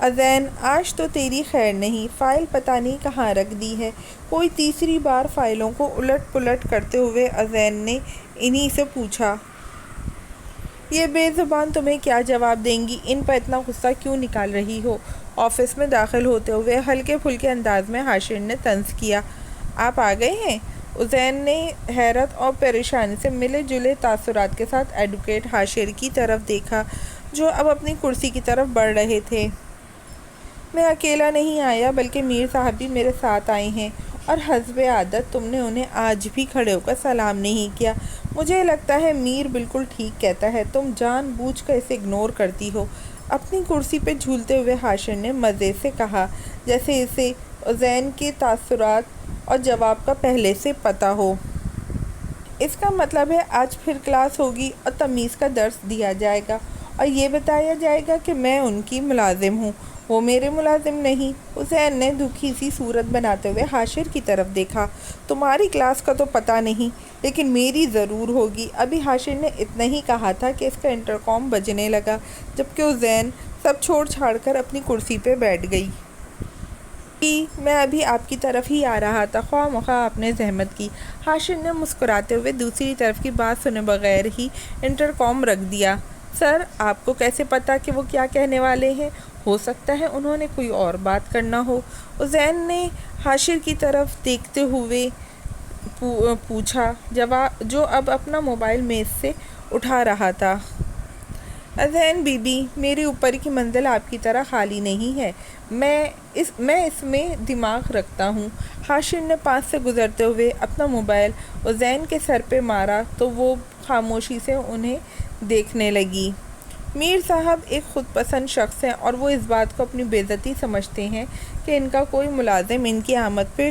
ازین آج تو تیری خیر نہیں، فائل پتہ نہیں کہاں رکھ دی ہے۔ کوئی تیسری بار فائلوں کو الٹ پلٹ کرتے ہوئے ازین نے انہی سے پوچھا، یہ بے زبان تمہیں کیا جواب دیں گی؟ ان پر اتنا غصہ کیوں نکال رہی ہو؟ آفس میں داخل ہوتے ہوئے ہلکے پھلکے انداز میں حاشر نے طنز کیا۔ آپ آ گئے ہیں؟ ازین نے حیرت اور پریشانی سے ملے جلے تاثرات کے ساتھ ایڈوکیٹ حاشر کی طرف دیکھا، جو اب اپنی کرسی کی طرف بڑھ رہے تھے۔ میں اکیلا نہیں آیا، بلکہ میر صاحب بھی میرے ساتھ آئے ہیں، اور حسب عادت تم نے انہیں آج بھی کھڑے ہو کر سلام نہیں کیا۔ مجھے لگتا ہے میر بالکل ٹھیک کہتا ہے، تم جان بوجھ کر اسے اگنور کرتی ہو۔ اپنی کرسی پہ جھولتے ہوئے حاشر نے مزے سے کہا، جیسے اسے ازین کے تاثرات اور جواب کا پہلے سے پتہ ہو۔ اس کا مطلب ہے آج پھر کلاس ہوگی اور تمیز کا درس دیا جائے گا، اور یہ بتایا جائے گا کہ میں ان کی ملازم ہوں، وہ میرے ملازم نہیں۔ ازین نے دکھی سی صورت بناتے ہوئے حاشر کی طرف دیکھا۔ تمہاری کلاس کا تو پتہ نہیں، لیکن میری ضرور ہوگی۔ ابھی حاشر نے اتنا ہی کہا تھا کہ اس کا انٹرکام بجنے لگا، جبکہ ازین سب چھوڑ چھاڑ کر اپنی کرسی پہ بیٹھ گئی۔ جی میں ابھی آپ کی طرف ہی آ رہا تھا، خواہ مخواہ آپ نے زحمت کی۔ حاشر نے مسکراتے ہوئے دوسری طرف کی بات سنے بغیر ہی انٹرکام رکھ دیا۔ سر آپ کو کیسے پتا کہ وہ کیا کہنے والے ہیں؟ ہو سکتا ہے انہوں نے کوئی اور بات کرنا ہو۔ ازین نے حاشر کی طرف دیکھتے ہوئے پوچھا، جو اب اپنا موبائل میز سے اٹھا رہا تھا۔ ازین بی بی، میری اوپر کی منزل آپ کی طرح خالی نہیں ہے، میں اس میں دماغ رکھتا ہوں۔ حاشر نے پاس سے گزرتے ہوئے اپنا موبائل ازین کے سر پہ مارا تو وہ خاموشی سے انہیں دیکھنے لگی۔ میر صاحب ایک خود پسند شخص ہیں، اور وہ اس بات کو اپنی بے عزتی سمجھتے ہیں کہ ان کا کوئی ملازم ان کی آمد پہ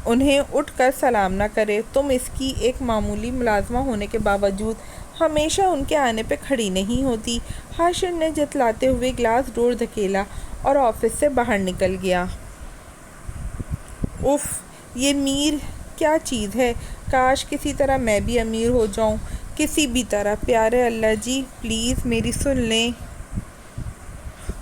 انہیں اٹھ کر سلام نہ کرے۔ تم اس کی ایک معمولی ملازمہ ہونے کے باوجود ہمیشہ ان کے آنے پہ کھڑی نہیں ہوتی۔ حاشر نے جتلاتے ہوئے گلاس ڈور دھکیلا اور آفس سے باہر نکل گیا۔ اف، یہ میر کیا چیز ہے! کاش کسی طرح میں بھی امیر ہو جاؤں، کسی بھی طرح۔ پیارے اللہ جی پلیز میری سن لیں۔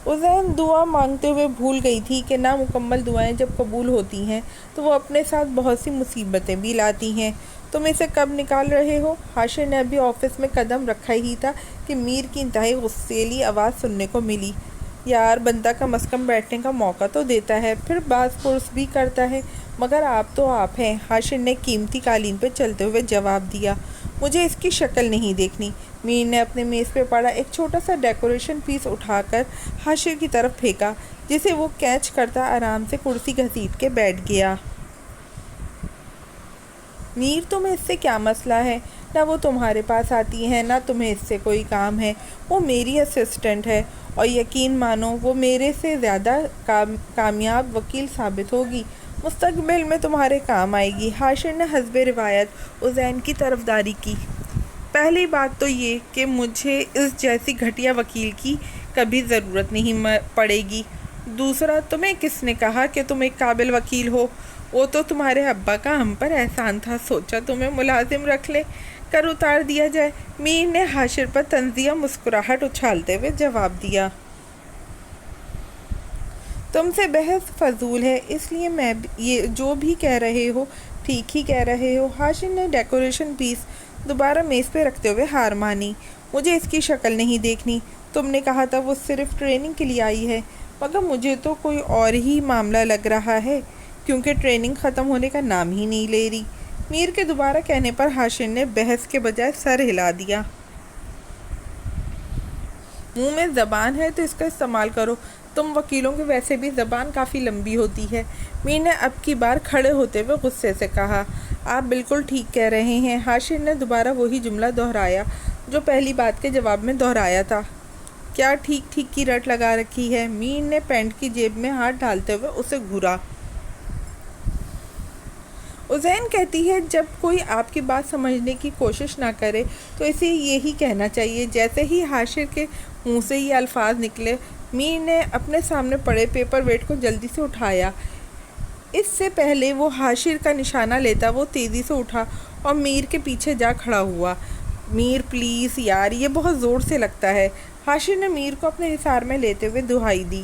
ازین دعا مانگتے ہوئے بھول گئی تھی کہ نامکمل دعائیں جب قبول ہوتی ہیں تو وہ اپنے ساتھ بہت سی مصیبتیں بھی لاتی ہیں۔ تم اسے کب نکال رہے ہو؟ حاشر نے ابھی آفس میں قدم رکھا ہی تھا کہ میر کی انتہائی غصیلی آواز سننے کو ملی۔ یار بندہ کم از کم بیٹھنے کا موقع تو دیتا ہے، پھر باز پرس بھی کرتا ہے، مگر آپ تو آپ ہیں۔ حاشر نے قیمتی قالین پہ چلتے ہوئے جواب دیا، مجھے اس کی شکل نہیں دیکھنی۔ میر نے اپنے میز پہ پڑا ایک چھوٹا سا ڈیکوریشن پیس اٹھا کر حاشر کی طرف پھینکا، جسے وہ کیچ کرتا آرام سے کرسی گھسیٹ کے بیٹھ گیا۔ میر تمہیں اس سے کیا مسئلہ ہے؟ نہ وہ تمہارے پاس آتی ہے نہ تمہیں اس سے کوئی کام ہے۔ وہ میری اسسٹنٹ ہے، اور یقین مانو وہ میرے سے زیادہ کامیاب وکیل ثابت ہوگی، مستقبل میں تمہارے کام آئے گی۔ حاشر نے حسب روایت ازین کی طرفداری کی۔ پہلی بات تو یہ کہ مجھے اس جیسی گھٹیا وکیل کی کبھی ضرورت نہیں پڑے گی۔ دوسرا، تمہیں کس نے کہا کہ تم ایک قابل وکیل ہو؟ وہ تو تمہارے ابا کا ہم پر احسان تھا، سوچا تمہیں ملازم رکھ لے کر اتار دیا جائے۔ میر نے حاشر پر طنزیہ مسکراہٹ اچھالتے ہوئے جواب دیا، تم سے بحث فضول ہے، اس لیے میں یہ جو بھی کہہ رہے ہو ٹھیک ہی کہہ رہے ہو۔ حاشر نے ڈیکوریشن پیس دوبارہ میز پہ رکھتے ہوئے ہار مانی، مجھے اس کی شکل نہیں دیکھنی۔ تم نے کہا تھا وہ صرف ٹریننگ کے لیے آئی ہے، مگر مجھے تو کوئی اور ہی معاملہ لگ رہا ہے، کیونکہ ٹریننگ ختم ہونے کا نام ہی نہیں لے رہی۔ میر کے دوبارہ کہنے پر حاشر نے بحث کے بجائے سر ہلا دیا۔ منہ میں زبان ہے تو اس کا استعمال کرو، تم وکیلوں کی ویسے بھی زبان کافی لمبی ہوتی ہے۔ میر نے اب کی بار کھڑے ہوتے ہوئے غصے سے کہا، آپ بالکل ٹھیک کہہ رہے ہیں۔ حاشر نے دوبارہ وہی جملہ دہرایا جو پہلی بات کے جواب میں دہرایا تھا، کیا ٹھیک ٹھیک کی رٹ لگا رکھی ہے؟ میر نے پینٹ کی جیب میں ہاتھ ڈالتے ہوئے اسے گھورا۔ ازین کہتی ہے جب کوئی آپ کی بات سمجھنے کی کوشش نہ کرے تو اسے یہی کہنا چاہیے۔ جیسے ہی حاشر کے منہ سے یہ الفاظ نکلے، میر نے اپنے سامنے پڑے پیپر ویٹ کو جلدی سے اٹھایا۔ اس سے پہلے وہ حاشر کا نشانہ لیتا وہ تیزی سے اٹھا اور میر کے پیچھے جا کھڑا ہوا۔ میر پلیز یار، یہ بہت زور سے لگتا ہے۔ حاشر نے میر کو اپنے حصار میں لیتے ہوئے دہائی دی،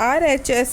RHS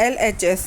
LHS।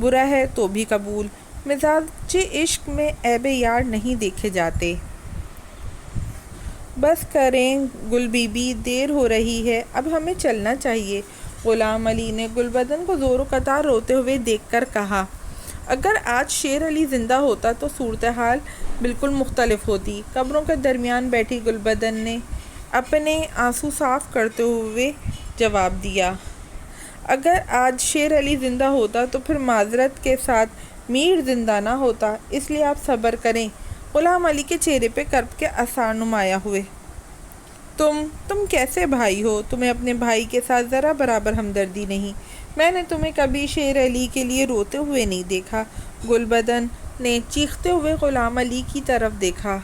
برا ہے تو بھی قبول۔ مزاج عشق میں عیب یار نہیں دیکھے جاتے۔ بس کریں گل بی بی، دیر ہو رہی ہے، اب ہمیں چلنا چاہیے۔ غلام علی نے گلبدن کو زور و قطار روتے ہوئے دیکھ کر کہا۔ اگر آج شیر علی زندہ ہوتا تو صورتحال بالکل مختلف ہوتی۔ قبروں کے درمیان بیٹھی گلبدن نے اپنے آنسو صاف کرتے ہوئے جواب دیا۔ اگر آج شیر علی زندہ ہوتا تو پھر معذرت کے ساتھ میر زندہ نہ ہوتا، اس لیے آپ صبر کریں۔ غلام علی کے چہرے پہ کرب کے آثار نمایاں ہوئے۔ تم کیسے بھائی ہو؟ تمہیں اپنے بھائی کے ساتھ ذرا برابر ہمدردی نہیں؟ میں نے تمہیں کبھی شیر علی کے لیے روتے ہوئے نہیں دیکھا۔ گلبدن نے چیختے ہوئے غلام علی کی طرف دیکھا۔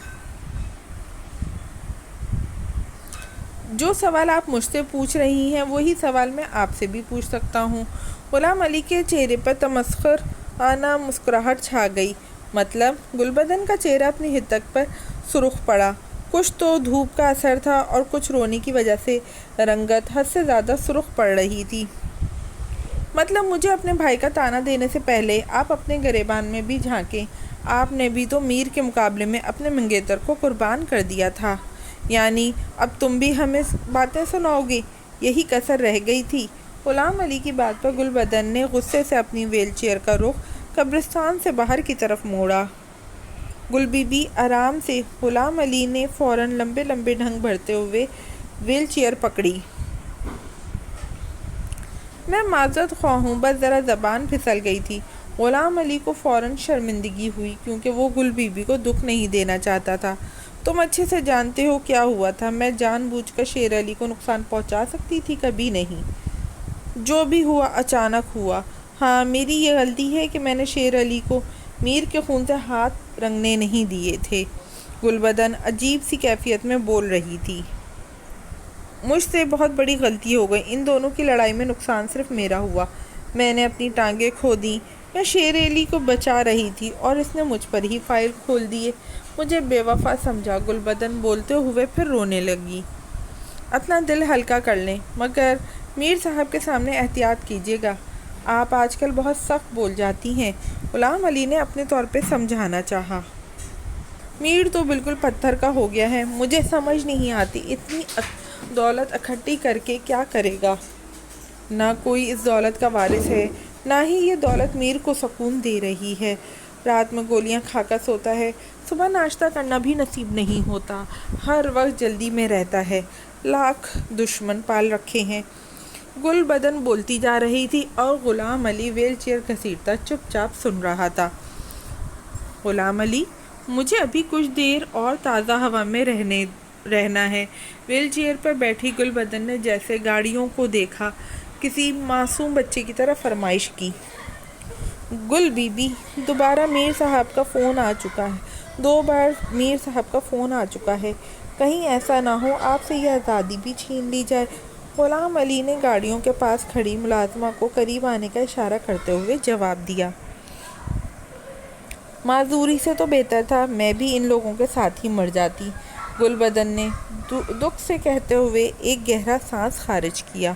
جو سوال آپ مجھ سے پوچھ رہی ہیں وہی سوال میں آپ سے بھی پوچھ سکتا ہوں۔ غلام علی کے چہرے پر تمسخرانہ مسکراہٹ چھا گئی۔ مطلب؟ گلبدن کا چہرہ اپنی حدت پر سرخ پڑا۔ کچھ تو دھوپ کا اثر تھا اور کچھ رونے کی وجہ سے رنگت حد سے زیادہ سرخ پڑ رہی تھی۔ مطلب مجھے اپنے بھائی کا طعنہ دینے سے پہلے آپ اپنے گریبان میں بھی جھانکیں۔ آپ نے بھی تو میر کے مقابلے میں اپنے منگیتر کو قربان کر دیا تھا۔ یعنی اب تم بھی ہمیں باتیں سناؤ گی؟ یہی کسر رہ گئی تھی۔ غلام علی کی بات پر گلبدن نے غصے سے اپنی ویل چیئر کا رخ قبرستان سے باہر کی طرف موڑا۔ گل بی بی آرام سے۔ غلام علی نے فوراً لمبے لمبے ڈھنگ بھرتے ہوئے ویل چیئر پکڑی۔ میں معذرت خواہ ہوں، بس ذرا زبان پھسل گئی تھی۔ غلام علی کو فوراً شرمندگی ہوئی کیونکہ وہ گل بی بی کو دکھ نہیں دینا چاہتا تھا۔ تم اچھے سے جانتے ہو کیا ہوا تھا۔ میں جان بوجھ کر شیر علی کو نقصان پہنچا سکتی تھی؟ کبھی نہیں۔ جو بھی ہوا اچانک ہوا۔ ہاں، میری یہ غلطی ہے کہ میں نے شیر علی کو میر کے خون سے ہاتھ رنگنے نہیں دیے تھے۔ گلبدن عجیب سی کیفیت میں بول رہی تھی۔ مجھ سے بہت بڑی غلطی ہو گئی۔ ان دونوں کی لڑائی میں نقصان صرف میرا ہوا۔ میں نے اپنی ٹانگیں کھو دیں۔ میں شیر علی کو بچا رہی تھی اور اس نے مجھ پر ہی فائل کھول دیے۔ مجھے بے وفا سمجھا۔ گلبدن بولتے ہوئے پھر رونے لگی۔ اپنا دل ہلکا کر لیں، مگر میر صاحب کے سامنے احتیاط کیجیے گا۔ آپ آج کل بہت سخت بول جاتی ہیں۔ غلام علی نے اپنے طور پہ سمجھانا چاہا۔ میر تو بالکل پتھر کا ہو گیا ہے۔ مجھے سمجھ نہیں آتی اتنی دولت اکٹھی کر کے کیا کرے گا۔ نہ کوئی اس دولت کا وارث ہے، نہ ہی یہ دولت میر کو سکون دے رہی ہے۔ رات میں گولیاں کھا کر سوتا ہے، صبح ناشتہ کرنا بھی نصیب نہیں ہوتا، ہر وقت جلدی میں رہتا ہے، لاکھ دشمن پال رکھے ہیں۔ گلبدن بولتی جا رہی تھی اور غلام علی ویل چیئر گھسیٹتا چپ چاپ سن رہا تھا۔ غلام علی، مجھے ابھی کچھ دیر اور تازہ ہوا میں رہنا ہے۔ ویل چیئر پر بیٹھی گلبدن نے جیسے گاڑیوں کو دیکھا کسی معصوم بچے کی طرح فرمائش کی۔ گل بی بی، دوبارہ میر صاحب کا فون آ چکا ہے، 2 بار میر صاحب کا فون آ چکا ہے، کہیں ایسا نہ ہو آپ سے یہ آزادی بھی چھین لی جائے۔ غلام علی نے گاڑیوں کے پاس کھڑی ملازمہ کو قریب آنے کا اشارہ کرتے ہوئے جواب دیا۔ معذوری سے تو بہتر تھا میں بھی ان لوگوں کے ساتھ ہی مر جاتی۔ گلبدن نے دکھ سے کہتے ہوئے ایک گہرا سانس خارج کیا۔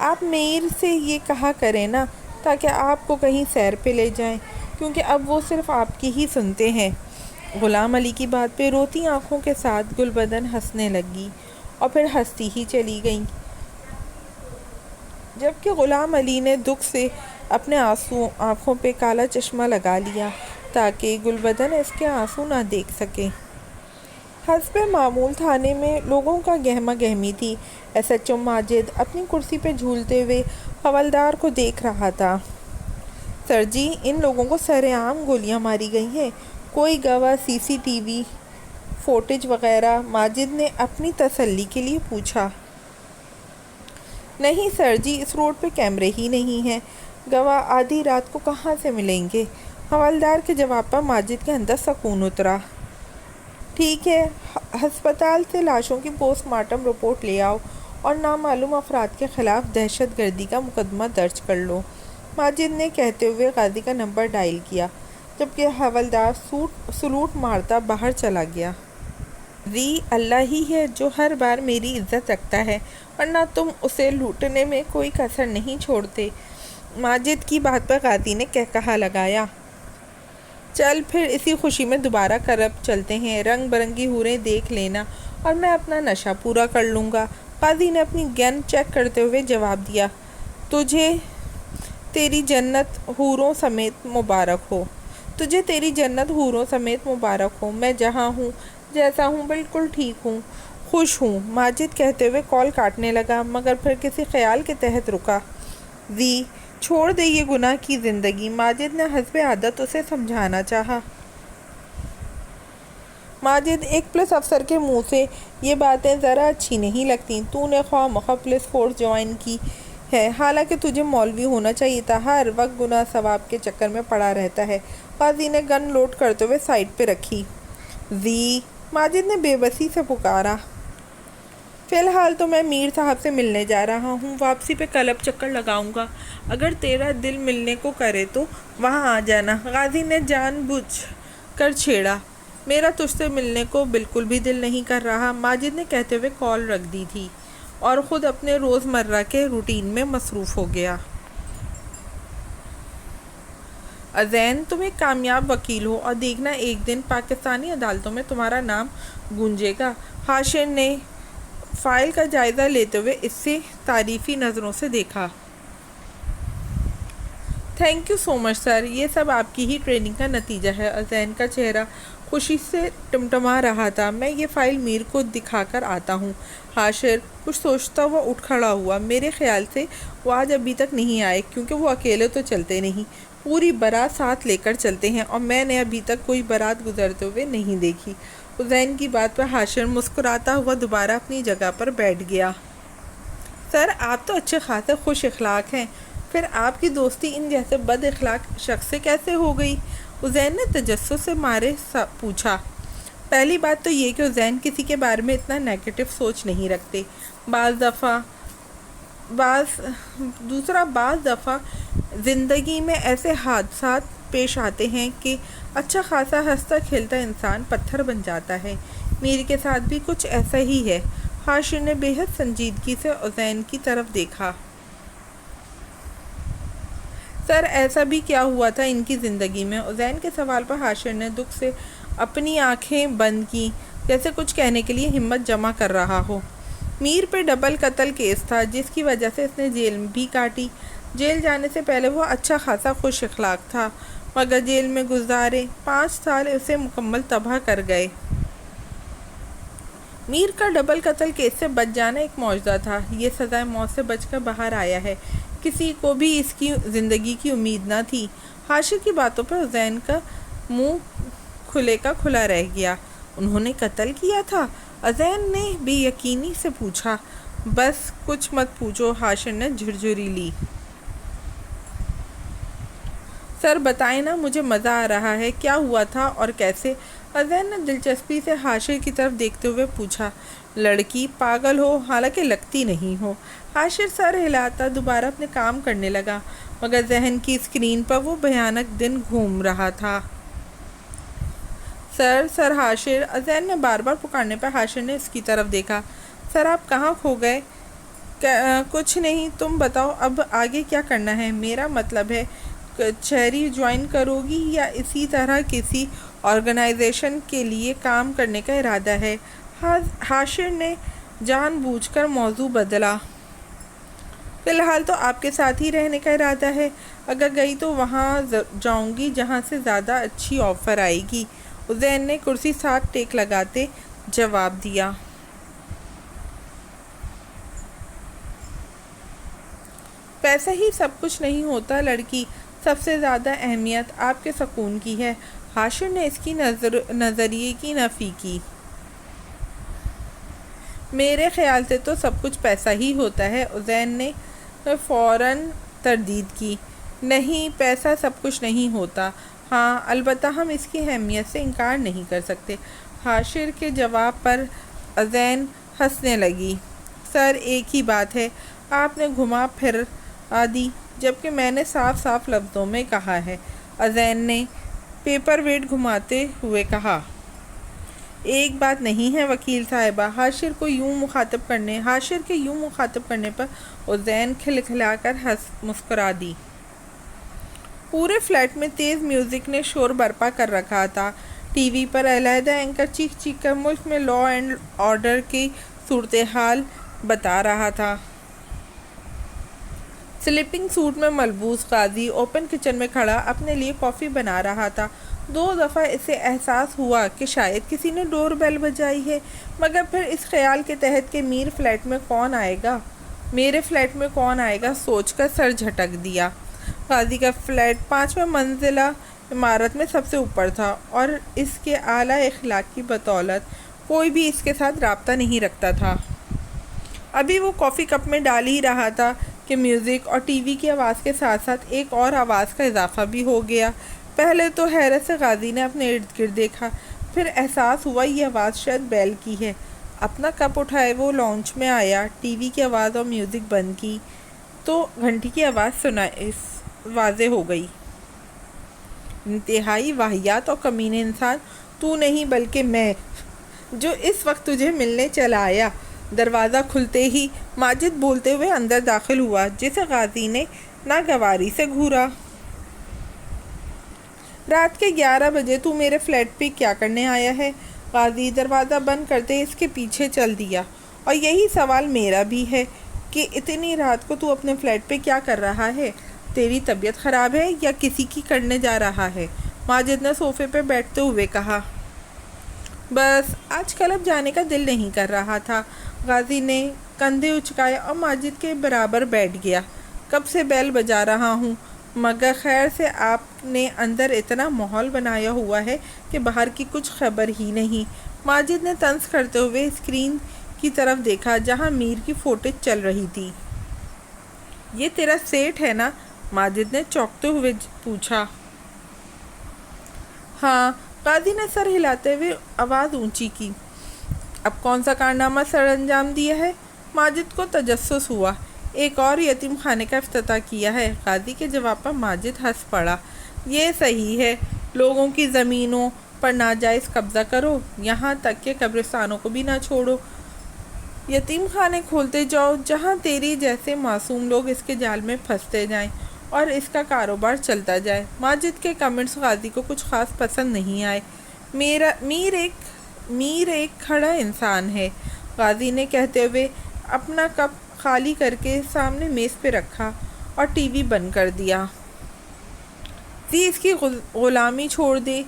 آپ میر سے یہ کہا کریں نا، تاکہ آپ کو کہیں سیر پہ لے جائیں، کیونکہ اب وہ صرف آپ کی ہی سنتے ہیں۔ غلام علی کی بات پہ روتی آنکھوں کے ساتھ گلبدن ہنسنے لگی اور پھر ہنستی ہی چلی گئی، جبکہ غلام علی نے دکھ سے اپنے آنکھوں پہ کالا چشمہ لگا لیا تاکہ گلبدن اس کے آنسو نہ دیکھ سکے۔ حسب معمول تھانے میں لوگوں کا گہما گہمی تھی۔ ایس ایچ او ماجد اپنی کرسی پہ جھولتے ہوئے حوالدار کو دیکھ رہا تھا۔ سر جی، ان لوگوں کو سرعام گولیاں ماری گئی ہیں، کوئی گواہ، سی سی ٹی وی فوٹیج وغیرہ؟ ماجد نے اپنی تسلی کے لیے پوچھا۔ نہیں سر جی، اس روڈ پہ کیمرے ہی نہیں ہیں، گواہ آدھی رات کو کہاں سے ملیں گے؟ حوالدار کے جواب پر ماجد کے اندر سکون اترا۔ ٹھیک ہے، ہسپتال سے لاشوں کی پوسٹ مارٹم رپورٹ لے آؤ اور نامعلوم افراد کے خلاف دہشت گردی کا مقدمہ درج کر لو۔ ماجد نے کہتے ہوئے غازی کا نمبر ڈائل کیا، جبکہ حوالدار سلوٹ مارتا باہر چلا گیا۔ قاضی اللہ ہی ہے جو ہر بار میری عزت رکھتا ہے، ورنہ تم اسے لوٹنے میں کوئی کسر نہیں چھوڑتے۔ ماجد کی بات پر غازی نے کہا لگایا، چل پھر اسی خوشی میں دوبارہ کرب چلتے ہیں، رنگ برنگی حوریں دیکھ لینا اور میں اپنا نشہ پورا کر لوں گا۔ قاضی نے اپنی گن چیک کرتے ہوئے جواب دیا، تجھے تیری جنت حوروں سمیت مبارک ہو، تجھے تیری جنت حوروں سمیت مبارک ہو، میں جہاں ہوں جیسا ہوں بالکل ٹھیک ہوں، خوش ہوں، ماجد کہتے ہوئے کال کاٹنے لگا، مگر پھر کسی خیال کے تحت رکا۔ چھوڑ دے یہ گناہ کی زندگی، ماجد نے حسب عادت اسے سمجھانا چاہا۔ ماجد، ایک پولیس افسر کے منہ سے یہ باتیں ذرا اچھی نہیں لگتیں، تو نے خواہ مخواہ پولیس فورس جوائن کی ہے، حالانکہ تجھے مولوی ہونا چاہیے تھا، ہر وقت گناہ ثواب کے چکر میں پڑا رہتا ہے۔ قاضی نے گن لوڈ کرتے ہوئے سائڈ پہ رکھی۔ ماجد نے بے بسی سے پکارا، فی الحال تو میں میر صاحب سے ملنے جا رہا ہوں، واپسی پہ کلب چکر لگاؤں گا، اگر تیرا دل ملنے کو کرے تو وہاں آ جانا۔ غازی نے جان بوجھ کر چھیڑا، میرا تجھ سے ملنے کو بالکل بھی دل نہیں کر رہا، ماجد نے کہتے ہوئے کال رکھ دی تھی اور خود اپنے روز مرہ کے روٹین میں مصروف ہو گیا۔ ازین، تم ایک کامیاب وکیل ہو اور دیکھنا ایک دن پاکستانی عدالتوں میں تمہارا نام گونجے گا۔ حاشر نے فائل کا جائزہ لیتے ہوئے اس سے تعریفی نظروں سے دیکھا۔ تھینک یو سو مچ سر، یہ سب آپ کی ہی ٹریننگ کا نتیجہ ہے۔ ازین کا چہرہ خوشی سے ٹمٹما رہا تھا۔ میں یہ فائل میر کو دکھا کر آتا ہوں۔ حاشر کچھ سوچتا ہوا اٹھ کھڑا ہوا، میرے خیال سے وہ آج ابھی تک نہیں آئے، کیونکہ وہ اکیلے تو چلتے نہیں، پوری بارات ساتھ لے کر چلتے ہیں، اور میں نے ابھی تک کوئی بارات گزرتے ہوئے نہیں دیکھی۔ ازین کی بات پر حاشر مسکراتا ہوا دوبارہ اپنی جگہ پر بیٹھ گیا۔ سر، آپ تو اچھے خاصے خوش اخلاق ہیں، پھر آپ کی دوستی ان جیسے بد اخلاق شخص سے کیسے ہو گئی؟ ازین نے تجسس سے مارے پوچھا۔ پہلی بات تو یہ کہ ازین کسی کے بارے میں اتنا نیگیٹو سوچ نہیں رکھتے، بعض دفعہ زندگی میں ایسے حادثات پیش آتے ہیں کہ اچھا خاصا ہنستا کھیلتا انسان پتھر بن جاتا ہے، میر کے ساتھ بھی کچھ ایسا ہی ہے۔ حاشر نے بے حد سنجیدگی سے ازین کی طرف دیکھا۔ سر، ایسا بھی کیا ہوا تھا ان کی زندگی میں؟ ازین کے سوال پر حاشر نے دکھ سے اپنی آنکھیں بند کی، جیسے کچھ کہنے کے لیے ہمت جمع کر رہا ہو۔ میر پہ ڈبل قتل کیس تھا، جس کی وجہ سے اس نے جیل بھی کاٹی۔ جیل جانے سے پہلے وہ اچھا خاصا خوش اخلاق تھا، مگر جیل میں گزارے 5 سال اسے مکمل تباہ کر گئے۔ میر کا ڈبل قتل کیس سے بچ جانا ایک معجزہ تھا، یہ سزائے موت سے بچ کر باہر آیا ہے، کسی کو بھی اس کی زندگی کی امید نہ تھی۔ حاشر کی باتوں پر ازین کا منہ کھلے کا کھلا رہ گیا۔ انہوں نے قتل کیا تھا؟ ازین نے بے یقینی سے پوچھا۔ بس کچھ مت پوچھو، حاشر نے جھرجھری لی۔ سر بتائیں نا، مجھے مزہ آ رہا ہے، کیا ہوا تھا اور کیسے؟ ازین نے دلچسپی سے حاشر کی طرف دیکھتے ہوئے پوچھا۔ لڑکی پاگل ہو، حالانکہ لگتی نہیں ہو۔ حاشر سر ہلاتا دوبارہ اپنے کام کرنے لگا، مگر ذہن کی اسکرین پر وہ بھیانک دن گھوم رہا تھا۔ سر حاشر، ازین نے بار بار پکارنے پر حاشر نے اس کی طرف دیکھا۔ سر، آپ کہاں کھو گئے؟ کچھ نہیں، تم بتاؤ اب آگے کیا کرنا ہے؟ میرا مطلب ہے کچہری جوائن کرو گی یا اسی طرح کسی آرگنائزیشن کے لیے کام کرنے کا ارادہ ہے؟ حاشر نے جان بوجھ کر موضوع بدلا۔ فی الحال تو آپ کے ساتھ ہی رہنے کا ارادہ ہے، اگر گئی تو وہاں جاؤں گی جہاں سے زیادہ اچھی آفر آئے گی، ازین نے کرسی ساتھ ٹیک لگاتے جواب دیا۔ پیسہ ہی سب کچھ نہیں ہوتا لڑکی، سب سے زیادہ اہمیت آپ کے سکون کی ہے۔ حاشر نے اس کی نظریے کی نفی کی۔ میرے خیال سے تو سب کچھ پیسہ ہی ہوتا ہے، ازین نے فوراً تردید کی۔ نہیں، پیسہ سب کچھ نہیں ہوتا، ہاں البتہ ہم اس کی اہمیت سے انکار نہیں کر سکتے۔ حاشر کے جواب پر ازین ہنسنے لگی۔ سر، ایک ہی بات ہے، آپ نے گھما پھر دی، جبکہ میں نے صاف صاف لفظوں میں کہا ہے، ازین نے پیپر ویٹ گھماتے ہوئے کہا۔ ایک بات نہیں ہے وکیل صاحبہ، حاشر کے یوں مخاطب کرنے پر ازین کھلکھلا کر مسکرا دی۔ پورے فلیٹ میں تیز میوزک نے شور برپا کر رکھا تھا۔ ٹی وی پر علیحدہ اینکر چیخ چیخ کر ملک میں لا اینڈ آرڈر کی صورتحال بتا رہا تھا۔ سلیپنگ سوٹ میں ملبوس قاضی اوپن کچن میں کھڑا اپنے لیے کافی بنا رہا تھا۔ 2 دفعہ اسے احساس ہوا کہ شاید کسی نے ڈور بیل بجائی ہے، مگر پھر اس خیال کے تحت کہ میرے فلیٹ میں کون آئے گا سوچ کر سر جھٹک دیا۔ قاضی کا فلیٹ 5ویں منزلہ عمارت میں سب سے اوپر تھا اور اس کے اعلیٰ اخلاق کی بدولت کوئی بھی اس کے ساتھ رابطہ نہیں رکھتا تھا۔ ابھی وہ کافی کپ میں ڈال ہی رہا تھا کہ میوزک اور ٹی وی کی آواز کے ساتھ ساتھ ایک اور آواز کا اضافہ بھی ہو گیا۔ پہلے تو حیرت سے قاضی نے اپنے ارد گرد دیکھا، پھر احساس ہوا یہ آواز شاید بیل کی ہے۔ اپنا کپ اٹھائے وہ لانچ میں آیا، ٹی وی کی آواز اور میوزک بند کی تو گھنٹی کی آواز واضح ہو گئی۔ انتہائی واہیات اور کمینے انسان، تو نہیں بلکہ میں جو اس وقت تجھے ملنے چلا آیا۔ دروازہ کھلتے ہی ماجد بولتے ہوئے اندر داخل ہوا، جسے قاضی نے ناگواری سے گھورا۔ رات کے 11 بجے تو میرے فلیٹ پہ کیا کرنے آیا ہے؟ قاضی دروازہ بند کرتے اس کے پیچھے چل دیا۔ اور یہی سوال میرا بھی ہے کہ اتنی رات کو تو اپنے فلیٹ پہ کیا کر رہا ہے؟ تیری طبیعت خراب ہے یا کسی کی کرنے جا رہا ہے؟ ماجد نے صوفے پہ بیٹھتے ہوئے کہا۔ بس آج کلب جانے کا دل نہیں کر رہا تھا۔ قاضی نے کندھے اچکائے اور ماجد کے برابر بیٹھ گیا۔ کب سے بیل بجا رہا ہوں، مگر خیر سے آپ نے اندر اتنا ماحول بنایا ہوا ہے کہ باہر کی کچھ خبر ہی نہیں۔ ماجد نے طنز کرتے ہوئے اسکرین کی طرف دیکھا جہاں میر کی فوٹیج چل رہی تھی۔ یہ تیرا سیٹ ہے نا؟ ماجد نے چونکتے ہوئے پوچھا۔ ہاں، قاضی نے سر ہلاتے ہوئے آواز اونچی کی۔ اب کون سا کارنامہ سر انجام دیا ہے؟ ماجد کو تجسس ہوا۔ ایک اور یتیم خانے کا افتتاح کیا ہے۔ قاضی کے جواب پر ماجد ہنس پڑا۔ یہ صحیح ہے، لوگوں کی زمینوں پر ناجائز قبضہ کرو، یہاں تک کہ قبرستانوں کو بھی نہ چھوڑو۔ یتیم خانے کھولتے جاؤ جہاں تیری جیسے معصوم لوگ اس کے جال میں پھنستے جائیں اور اس کا کاروبار چلتا جائے۔ ماجد کے کمنٹس قاضی کو کچھ خاص پسند نہیں آئے۔ میر ایک کھڑا انسان ہے، قاضی نے کہتے ہوئے اپنا کپ خالی کر کے سامنے میز پہ رکھا اور ٹی وی بند کر دیا۔ اس کی غلامی چھوڑ دے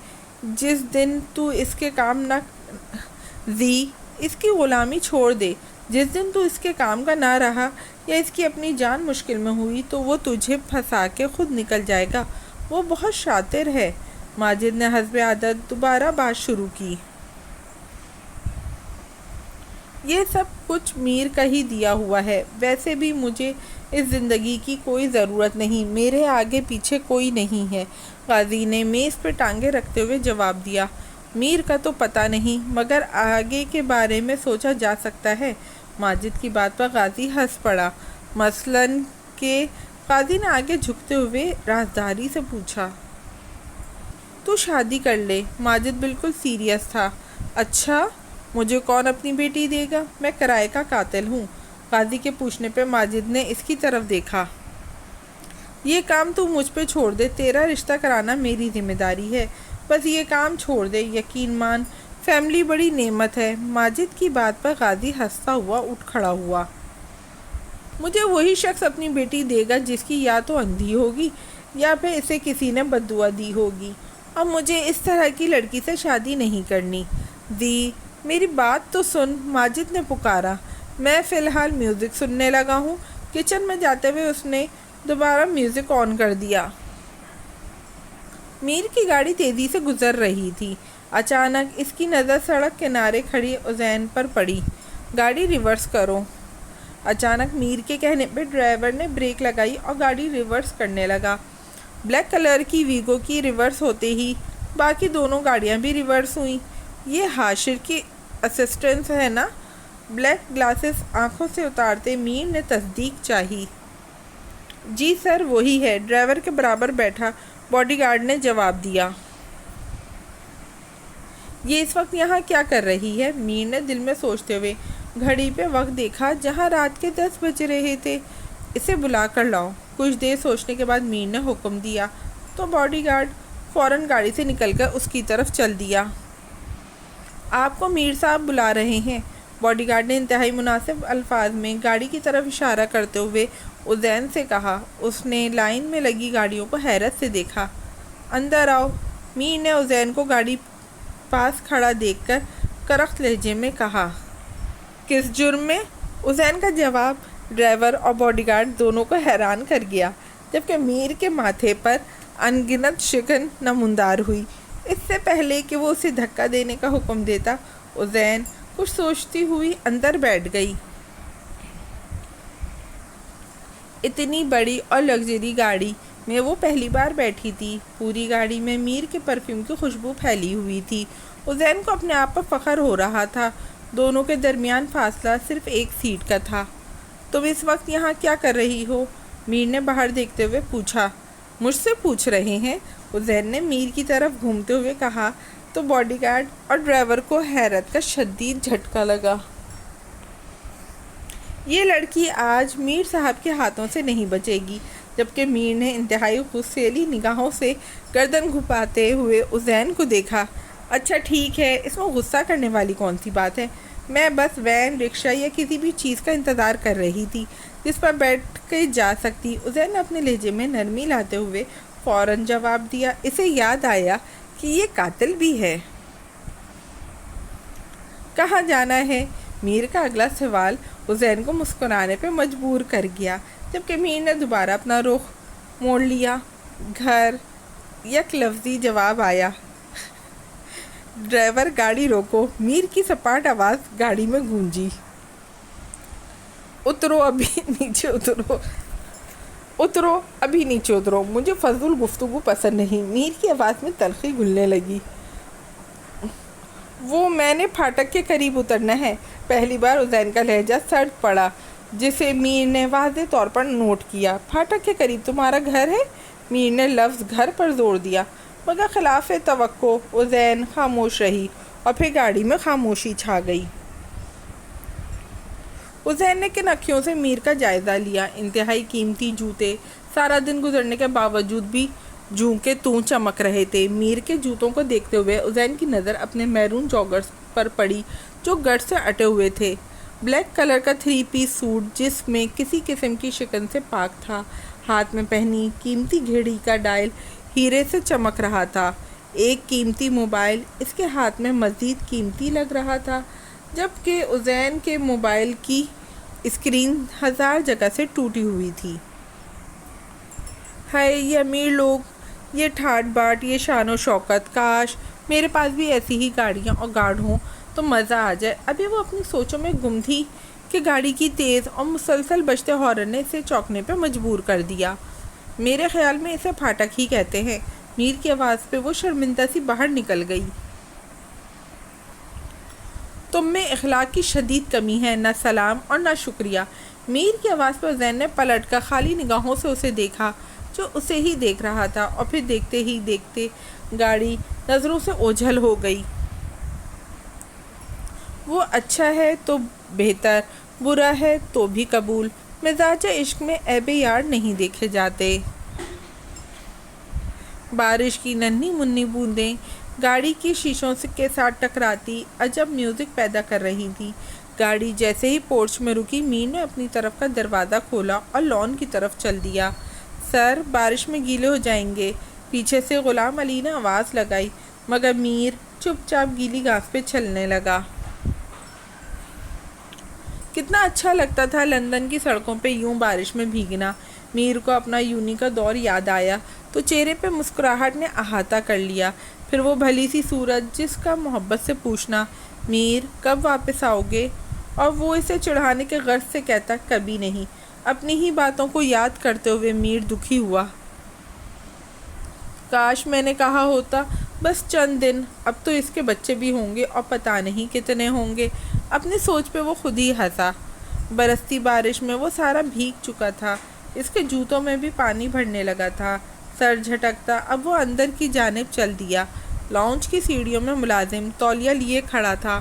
جس دن تو اس کے کام کا نہ رہا یا اس کی اپنی جان مشکل میں ہوئی تو وہ تجھے پھنسا کے خود نکل جائے گا۔ وہ بہت شاطر ہے۔ ماجد نے حسب عادت دوبارہ بات شروع کی۔ یہ سب کچھ میر کا ہی دیا ہوا ہے، ویسے بھی مجھے اس زندگی کی کوئی ضرورت نہیں، میرے آگے پیچھے کوئی نہیں ہے۔ قاضی نے میز پہ ٹانگیں رکھتے ہوئے جواب دیا۔ میر کا تو پتہ نہیں، مگر آگے کے بارے میں سوچا جا سکتا ہے۔ ماجد کی بات پر قاضی ہنس پڑا۔ مثلاً کہ قاضی نے آگے جھکتے ہوئے رازداری سے پوچھا۔ تو شادی کر لے۔ ماجد بالکل سیریس تھا۔ اچھا، مجھے کون اپنی بیٹی دے گا؟ میں کرائے کا قاتل ہوں۔ قاضی کے پوچھنے پہ ماجد نے اس کی طرف دیکھا۔ یہ کام تو مجھ پہ چھوڑ دے، تیرا رشتہ کرانا میری ذمہ داری ہے، بس یہ کام چھوڑ دے، یقین مان، فیملی بڑی نعمت ہے۔ ماجد کی بات پر قاضی ہنستا ہوا اٹھ کھڑا ہوا۔ مجھے وہی شخص اپنی بیٹی دے گا جس کی یا تو اندھی ہوگی یا پھر اسے کسی نے بد دعا دی ہوگی، اور مجھے اس طرح کی لڑکی سے شادی نہیں کرنی۔ میری بات تو سن، ماجد نے پکارا۔ میں فی الحال میوزک سننے لگا ہوں۔ کچن میں جاتے ہوئے اس نے دوبارہ میوزک آن کر دیا۔ میر کی گاڑی تیزی سے گزر رہی تھی۔ اچانک اس کی نظر سڑک کنارے کھڑی ازین پر پڑی۔ گاڑی ریورس کرو۔ اچانک میر کے کہنے پہ ڈرائیور نے بریک لگائی اور گاڑی ریورس کرنے لگا۔ بلیک کلر کی ویگو کی ریورس ہوتے ہی باقی دونوں گاڑیاں بھی ریورس ہوئیں۔ یہ حاشر کی اسسٹنٹ ہے نا؟ بلیک گلاسز آنکھوں سے اتارتے میر نے تصدیق چاہی۔ جی سر، وہی ہے، ڈرائیور کے برابر بیٹھا باڈی گارڈ نے جواب دیا۔ یہ اس وقت یہاں کیا کر رہی ہے؟ میر نے دل میں سوچتے ہوئے گھڑی پہ وقت دیکھا جہاں رات کے 10 بج رہے تھے۔ اسے بلا کر لاؤ۔ کچھ دیر سوچنے کے بعد میر نے حکم دیا۔ تو تو باڈی گارڈ فوراً گاڑی سے نکل کر اس کی طرف چل دیا۔ آپ کو میر صاحب بلا رہے ہیں، باڈی گارڈ نے انتہائی مناسب الفاظ میں گاڑی کی طرف اشارہ کرتے ہوئے ازین سے کہا۔ اس نے لائن میں لگی گاڑیوں کو حیرت سے دیکھا۔ اندر آؤ، میر نے ازین کو گاڑی پاس کھڑا دیکھ کر کرخت لہجے میں کہا۔ کس جرم میں؟ ازین کا جواب ڈرائیور اور باڈی گارڈ دونوں کو حیران کر گیا، جبکہ میر کے ماتھے پر ان گنت شکن نمودار ہوئی۔ اس سے پہلے کہ وہ اسے دھکا دینے کا حکم دیتا، ازین کچھ سوچتی ہوئی اندر بیٹھ گئی۔ اتنی بڑی اور لگژری گاڑی میں وہ پہلی بار بیٹھی تھی۔ پوری گاڑی میں میر کے پرفیوم کی خوشبو پھیلی ہوئی تھی۔ ازین کو اپنے آپ پر فخر ہو رہا تھا۔ دونوں کے درمیان فاصلہ صرف ایک سیٹ کا تھا۔ تم اس وقت یہاں کیا کر رہی ہو؟ میر نے باہر دیکھتے ہوئے پوچھا۔ مجھ سے پوچھ رہے ہیں؟ ازین نے میر کی طرف گھومتے ہوئے کہا تو باڈی گارڈ اور ڈرائیور کو حیرت کا شدید جھٹکا لگا۔ یہ لڑکی آج میر صاحب کے ہاتھوں سے نہیں بچے گی، جبکہ میر نے انتہائی غصیلی نگاہوں سے گردن گھماتے ہوئے ازین کو دیکھا۔ اچھا ٹھیک ہے، اس میں غصہ کرنے والی کون سی بات ہے؟ میں بس وین، رکشہ یا کسی بھی چیز کا انتظار کر رہی تھی جس پر بیٹھ کے جا سکتی۔ ازین نے اپنے لہجے میں نرمی لاتے ہوئے فوراً جواب دیا۔ اسے یاد آیا کہ یہ قاتل بھی ہے۔ کہاں جانا ہے؟ میر کا اگلا سوال ازین کو مسکرانے پہ مجبور کر گیا، جبکہ میر نے دوبارہ اپنا رخ موڑ لیا۔ گھر، یک لفظی جواب آیا۔ ڈرائیور گاڑی روکو، میر کی سپاٹ آواز گاڑی میں گونجی۔ اترو ابھی نیچے اترو، اترو ابھی نیچے اترو، مجھے فضول گفتگو پسند نہیں۔ میر کی آواز میں تلخی گھلنے لگی۔ وہ میں نے پھاٹک کے قریب اترنا ہے۔ پہلی بار ازین کا لہجہ سرد پڑا، جسے میر نے واضح طور پر نوٹ کیا۔ پھاٹک کے قریب تمہارا گھر ہے؟ میر نے لفظ گھر پر زور دیا، مگر خلاف توقع ازین خاموش رہی اور پھر گاڑی میں خاموشی چھا گئی۔ ازین نے کن اکھیوں سے میر کا جائزہ لیا۔ انتہائی قیمتی جوتے، سارا دن گزرنے کے باوجود بھی جوں کے توں چمک رہے تھے۔ میر کے جوتوں کو دیکھتے ہوئے ازین کی نظر اپنے میرون جاگرز پر پڑی جو گرد سے اٹے ہوئے تھے۔ بلیک کلر کا 3 پیس سوٹ جس میں کسی قسم کی شکن سے پاک تھا۔ ہاتھ میں پہنی قیمتی گھڑی کا ڈائل ہیرے سے چمک رہا تھا۔ ایک قیمتی موبائل اس کے ہاتھ میں مزید قیمتی لگ رہا تھا، جبکہ ازین کے موبائل کی اسکرین 1000 جگہ سے ٹوٹی ہوئی تھی۔ ہائے یہ امیر لوگ، یہ ٹھاٹ باٹ، یہ شان و شوکت، کاش میرے پاس بھی ایسی ہی گاڑیاں اور گارڈ ہوں تو مزہ آ جائے۔ ابھی وہ اپنی سوچوں میں گم تھی کہ گاڑی کی تیز اور مسلسل بجتے ہارن نے اسے چونکنے پہ مجبور کر دیا۔ میرے خیال میں اسے پھاٹک ہی کہتے ہیں۔ میر کی آواز پہ وہ شرمندہ سی باہر نکل گئی۔ تم میں اخلاق کی شدید کمی ہے، نہ سلام اور نہ شکریہ۔ میر کی آواز پر ازین نے پلٹ کر خالی نگاہوں سے اسے دیکھا جو اسے ہی دیکھ رہا تھا، اور پھر دیکھتے ہی دیکھتے گاڑی نظروں سے اوجھل ہو گئی۔ وہ اچھا ہے تو بہتر، برا ہے تو بھی قبول۔ مزاج عشق میں عیب یار نہیں دیکھے جاتے۔ بارش کی ننھی منھی بوندیں گاڑی کی شیشوں کے ساتھ ٹکراتی عجب میوزک پیدا کر رہی تھی۔ گاڑی جیسے ہی پورچ میں رکی، میر نے اپنی طرف کا دروازہ کھولا اور لان کی طرف چل دیا۔ سر، بارش میں گیلے ہو جائیں گے، پیچھے سے غلام علی نے آواز لگائی، مگر میر چپ چاپ گیلی گھاس پہ چلنے لگا۔ کتنا اچھا لگتا تھا لندن کی سڑکوں پہ یوں بارش میں بھیگنا۔ میر کو اپنا یونی کا دور یاد آیا تو چہرے پہ مسکراہٹ نے احاطہ کر لیا۔ پھر وہ بھلی سی صورت جس کا محبت سے پوچھنا، میر کب واپس آؤ گے؟ اور وہ اسے چڑھانے کے غرض سے کہتا، کبھی نہیں۔ اپنی ہی باتوں کو یاد کرتے ہوئے میر دکھی ہوا۔ کاش میں نے کہا ہوتا بس چند دن، اب تو اس کے بچے بھی ہوں گے اور پتہ نہیں کتنے ہوں گے۔ اپنی سوچ پہ وہ خود ہی ہنسا۔ برستی بارش میں وہ سارا بھیگ چکا تھا، اس کے جوتوں میں بھی پانی بھرنے لگا تھا۔ سر جھٹکتا اب وہ اندر کی جانب چل دیا۔ لاؤنج کی سیڑھیوں میں ملازم تولیہ لیے کھڑا تھا۔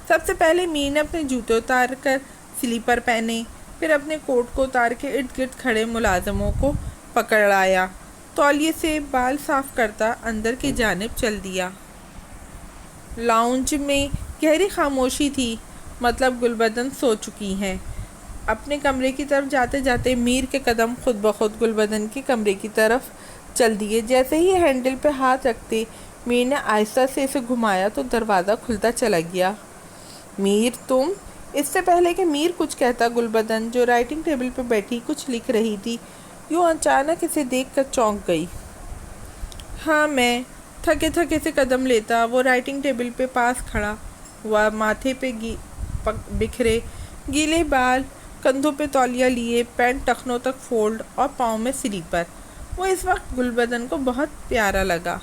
سب سے پہلے میر نے اپنے جوتے اتار کر سلیپر پہنے، پھر اپنے کوٹ کو اتار کے ارد گرد کھڑے ملازموں کو پکڑایا۔ تولیے سے بال صاف کرتا اندر کی جانب چل دیا۔ لاؤنج میں گہری خاموشی تھی، مطلب گلبدن سو چکی ہیں۔ اپنے کمرے کی طرف جاتے جاتے میر کے قدم خود بخود گلبدن کے کمرے کی طرف چل دیے۔ جیسے ہی ہینڈل پہ ہاتھ رکھتے میر نے آہستہ سے اسے گھمایا تو دروازہ کھلتا چلا گیا۔ میر تم؟ اس سے پہلے کہ میر کچھ کہتا، گلبدن جو رائٹنگ ٹیبل پہ بیٹھی کچھ لکھ رہی تھی یوں اچانک اسے دیکھ کر چونک گئی۔ ہاں میں، تھکے تھکے سے قدم لیتا وہ رائٹنگ ٹیبل پہ پاس کھڑا ہوا، ماتھے پہ بکھرے گیلے بال، کندھوں پہ تولیہ لیے، پینٹ ٹخنوں تک فولڈ اور پاؤں میں سلیپر۔ وہ اس وقت گلبدن کو بہت پیارا لگا۔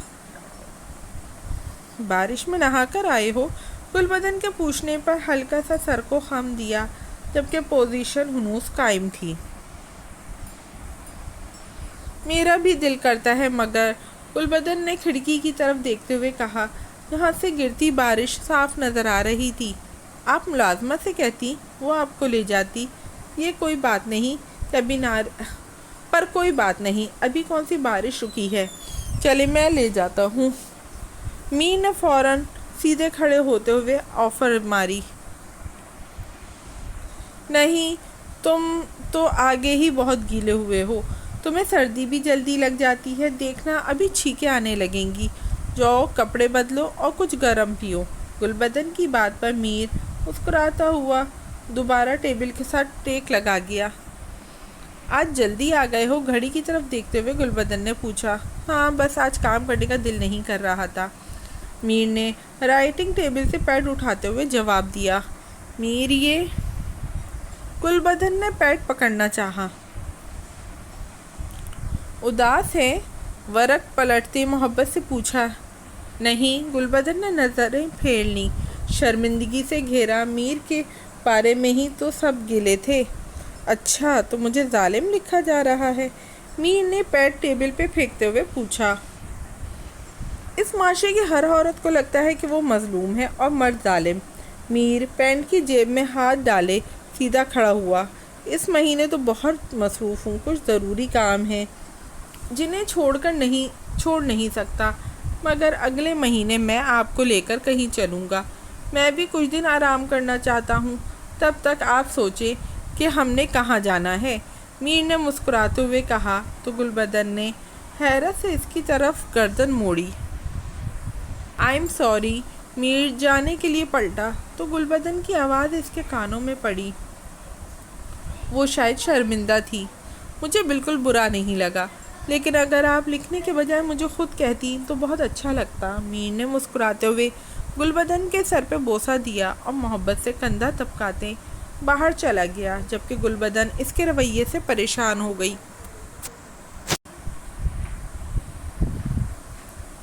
بارش میں نہا کر آئے ہو؟ گلبدن کے پوچھنے پر ہلکا سا سر کو خم دیا، جبکہ پوزیشن ہنوز قائم تھی۔ میرا بھی دل کرتا ہے مگر، گلبدن نے کھڑکی کی طرف دیکھتے ہوئے کہا، جہاں سے گرتی بارش صاف نظر آ رہی تھی۔ آپ ملازمت سے کہتی، وہ آپ کو لے جاتی۔ یہ کوئی بات نہیں، پر کوئی بات نہیں، ابھی کون سی بارش رکی ہے، چلے میں لے جاتا ہوں۔ میر نے فوراً سیدھے کھڑے ہوتے ہوئے آفر ماری۔ نہیں، تم تو آگے ہی بہت گیلے ہوئے ہو، تمہیں سردی بھی جلدی لگ جاتی ہے، دیکھنا ابھی چھینکیں آنے لگیں گی، جاؤ کپڑے بدلو اور کچھ گرم پیو۔ گلبدن کی بات پر میر مسکراتا ہوا دوبارہ ٹیبل کے ساتھ ٹیک لگا گیا۔ آج جلدی آ گئے ہو؟ گھڑی کی طرف دیکھتے ہوئے گلبدن نے پوچھا۔ ہاں بس آج کام کرنے کا دل نہیں کر رہا تھا، میر نے رائٹنگ ٹیبل سے پیڈ اٹھاتے ہوئے جواب دیا۔ میر یہ؟ گلبدن نے پیڈ پکڑنا چاہا۔ اداس ہے؟ ورق پلٹتے محبت سے پوچھا۔ نہیں، گلبدن نے نظریں پھیر لیں، شرمندگی سے گھیرا۔ میر کے بارے میں ہی تو سب گلے تھے۔ اچھا، تو مجھے ظالم لکھا جا رہا ہے؟ میر نے پیڈ ٹیبل پہ پھینکتے ہوئے پوچھا۔ اس معاشرے کی ہر عورت کو لگتا ہے کہ وہ مظلوم ہے اور مرد ظالم۔ میر پینٹ کی جیب میں ہاتھ ڈالے سیدھا کھڑا ہوا۔ اس مہینے تو بہت مصروف ہوں، کچھ ضروری کام ہیں جنہیں چھوڑ نہیں سکتا، مگر اگلے مہینے میں آپ کو لے کر کہیں چلوں گا۔ میں بھی کچھ دن آرام کرنا چاہتا ہوں، تب تک آپ سوچیں کہ ہم نے کہاں جانا ہے، میر نے مسکراتے ہوئے کہا تو گلبدن نے حیرت سے اس کی طرف گردن موڑی۔ I am sorry. میر جانے کے لیے پلٹا تو گلبدن کی آواز اس کے کانوں میں پڑی۔ وہ شاید شرمندہ تھی۔ مجھے بالکل برا نہیں لگا، لیکن اگر آپ لکھنے کے بجائے مجھے خود کہتی تو بہت اچھا لگتا۔ میر نے مسکراتے ہوئے گلبدن کے سر پہ بوسہ دیا اور محبت سے کندھا طبقاتے باہر چلا گیا، جبکہ گلبدن اس کے رویے سے پریشان ہو گئی۔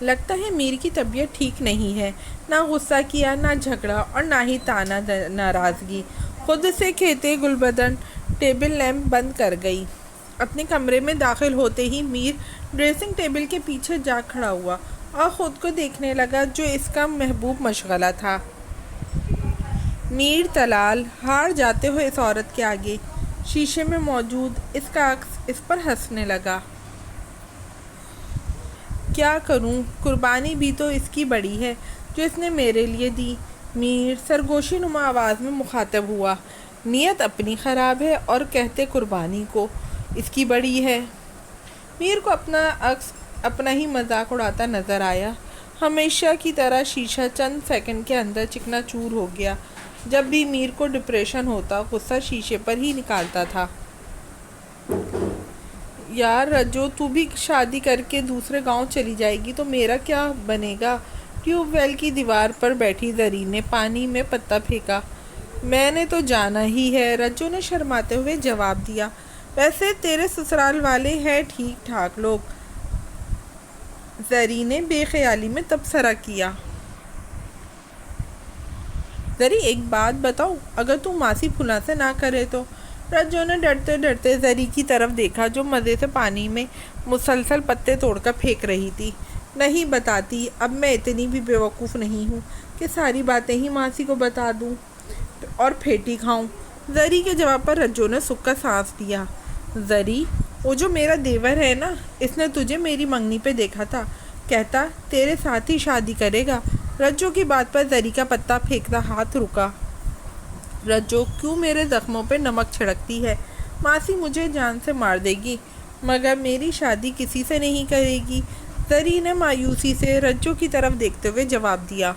لگتا ہے میر کی طبیعت ٹھیک نہیں ہے۔ نہ غصہ کیا، نہ جھگڑا اور نہ ہی تانا ناراضگی۔ خود سے کہتے گلبدن ٹیبل لیمپ بند کر گئی۔ اپنے کمرے میں داخل ہوتے ہی میر ڈریسنگ ٹیبل کے پیچھے جا کھڑا ہوا اور خود کو دیکھنے لگا جو اس کا محبوب مشغلہ تھا۔ میر تلال ہار جاتے ہوئے اس عورت کے آگے شیشے میں موجود اس کا عکس اس پر ہنسنے لگا۔ کیا کروں، قربانی بھی تو اس کی بڑی ہے جو اس نے میرے لیے دی۔ میر سرگوشی نما آواز میں مخاطب ہوا۔ نیت اپنی خراب ہے اور کہتے قربانی کو اس کی بڑی ہے۔ میر کو اپنا عکس اپنا ہی مذاق اڑاتا نظر آیا۔ ہمیشہ کی طرح شیشہ چند سیکنڈ کے اندر چکنا چور ہو گیا۔ جب بھی میر کو ڈپریشن ہوتا، غصہ شیشے پر ہی نکالتا تھا۔ یار رجو، تو بھی شادی کر کے دوسرے گاؤں چلی جائے گی تو میرا کیا بنے گا؟ ٹیوب ویل کی دیوار پر بیٹھی زرین نے پانی میں پتا پھینکا۔ میں نے تو جانا ہی ہے، رجو نے شرماتے ہوئے جواب دیا۔ ویسے تیرے سسرال والے ہیں ٹھیک ٹھاک لوگ، زری نے بے خیالی میں تبصرہ کیا۔ زری ایک بات بتاؤ، اگر تو ماسی پھولا سے نہ کرے تو؟ رجو نے ڈرتے ڈرتے زری کی طرف دیکھا جو مزے سے پانی میں مسلسل پتے توڑ کر پھینک رہی تھی۔ نہیں بتاتی، اب میں اتنی بھی بیوقوف نہیں ہوں کہ ساری باتیں ہی ماسی کو بتا دوں اور پھیٹی کھاؤں۔ زری کے جواب پر رجو نے سکھ کا سانس لیا۔ زری، وہ جو میرا دیور ہے نا، اس نے تجھے میری منگنی پہ دیکھا تھا، کہتا تیرے ساتھ ہی شادی کرے گا۔ رجو کی بات پر زری کا پتا پھینکتا ہاتھ رکا۔ رجو کیوں میرے زخموں پہ نمک چھڑکتی ہے؟ ماسی مجھے جان سے مار دے گی، مگر میری شادی کسی سے نہیں کرے گی۔ زری نے مایوسی سے رجو کی طرف دیکھتے ہوئے جواب دیا۔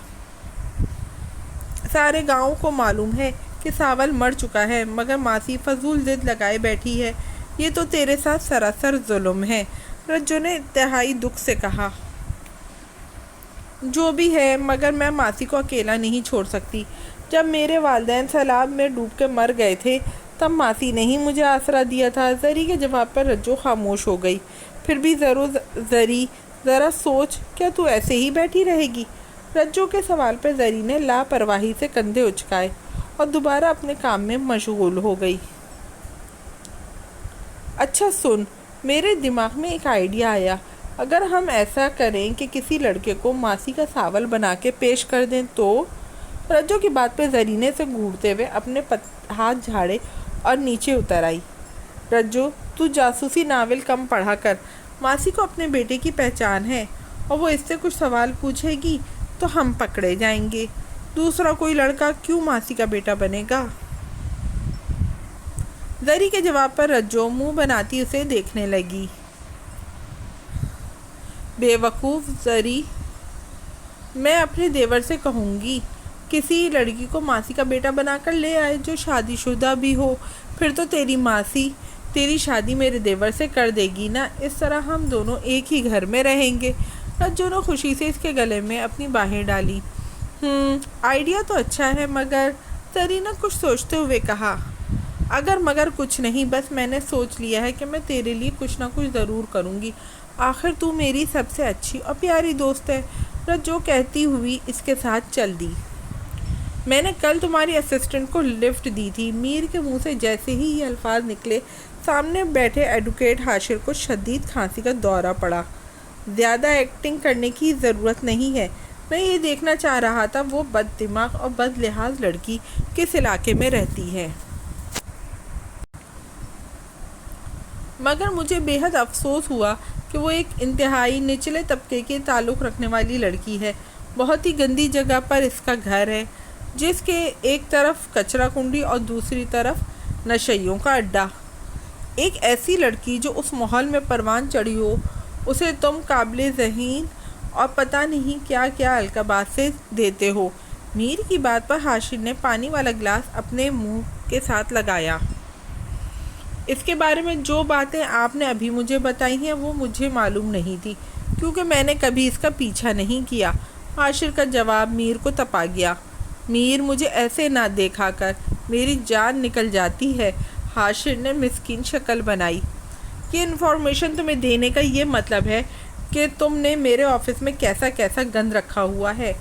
سارے گاؤں کو معلوم ہے کہ ساول مر چکا ہے، مگر ماسی فضول ضد لگائے بیٹھی ہے۔ یہ تو تیرے ساتھ سراسر ظلم ہے، رجو نے انتہائی دکھ سے کہا۔ جو بھی ہے، مگر میں ماسی کو اکیلا نہیں چھوڑ سکتی۔ جب میرے والدین سیلاب میں ڈوب کے مر گئے تھے، تب ماسی نے ہی مجھے آسرا دیا تھا۔ زری کے جواب پر رجو خاموش ہو گئی۔ پھر بھی زری ذرا سوچ، کیا تو ایسے ہی بیٹھی رہے گی؟ رجو کے سوال پر زری نے لاپرواہی سے کندھے اچکائے اور دوبارہ اپنے کام میں مشغول ہو گئی۔ اچھا سن، میرے دماغ میں ایک آئیڈیا آیا۔ اگر ہم ایسا کریں کہ کسی لڑکے کو ماسی کا ساول بنا کے پیش کر دیں تو؟ رجو کی بات پہ زری نے سے گھورتے ہوئے اپنے ہاتھ جھاڑے اور نیچے اتر آئی۔ رجو، تو جاسوسی ناول کم پڑھا کر۔ ماسی کو اپنے بیٹے کی پہچان ہے، اور وہ اس سے کچھ سوال پوچھے گی تو ہم پکڑے جائیں گے۔ دوسرا کوئی لڑکا کیوں ماسی کا بیٹا بنے گا؟ زری کے جواب پر رجو منہ بناتی اسے دیکھنے لگی۔ بے وقوف زری، میں اپنے دیور سے کہوں گی کسی لڑکی کو ماسی کا بیٹا بنا کر لے آئے جو شادی شدہ بھی ہو، پھر تو تیری ماسی تیری شادی میرے دیور سے کر دے گی نا۔ اس طرح ہم دونوں ایک ہی گھر میں رہیں گے۔ رجو نے خوشی سے اس کے گلے میں اپنی باہیں ڈالی۔ آئیڈیا تو اچھا ہے، مگر زری نے کچھ سوچتے ہوئے کہا۔ اگر مگر کچھ نہیں، بس میں نے سوچ لیا ہے کہ میں تیرے لیے کچھ نہ کچھ ضرور کروں گی۔ آخر تو میری سب سے اچھی اور پیاری دوست ہے۔ رجو کہتی ہوئی اس کے ساتھ چل دی۔ میں نے کل تمہاری اسسٹنٹ کو لفٹ دی تھی۔ میر کے منہ سے جیسے ہی یہ الفاظ نکلے، سامنے بیٹھے ایڈوکیٹ حاشر کو شدید کھانسی کا دورہ پڑا۔ زیادہ ایکٹنگ کرنے کی ضرورت نہیں ہے، میں یہ دیکھنا چاہ رہا تھا وہ بد دماغ اور بد لحاظ لڑکی کس علاقے میں رہتی ہے۔ مگر مجھے بے حد افسوس ہوا کہ وہ ایک انتہائی نچلے طبقے کے تعلق رکھنے والی لڑکی ہے۔ بہت ہی گندی جگہ پر اس کا گھر ہے، جس کے ایک طرف کچرا کنڈی اور دوسری طرف نشیوں کا اڈا۔ ایک ایسی لڑکی جو اس ماحول میں پروان چڑھی ہو، اسے تم قابل ذہین اور پتہ نہیں کیا کیا القابات سے دیتے ہو۔ میر کی بات پر حاشر نے پانی والا گلاس اپنے منہ کے ساتھ لگایا۔ اس کے بارے میں جو باتیں آپ نے ابھی مجھے بتائی ہیں وہ مجھے معلوم نہیں تھی، کیونکہ میں نے کبھی اس کا پیچھا نہیں کیا۔ حاشر کا جواب میر کو تپا گیا۔ میر، مجھے ایسے نہ دیکھا کر، میری جان نکل جاتی ہے۔ حاشر نے مسکین شکل بنائی۔ یہ انفارمیشن تمہیں دینے کا یہ مطلب ہے کہ تم نے میرے آفس میں کیسا کیسا گند رکھا ہوا ہے۔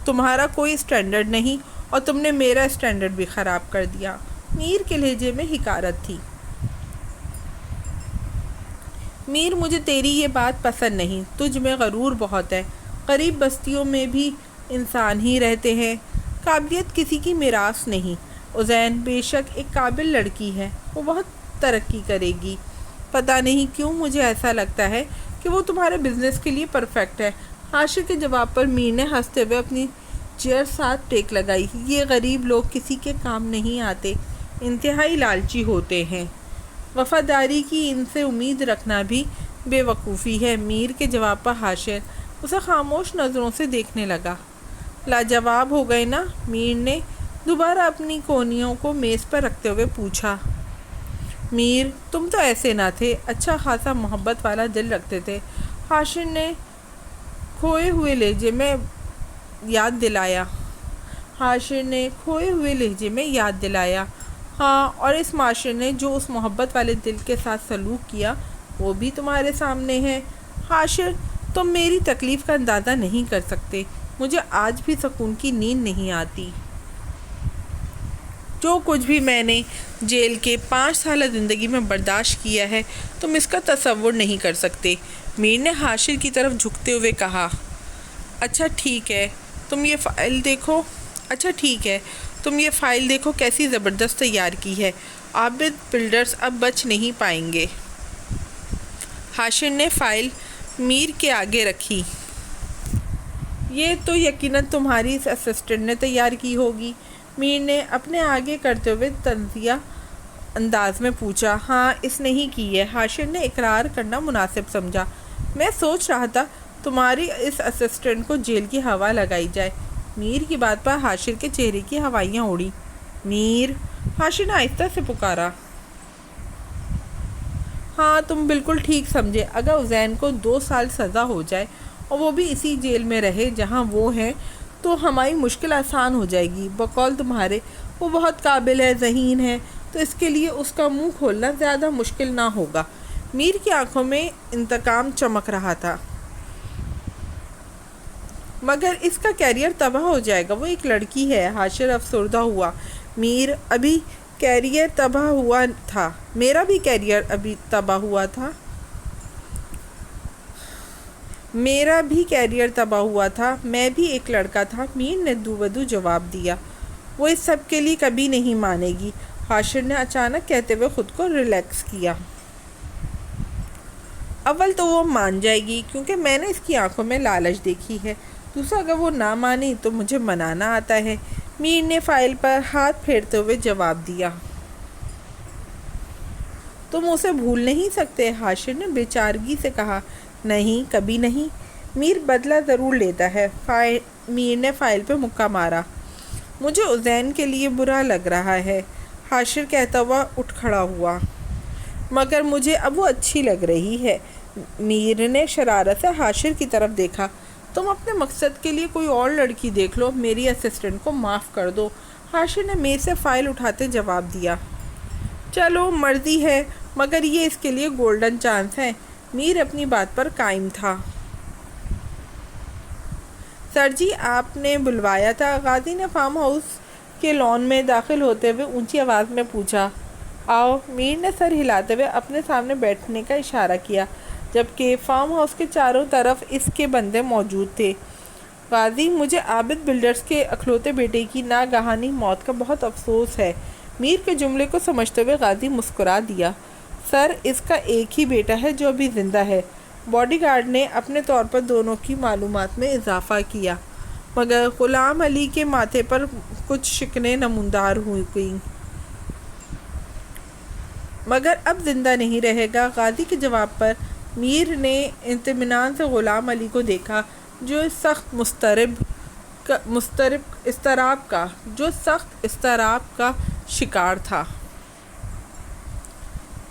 تمہارا کوئی سٹینڈرڈ نہیں، اور تم نے میرا سٹینڈرڈ بھی خراب کر دیا۔ میر کے لہجے میں حقارت تھی۔ میر، مجھے تیری یہ بات پسند نہیں۔ تجھ میں غرور بہت ہے۔ غریب بستیوں میں بھی انسان ہی رہتے ہیں، قابلیت کسی کی میراث نہیں۔ عزین بے شک ایک قابل لڑکی ہے، وہ بہت ترقی کرے گی۔ پتہ نہیں کیوں مجھے ایسا لگتا ہے کہ وہ تمہارے بزنس کے لیے پرفیکٹ ہے۔ حاشر کے جواب پر میر نے ہنستے ہوئے اپنی چیئر ساتھ ٹیک لگائی۔ یہ غریب لوگ کسی کے کام نہیں آتے، انتہائی لالچی ہوتے ہیں۔ وفاداری کی ان سے امید رکھنا بھی بے وقوفی ہے۔ میر کے جواب پر حاشر اسے خاموش نظروں سے دیکھنے لگا۔ لاجواب ہو گئے نا؟ میر نے دوبارہ اپنی کونیوں کو میز پر رکھتے ہوئے پوچھا۔ میر، تم تو ایسے نہ تھے، اچھا خاصا محبت والا دل رکھتے تھے۔ حاشر نے کھوئے ہوئے لہجے میں یاد دلایا۔ ہاں، اور اس معاشرے نے جو اس محبت والے دل کے ساتھ سلوک کیا وہ بھی تمہارے سامنے ہے۔ حاشر، تم میری تکلیف کا اندازہ نہیں کر سکتے۔ مجھے آج بھی سکون کی نیند نہیں آتی۔ جو کچھ بھی میں نے جیل کے 5 سالہ زندگی میں برداشت کیا ہے، تم اس کا تصور نہیں کر سکتے۔ میر نے حاشر کی طرف جھکتے ہوئے کہا۔ اچھا ٹھیک ہے، تم یہ فائل دیکھو کیسی زبردست تیار کی ہے۔ عابد بلڈرز اب بچ نہیں پائیں گے۔ حاشر نے فائل میر کے آگے رکھی۔ یہ تو یقیناً تمہاری اس اسسٹنٹ نے تیار کی ہوگی، میر نے اپنے آگے کرتے ہوئے طنزیہ انداز میں پوچھا۔ ہاں، اس نے ہی کی ہے، حاشر نے اقرار کرنا مناسب سمجھا۔ میں سوچ رہا تھا تمہاری اس اسسٹنٹ کو جیل کی ہوا لگائی جائے۔ میر کی بات پر حاشر کے چہرے کی ہوائیاں اڑی۔ میر، حاشر نے آہستہ سے پکارا۔ ہاں، تم بالکل ٹھیک سمجھے۔ اگر عزین کو 2 سال سزا ہو جائے اور وہ بھی اسی جیل میں رہے جہاں وہ ہیں تو ہماری مشکل آسان ہو جائے گی۔ بقول تمہارے وہ بہت قابل ہے، ذہین ہے، تو اس کے لیے اس کا منہ کھولنا زیادہ مشکل نہ ہوگا۔ میر کی آنکھوں میں انتقام چمک رہا تھا۔ مگر اس کا کیریئر تباہ ہو جائے گا، وہ ایک لڑکی ہے۔ حاشر افسردہ ہوا۔ میر، ابھی کیریئر تباہ ہوا تھا، میرا بھی کیریئر ابھی تباہ ہوا تھا۔ میرا بھی کیریئر تباہ ہوا تھا، میں بھی ایک لڑکا تھا، میر نے دو بدو جواب دیا۔ وہ اس سب کے لیے کبھی نہیں مانے گی، حاشر نے اچانک کہتے ہوئے خود کو ریلیکس کیا۔ اول تو وہ مان جائے گی کیونکہ میں نے اس کی آنکھوں میں لالچ دیکھی ہے، دوسرا اگر وہ نہ مانی تو مجھے منانا آتا ہے۔ میر نے فائل پر ہاتھ پھیرتے ہوئے جواب دیا۔ تم اسے بھول نہیں سکتے، حاشر نے بے چارگی سے کہا۔ نہیں، کبھی نہیں۔ میر بدلہ ضرور لیتا ہے۔ میر نے فائل پہ مکہ مارا۔ مجھے عزین کے لیے برا لگ رہا ہے، حاشر کہتا ہوا اٹھ کھڑا ہوا۔ مگر مجھے اب وہ اچھی لگ رہی ہے۔ میر نے شرارت سے حاشر کی طرف دیکھا۔ تم اپنے مقصد کے لیے کوئی اور لڑکی دیکھ لو، میری اسسٹنٹ کو معاف کر دو، حاشر نے میز سے فائل اٹھاتے جواب دیا۔ چلو، مرضی ہے، مگر یہ اس کے لیے گولڈن چانس ہے۔ میر اپنی بات پر قائم تھا۔ سر جی، آپ نے بلوایا تھا؟ غازی نے فارم ہاؤس کے لان میں داخل ہوتے ہوئے اونچی آواز میں پوچھا۔ آؤ، میر نے سر ہلاتے ہوئے اپنے سامنے بیٹھنے کا اشارہ کیا، جبکہ فارم ہاؤس کے چاروں طرف اس کے بندے موجود تھے۔ غازی، مجھے عابد بلڈرز کے اکلوتے بیٹے کی ناگہانی موت کا بہت افسوس ہے۔ میر کے جملے کو سمجھتے ہوئے غازی مسکرا دیا۔ سر، اس کا ایک ہی بیٹا ہے جو ابھی زندہ ہے۔ باڈی گارڈ نے اپنے طور پر دونوں کی معلومات میں اضافہ کیا، مگر غلام علی کے ماتھے پر کچھ شکنیں نمودار ہوئیں۔ مگر اب زندہ نہیں رہے گا۔ غازی کے جواب پر میر نے اطمینان سے غلام علی کو دیکھا، جو سخت اضطراب کا شکار تھا۔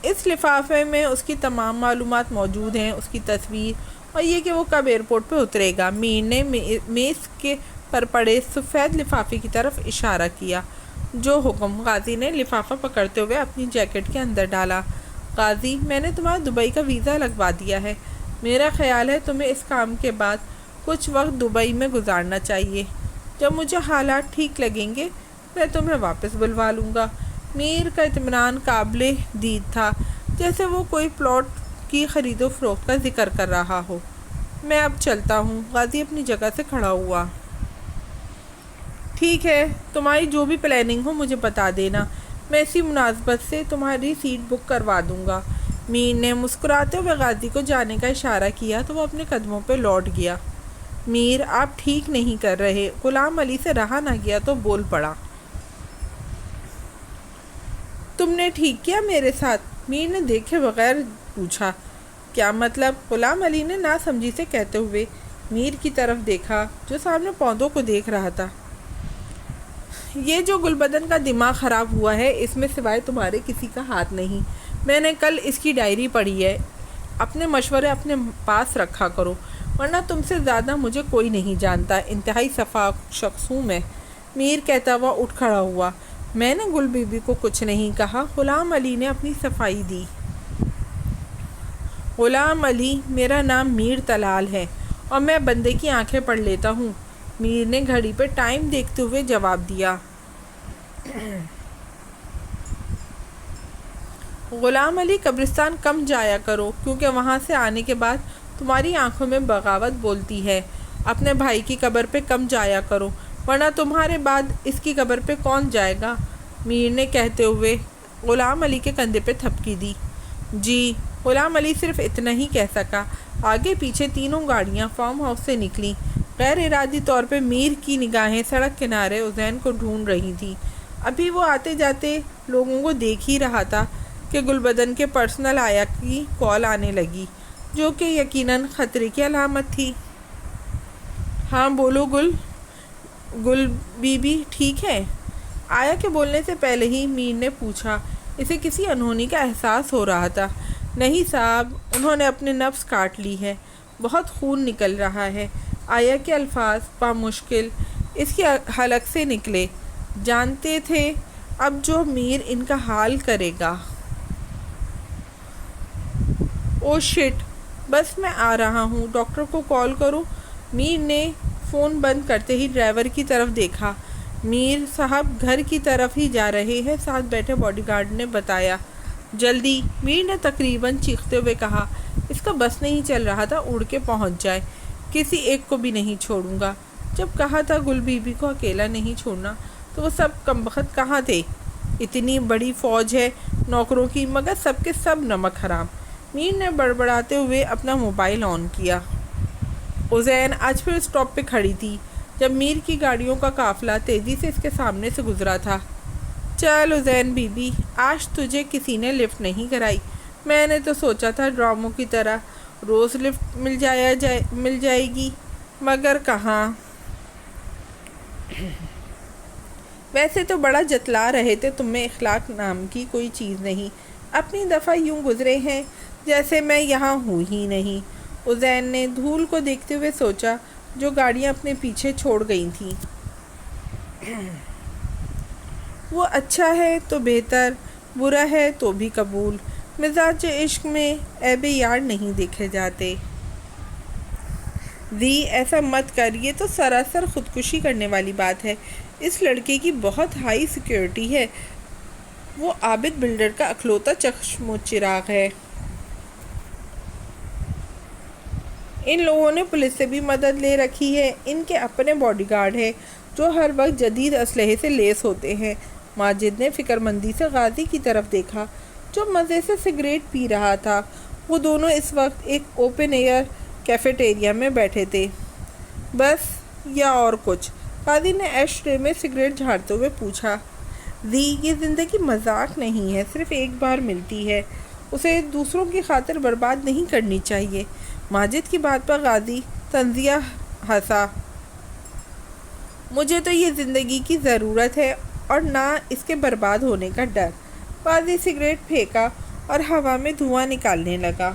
اس لفافے میں اس کی تمام معلومات موجود ہیں، اس کی تصویر اور یہ کہ وہ کب ایئرپورٹ پہ اترے گا۔ میر نے میز کے پر پڑے سفید لفافے کی طرف اشارہ کیا۔ جو حکم، غازی نے لفافہ پکڑتے ہوئے اپنی جیکٹ کے اندر ڈالا۔ غازی، میں نے تمہارا دبئی کا ویزا لگوا دیا ہے۔ میرا خیال ہے تمہیں اس کام کے بعد کچھ وقت دبئی میں گزارنا چاہیے۔ جب مجھے حالات ٹھیک لگیں گے میں تمہیں واپس بلوا لوں گا۔ میر کا اطمینان قابل دید تھا، جیسے وہ کوئی پلاٹ کی خرید و فروخت کا ذکر کر رہا ہو۔ میں اب چلتا ہوں۔ غازی اپنی جگہ سے کھڑا ہوا۔ ٹھیک ہے، تمہاری جو بھی پلاننگ ہو مجھے بتا دینا، میں اسی مناسبت سے تمہاری سیٹ بک کروا دوں گا۔ میر نے مسکراتے ہوئے غازی کو جانے کا اشارہ کیا تو وہ اپنے قدموں پہ لوٹ گیا۔ میر، آپ ٹھیک نہیں کر رہے، غلام علی سے رہا نہ گیا تو بول پڑا۔ تم نے ٹھیک کیا میرے ساتھ؟ میر نے دیکھے بغیر پوچھا۔ کیا مطلب؟ غلام علی نے ناسمجھی سے کہتے ہوئے میر کی طرف دیکھا، جو سامنے پودوں کو دیکھ رہا تھا۔ یہ جو گلبدن کا دماغ خراب ہوا ہے، اس میں سوائے تمہارے کسی کا ہاتھ نہیں۔ میں نے کل اس کی ڈائری پڑھی ہے۔ اپنے مشورے اپنے پاس رکھا کرو، ورنہ تم سے زیادہ مجھے کوئی نہیں جانتا۔ انتہائی شفاف شخص ہوں میں، میر کہتا ہوا اٹھ کھڑا ہوا۔ میں نے گل بی بی کو کچھ نہیں کہا، غلام علی نے اپنی صفائی دی۔ غلام علی، میرا نام میر طلال ہے اور میں بندے کی آنکھیں پڑھ لیتا ہوں، میر نے گھڑی پہ ٹائم دیکھتے ہوئے جواب دیا۔ غلام علی، قبرستان کم جایا کرو، کیونکہ وہاں سے آنے کے بعد تمہاری آنکھوں میں بغاوت بولتی ہے۔ اپنے بھائی کی قبر پہ کم جایا کرو، ورنہ تمہارے بعد اس کی قبر پہ کون جائے گا؟ میر نے کہتے ہوئے غلام علی کے کندھے پہ تھپکی دی۔ جی، غلام علی صرف اتنا ہی کہہ سکا۔ آگے پیچھے تینوں گاڑیاں فارم ہاؤس سے نکلیں۔ غیر ارادی طور پہ میر کی نگاہیں سڑک کنارے عزین کو ڈھونڈ رہی تھیں۔ ابھی وہ آتے جاتے لوگوں کو دیکھ ہی رہا تھا کہ گلبدن کے پرسنل آیا کی کال آنے لگی، جو کہ یقیناً خطرے کی علامت تھی۔ ہاں بولو گل بی بی ٹھیک ہے؟ آیا کے بولنے سے پہلے ہی میر نے پوچھا۔ اسے کسی انہونی کا احساس ہو رہا تھا۔ نہیں صاحب، انہوں نے اپنے نفس کاٹ لی ہے، بہت خون نکل رہا ہے۔ آیا کے الفاظ بامشکل اس کی حلق سے نکلے۔ جانتے تھے اب جو میر ان کا حال کرے گا۔ او شٹ، بس میں آ رہا ہوں، ڈاکٹر کو کال کروں؟ میر نے فون بند کرتے ہی ڈرائیور کی طرف دیکھا۔ میر صاحب گھر کی طرف ہی جا رہے ہیں، ساتھ بیٹھے باڈی گارڈ نے بتایا۔ جلدی، میر نے تقریباً چیختے ہوئے کہا۔ اس کا بس نہیں چل رہا تھا اڑ کے پہنچ جائے، کسی ایک کو بھی نہیں چھوڑوں گا۔ جب کہا تھا گل بی بی کو اکیلا نہیں چھوڑنا تو وہ سب کمبخت کہاں تھے؟ اتنی بڑی فوج ہے نوکروں کی، مگر سب کے سب نمک حرام۔ میر نے بڑبڑاتے ہوئے اپنا موبائل آن کیا۔ عزین آج پھر اسٹاپ پہ کھڑی تھی جب میر کی گاڑیوں کا قافلہ تیزی سے اس کے سامنے سے گزرا تھا۔ چل عزین بی بی، آج تجھے کسی نے لفٹ نہیں کرائی۔ میں نے تو سوچا تھا ڈراموں کی طرح روز لفٹ مل جائے گی، مگر کہاں۔ ویسے تو بڑا جتلا رہے تھے تم میں اخلاق نام کی کوئی چیز نہیں، اپنی دفعہ یوں گزرے ہیں جیسے میں یہاں ہوں ہی نہیں۔ عزین نے دھول کو دیکھتے ہوئے سوچا جو گاڑیاں اپنے پیچھے چھوڑ گئی تھیں۔ وہ اچھا ہے تو بہتر، برا ہے تو بھی قبول۔ مزاج عشق میں عیب یار نہیں دیکھے جاتے۔ دی ایسا مت کر، یہ تو سراسر خودکشی کرنے والی بات ہے۔ اس لڑکے کی بہت ہائی سیکیورٹی ہے، وہ عابد بلڈر کا اکلوتا چشم و چراغ ہے۔ ان لوگوں نے پولیس سے بھی مدد لے رکھی ہے، ان کے اپنے باڈی گارڈ ہیں جو ہر وقت جدید اسلحے سے لیس ہوتے ہیں۔ ماجد نے فکرمندی سے غازی کی طرف دیکھا جو مزے سے سگریٹ پی رہا تھا۔ وہ دونوں اس وقت ایک اوپن ایئر کیفیٹیریا میں بیٹھے تھے۔ بس یا اور کچھ؟ قاضی نے ایش ٹرے میں سگریٹ جھاڑتے ہوئے پوچھا۔ دی، یہ زندگی مذاق نہیں ہے، صرف ایک بار ملتی ہے، اسے دوسروں کی خاطر برباد نہیں کرنی چاہیے۔ ماجد کی بات پر قاضی طنزیہ ہنسا۔ مجھے تو یہ زندگی کی ضرورت ہے اور نہ اس کے برباد ہونے کا ڈر۔ قاضی سگریٹ پھینکا اور ہوا میں دھواں نکالنے لگا۔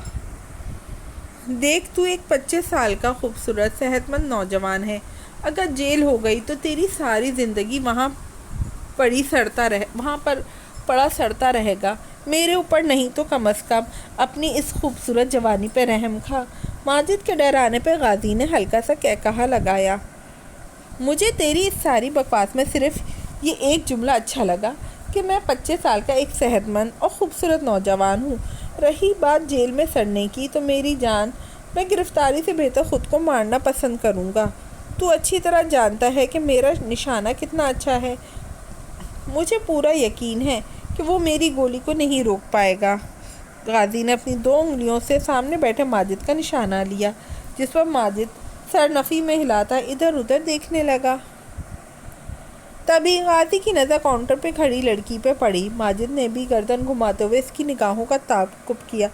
دیکھ، تو ایک 25 سال کا خوبصورت صحت مند نوجوان ہے، اگر جیل ہو گئی تو تیری ساری زندگی وہاں پر پڑا سڑتا رہے گا۔ میرے اوپر نہیں تو کم از کم اپنی اس خوبصورت جوانی پہ رحم کھا۔ ماجد کے ڈرانے پہ قاضی نے ہلکا سا کہا لگایا۔ مجھے تیری اس ساری بکواس میں صرف یہ ایک جملہ اچھا لگا کہ میں 25 سال کا ایک صحت مند اور خوبصورت نوجوان ہوں۔ رہی بات جیل میں سڑنے کی تو میری جان، میں گرفتاری سے بہتر خود کو مارنا پسند کروں گا۔ تو اچھی طرح جانتا ہے کہ میرا نشانہ کتنا اچھا ہے، مجھے پورا یقین ہے کہ وہ میری گولی کو نہیں روک پائے گا۔ قاضی نے اپنی 2 انگلیوں سے سامنے بیٹھے ماجد کا نشانہ لیا، جس پر ماجد سر نفی میں ہلاتا ادھر ادھر دیکھنے لگا۔ تبھی قاضی کی نظر کاؤنٹر پہ کھڑی لڑکی پہ پڑی۔ ماجد نے بھی گردن گھماتے ہوئے اس کی نگاہوں کا تعاقب کیا۔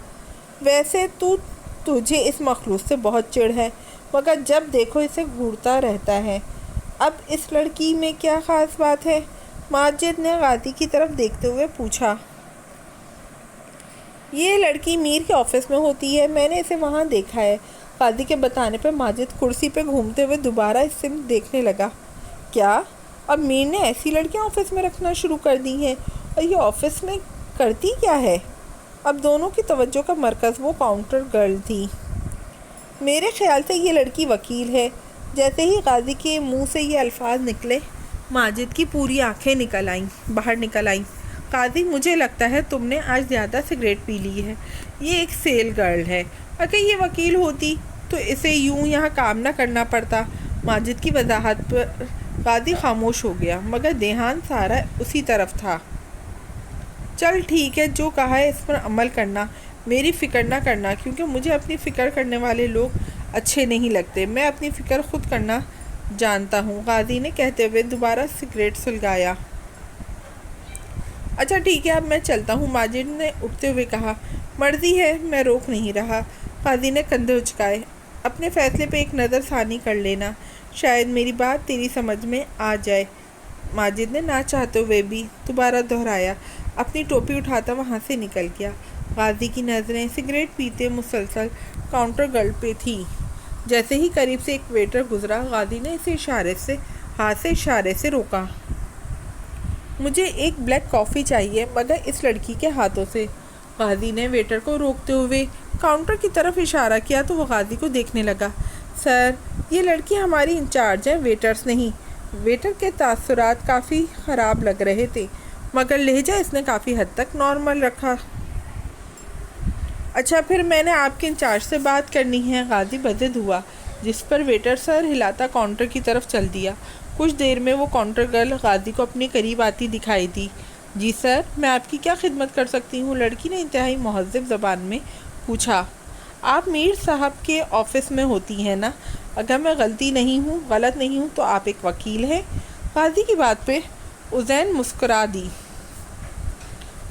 ویسے تجھے اس مخلوق سے بہت چڑ ہے، مگر جب دیکھو اسے گھورتا رہتا ہے۔ اب اس لڑکی میں کیا خاص بات ہے؟ ماجد نے قاضی کی طرف دیکھتے ہوئے پوچھا۔ یہ لڑکی میر کے آفس میں ہوتی ہے، میں نے اسے وہاں دیکھا ہے۔ قاضی کے بتانے پہ ماجد کرسی پہ گھومتے ہوئے دوبارہ اس سے دیکھنے لگا۔ کیا اب میر نے ایسی لڑکیاں آفس میں رکھنا شروع کر دی ہیں؟ اور یہ آفس میں کرتی کیا ہے؟ اب دونوں کی توجہ کا مرکز وہ کاؤنٹر گرل تھی۔ میرے خیال سے یہ لڑکی وکیل ہے۔ جیسے ہی قاضی کے منہ سے یہ الفاظ نکلے، ماجد کی پوری آنکھیں باہر نکل آئیں۔ قاضی، مجھے لگتا ہے تم نے آج زیادہ سگریٹ پی لی ہے، یہ ایک سیل گرل ہے، اگر یہ وکیل ہوتی تو اسے یوں یہاں کام نہ کرنا پڑتا۔ ماجد کی وضاحت پر قاضی خاموش ہو گیا، مگر دھیان سارا اسی طرف تھا۔ چل ٹھیک ہے، جو کہا ہے اس پر عمل کرنا، میری فکر نہ کرنا، کیونکہ مجھے اپنی فکر کرنے والے لوگ اچھے نہیں لگتے۔ میں اپنی فکر خود کرنا جانتا ہوں، غازی نے کہتے ہوئے دوبارہ سگریٹ سلگایا۔ اچھا ٹھیک ہے، اب میں چلتا ہوں، ماجد نے اٹھتے ہوئے کہا۔ مرضی ہے، میں روک نہیں رہا۔ غازی نے کندھے اچکائے۔ اپنے فیصلے پہ ایک نظر ثانی کر لینا، شاید میری بات تیری سمجھ میں آ جائے، ماجد نے نہ چاہتے ہوئے بھی دوبارہ دہرایا۔ اپنی ٹوپی اٹھاتا وہاں سے نکل گیا۔ غازی کی نظریں سگریٹ پیتے مسلسل کاؤنٹر گرل پہ تھیں۔ جیسے ہی قریب سے ایک ویٹر گزرا، غازی نے اسے ہاتھ سے اشارے سے روکا۔ مجھے ایک بلیک کافی چاہیے، مگر اس لڑکی کے ہاتھوں سے۔ غازی نے ویٹر کو روکتے ہوئے کاؤنٹر کی طرف اشارہ کیا تو وہ غازی کو دیکھنے لگا۔ سر، یہ لڑکی ہماری انچارج ہے، ویٹرز نہیں۔ ویٹر کے تاثرات کافی خراب لگ رہے تھے، مگر لہجہ اس نے کافی حد تک نارمل رکھا۔ اچھا پھر میں نے آپ کے انچارج سے بات کرنی ہے، غازی بضد ہوا، جس پر ویٹر سر ہلاتا کاؤنٹر کی طرف چل دیا۔ کچھ دیر میں وہ کاؤنٹر گرل غازی کو اپنے قریب آتی دکھائی دی۔ جی سر، میں آپ کی کیا خدمت کر سکتی ہوں؟ لڑکی نے انتہائی مہذب زبان میں پوچھا۔ آپ میر صاحب کے آفس میں ہوتی ہیں نا؟ اگر میں غلط نہیں ہوں تو آپ ایک وکیل ہیں؟ غازی کی بات پہ ازین مسکرا دی۔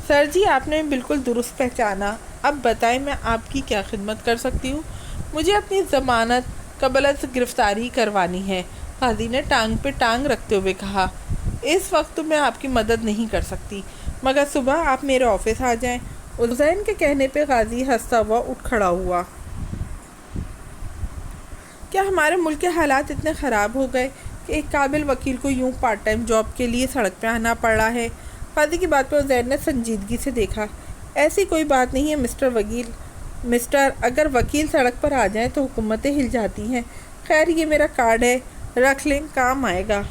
سر جی، آپ نے بالکل درست پہچانا۔ اب بتائیں میں آپ کی کیا خدمت کر سکتی ہوں؟ مجھے اپنی ضمانت قبل از گرفتاری کروانی ہے، غازی نے ٹانگ پہ ٹانگ رکھتے ہوئے کہا۔ اس وقت تو میں آپ کی مدد نہیں کر سکتی، مگر صبح آپ میرے آفس آ جائیں۔ ازین کے کہنے پہ غازی ہنستا ہوا اٹھ کھڑا ہوا۔ کیا ہمارے ملک کے حالات اتنے خراب ہو گئے کہ ایک قابل وکیل کو یوں پارٹ ٹائم جاب کے لیے سڑک پہ آنا پڑ رہا ہے؟ غازی کی بات پہ ازین نے سنجیدگی سے دیکھا۔ ایسی کوئی بات نہیں ہے مسٹر وکیل۔ اگر وکیل سڑک پر آ جائیں تو حکومتیں ہل جاتی ہیں۔ خیر، یہ میرا کارڈ ہے، رکھ لیں، کام آئے گا۔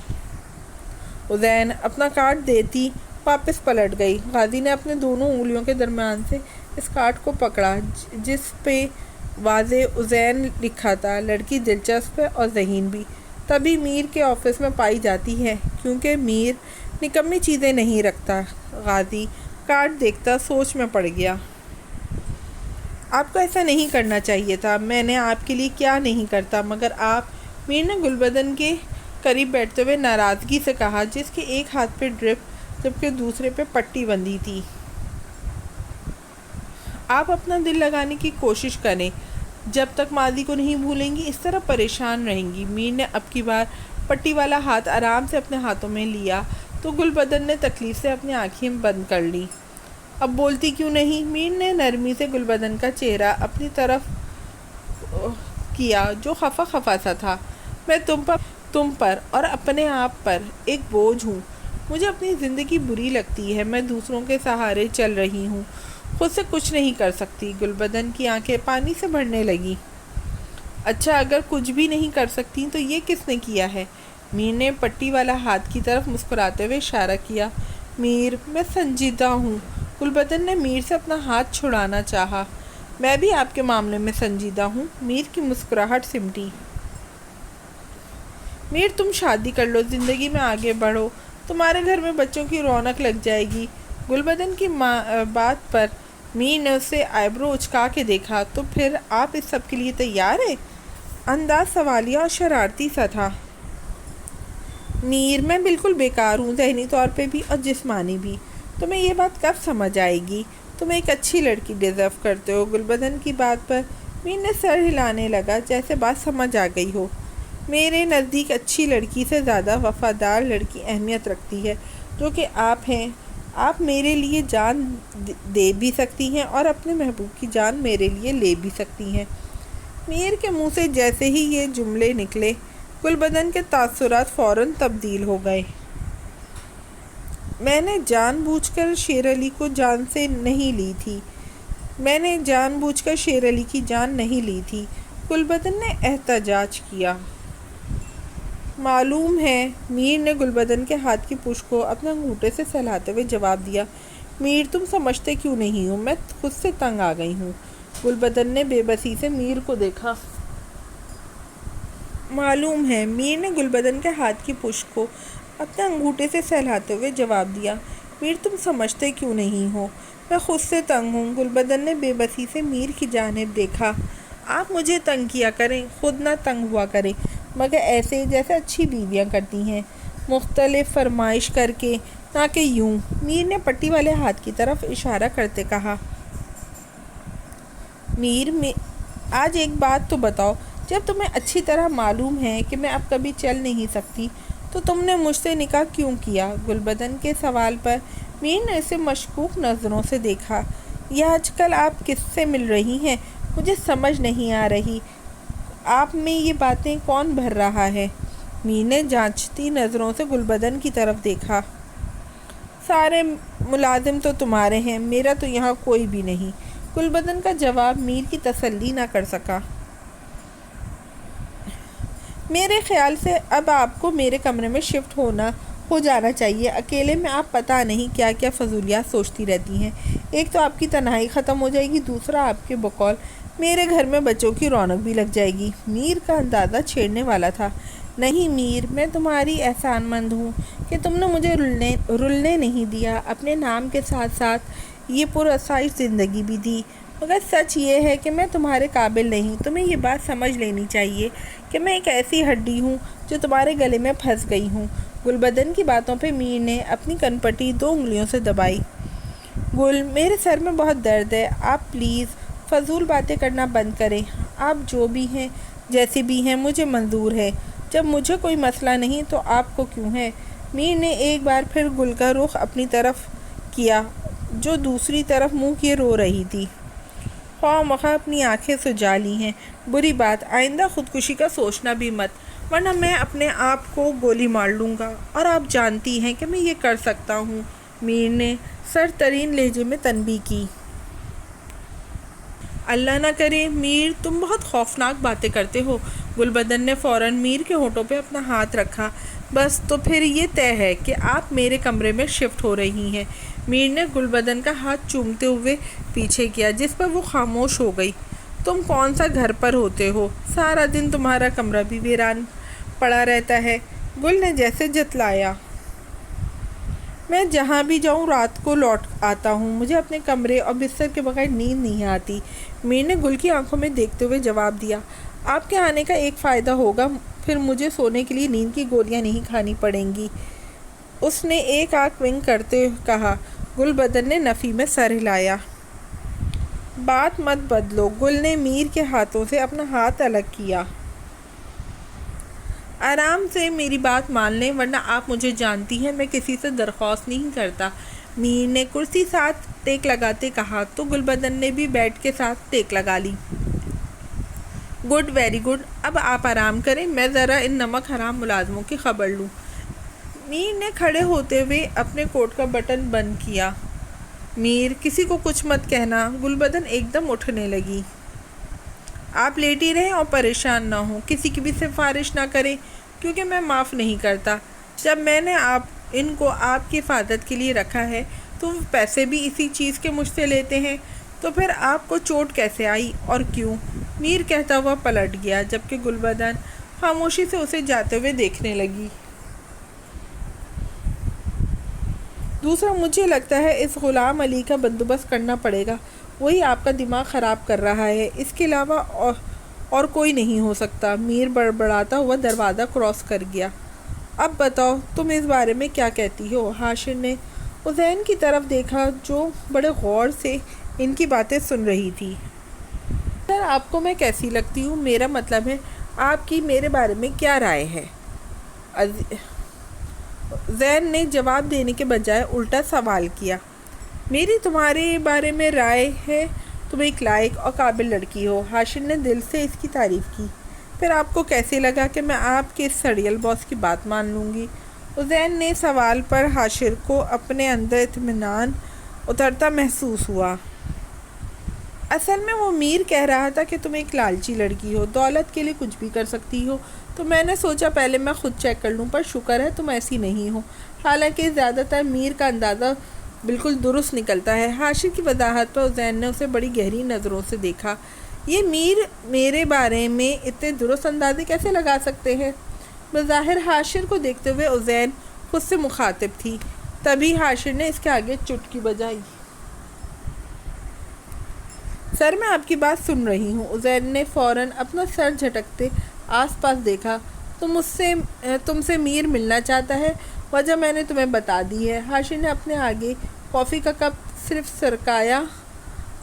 ازین اپنا کارڈ دیتی واپس پلٹ گئی۔ غازی نے اپنے دونوں انگلیوں کے درمیان سے اس کارڈ کو پکڑا جس پہ واضح ازین لکھا تھا۔ لڑکی دلچسپ ہے اور ذہین بھی، تبھی میر کے آفس میں پائی جاتی ہے، کیونکہ میر نکمی چیزیں نہیں رکھتا۔ غازی کارڈ دیکھتا سوچ میں پڑ گیا۔ آپ کو ایسا نہیں کرنا چاہیے تھا۔ میں نے آپ کے لیے کیا نہیں کرتا، مگر آپ، میر نے گلبدن کے قریب بیٹھتے ہوئے ناراضگی سے کہا، جس کے ایک ہاتھ پہ ڈرپ جبکہ دوسرے پہ پٹی بندھی تھی۔ آپ اپنا دل لگانے کی کوشش کریں، جب تک ماضی کو نہیں بھولیں گی اس طرح پریشان رہیں گی۔ میر نے اب کی بار پٹی والا ہاتھ آرام سے اپنے ہاتھوں میں لیا تو گلبدن نے تکلیف سے اپنی آنکھیں بند کر لی۔ اب بولتی کیوں نہیں؟ میر نے نرمی سے گلبدن کا چہرہ اپنی طرف کیا جو خفا خفا سا تھا۔ میں تم پر اور اپنے آپ پر ایک بوجھ ہوں۔ مجھے اپنی زندگی بری لگتی ہے، میں دوسروں کے سہارے چل رہی ہوں، خود سے کچھ نہیں کر سکتی۔ گلبدن کی آنکھیں پانی سے بھرنے لگی۔ اچھا، اگر کچھ بھی نہیں کر سکتی تو یہ کس نے کیا ہے؟ میر نے پٹی والا ہاتھ کی طرف مسکراتے ہوئے اشارہ کیا۔ میر، میں سنجیدہ ہوں۔ گلبدن نے میر سے اپنا ہاتھ چھڑانا چاہا۔ میں بھی آپ کے معاملے میں سنجیدہ ہوں۔ میر کی مسکراہٹ سمٹی۔ میر، تم شادی کر لو، زندگی میں آگے بڑھو، تمہارے گھر میں بچوں کی رونق لگ جائے گی۔ گلبدن کی بات پر میر نے اسے آئیبرو اچکا کے دیکھا۔ تو پھر آپ اس سب کے لیے تیار ہیں؟ انداز سوالیہ اور شرارتی سا تھا۔ میر، میں بالکل بیکار ہوں، ذہنی طور پہ بھی اور جسمانی بھی۔ تمہیں یہ بات کب سمجھ آئے گی؟ تم ایک اچھی لڑکی ڈیزرو کرتے ہو۔ گلبدن کی بات پر میر نے سر ہلانے لگا جیسے بات سمجھ آ گئی ہو۔ میرے نزدیک اچھی لڑکی سے زیادہ وفادار لڑکی اہمیت رکھتی ہے، جو کہ آپ ہیں۔ آپ میرے لیے جان دے بھی سکتی ہیں اور اپنے محبوب کی جان میرے لیے لے بھی سکتی ہیں۔ میر کے منہ سے جیسے ہی یہ جملے نکلے، گلبدن کے تاثرات فوراً تبدیل ہو گئے۔ میں نے جان بوجھ کر شیر علی کو جان سے نہیں لی تھی۔ میں نے جان بوجھ کر شیر علی کی جان نہیں لی تھی، گلبدن نے احتجاج کیا۔ معلوم ہے، میر نے گلبدن کے ہاتھ کی پشت کو اپنے انگوٹھے سے سہلاتے ہوئے جواب دیا۔ میر، تم سمجھتے کیوں نہیں ہو، میں خود سے تنگ آ گئی ہوں۔ گلبدن نے بے بسی سے میر کو دیکھا۔ معلوم ہے، میر نے گلبدن کے ہاتھ کی پشت کو اپنے انگوٹھے سے سہلاتے ہوئے جواب دیا۔ میر، تم سمجھتے کیوں نہیں ہو، میں خود سے تنگ ہوں۔ گلبدن نے بے بسی سے میر کی جانب دیکھا۔ آپ مجھے تنگ کیا کریں، خود نہ تنگ ہوا کریں، مگر ایسے جیسے اچھی بیویاں کرتی ہیں، مختلف فرمائش کر کے، نہ کہ یوں۔ میر نے پٹی والے ہاتھ کی طرف اشارہ کرتے کہا، میر آج ایک بات تو بتاؤ، جب تمہیں اچھی طرح معلوم ہے کہ میں اب کبھی چل نہیں سکتی تو تم نے مجھ سے نکاح کیوں کیا؟ گلبدن کے سوال پر میر نے اسے مشکوک نظروں سے دیکھا۔ یہ آج کل آپ کس سے مل رہی ہیں؟ مجھے سمجھ نہیں آ رہی، آپ میں یہ باتیں کون بھر رہا ہے؟ میر نے جانچتی نظروں سے گلبدن کی طرف دیکھا۔ سارے ملازم تو تمہارے ہیں، میرا تو یہاں کوئی بھی نہیں۔ گلبدن کا جواب میر کی تسلی نہ کر سکا۔ میرے خیال سے اب آپ کو میرے کمرے میں شفٹ ہو جانا چاہیے۔ اکیلے میں آپ پتہ نہیں کیا کیا فضولیات سوچتی رہتی ہیں۔ ایک تو آپ کی تنہائی ختم ہو جائے گی، دوسرا آپ کے بقول میرے گھر میں بچوں کی رونق بھی لگ جائے گی۔ میر کا اندازہ چھیڑنے والا تھا۔ نہیں میر، میں تمہاری احسان مند ہوں کہ تم نے مجھے رلنے نہیں دیا، اپنے نام کے ساتھ ساتھ یہ پرآسائش زندگی بھی دی، مگر سچ یہ ہے کہ میں تمہارے قابل نہیں۔ تمہیں یہ بات سمجھ لینی چاہیے کہ میں ایک ایسی ہڈی ہوں جو تمہارے گلے میں پھنس گئی ہوں۔ گلبدن کی باتوں پہ میر نے اپنی کنپٹی 2 انگلیوں سے دبائی۔ گل، میرے سر میں بہت درد ہے، آپ پلیز فضول باتیں کرنا بند کریں۔ آپ جو بھی ہیں، جیسے بھی ہیں، مجھے منظور ہے۔ جب مجھے کوئی مسئلہ نہیں تو آپ کو کیوں ہے؟ میر نے ایک بار پھر گل کا رخ اپنی طرف کیا، جو دوسری طرف منہ کیے رو رہی تھی۔ خواہ مخواہ اپنی آنکھیں سجا لی ہیں۔ بری بات، آئندہ خودکشی کا سوچنا بھی مت، ورنہ میں اپنے آپ کو گولی مار لوں گا، اور آپ جانتی ہیں کہ میں یہ کر سکتا ہوں۔ میر نے سر ترین لہجے میں تنبیہ کی۔ اللہ نہ کرے میر، تم بہت خوفناک باتیں کرتے ہو۔ گلبدن نے فوراً میر کے ہونٹوں پہ اپنا ہاتھ رکھا۔ بس تو پھر یہ طے ہے کہ آپ میرے کمرے میں شفٹ ہو رہی ہیں۔ میر نے گلبدن کا ہاتھ چومتے ہوئے پیچھے کیا، جس پر وہ خاموش ہو گئی۔ تم کون سا گھر پر ہوتے ہو؟ سارا دن تمہارا کمرہ بھی ویران پڑا رہتا ہے۔ گل نے جیسے جتلایا، میں جہاں بھی جاؤں رات کو لوٹ آتا ہوں، مجھے اپنے کمرے اور بستر کے بغیر نیند نہیں آتی۔ میر نے گل کی آنکھوں میں دیکھتے ہوئے جواب دیا، آپ کے آنے کا ایک فائدہ ہوگا، پھر مجھے سونے کے لیے نیند کی گولیاں نہیں کھانی پڑیں گی۔ اس نے ایک آنکھ ونک کرتے کہا۔ گلبدن نے نفی میں سر ہلایا۔ بات مت بدلو۔ گل نے میر کے ہاتھوں سے اپنا ہاتھ الگ کیا۔ آرام سے میری بات مان لیں، ورنہ آپ مجھے جانتی ہیں، میں کسی سے درخواست نہیں کرتا۔ میر نے کرسی ساتھ ٹیک لگاتے کہا، تو گلبدن نے بھی بیڈ کے ساتھ ٹیک لگا لی۔ گڈ، ویری گڈ، اب آپ آرام کریں، میں ذرا ان نمک حرام ملازموں کی خبر لوں۔ میر نے کھڑے ہوتے ہوئے اپنے کوٹ کا بٹن بند کیا۔ میر، کسی کو کچھ مت کہنا۔ گلبدن ایک دم اٹھنے لگی۔ آپ لیٹی رہیں اور پریشان نہ ہوں، کسی کی بھی سفارش نہ کریں، کیونکہ میں معاف نہیں کرتا۔ جب میں نے ان کو آپ کی حفاظت کے لیے رکھا ہے تو وہ پیسے بھی اسی چیز کے مجھ سے لیتے ہیں، تو پھر آپ کو چوٹ کیسے آئی اور کیوں؟ میر کہتا ہوا پلٹ گیا، جبکہ گلبدن خاموشی سے اسے جاتے ہوئے دیکھنے لگی۔ دوسرا، مجھے لگتا ہے اس غلام علی کا بندوبست کرنا پڑے گا، وہی آپ کا دماغ خراب کر رہا ہے، اس کے علاوہ اور کوئی نہیں ہو سکتا۔ میر بڑبڑاتا ہوا دروازہ کراس کر گیا۔ اب بتاؤ، تم اس بارے میں کیا کہتی ہو؟ حاشر نے حسین کی طرف دیکھا، جو بڑے غور سے ان کی باتیں سن رہی تھی۔ سر، آپ کو میں کیسی لگتی ہوں؟ میرا مطلب ہے، آپ کی میرے بارے میں کیا رائے ہے؟ زین نے جواب دینے کے بجائے الٹا سوال کیا۔ میری تمہارے بارے میں رائے ہے، تم ایک لائق اور قابل لڑکی ہو۔ حاشر نے دل سے اس کی تعریف کی۔ پھر آپ کو کیسے لگا کہ میں آپ کے اس سڑیل باس کی بات مان لوں گی؟ زین نے سوال پر حاشر کو اپنے اندر اطمینان اترتا محسوس ہوا۔ اصل میں وہ میر کہہ رہا تھا کہ تم ایک لالچی لڑکی ہو، دولت کے لیے کچھ بھی کر سکتی ہو، تو میں نے سوچا پہلے میں خود چیک کر لوں، پر شکر ہے تم ایسی نہیں ہو۔ حالانکہ زیادہ تر میر کا اندازہ بالکل درست نکلتا ہے۔ حاشر کی وضاحت پر حسین نے اسے بڑی گہری نظروں سے دیکھا۔ یہ میر میرے بارے میں اتنے درست اندازے کیسے لگا سکتے ہیں؟ بظاہر حاشر کو دیکھتے ہوئے حسین خود سے مخاطب تھی، تبھی حاشر نے اس کے آگے چٹکی بجائی۔ سر میں آپ کی بات سن رہی ہوں۔ عزین نے فوراً اپنا سر جھٹکتے آس پاس دیکھا۔ تم سے میر ملنا چاہتا ہے؟ وجہ میں نے تمہیں بتا دی ہے۔ حاشر نے اپنے آگے کافی کا کپ صرف سرکایا۔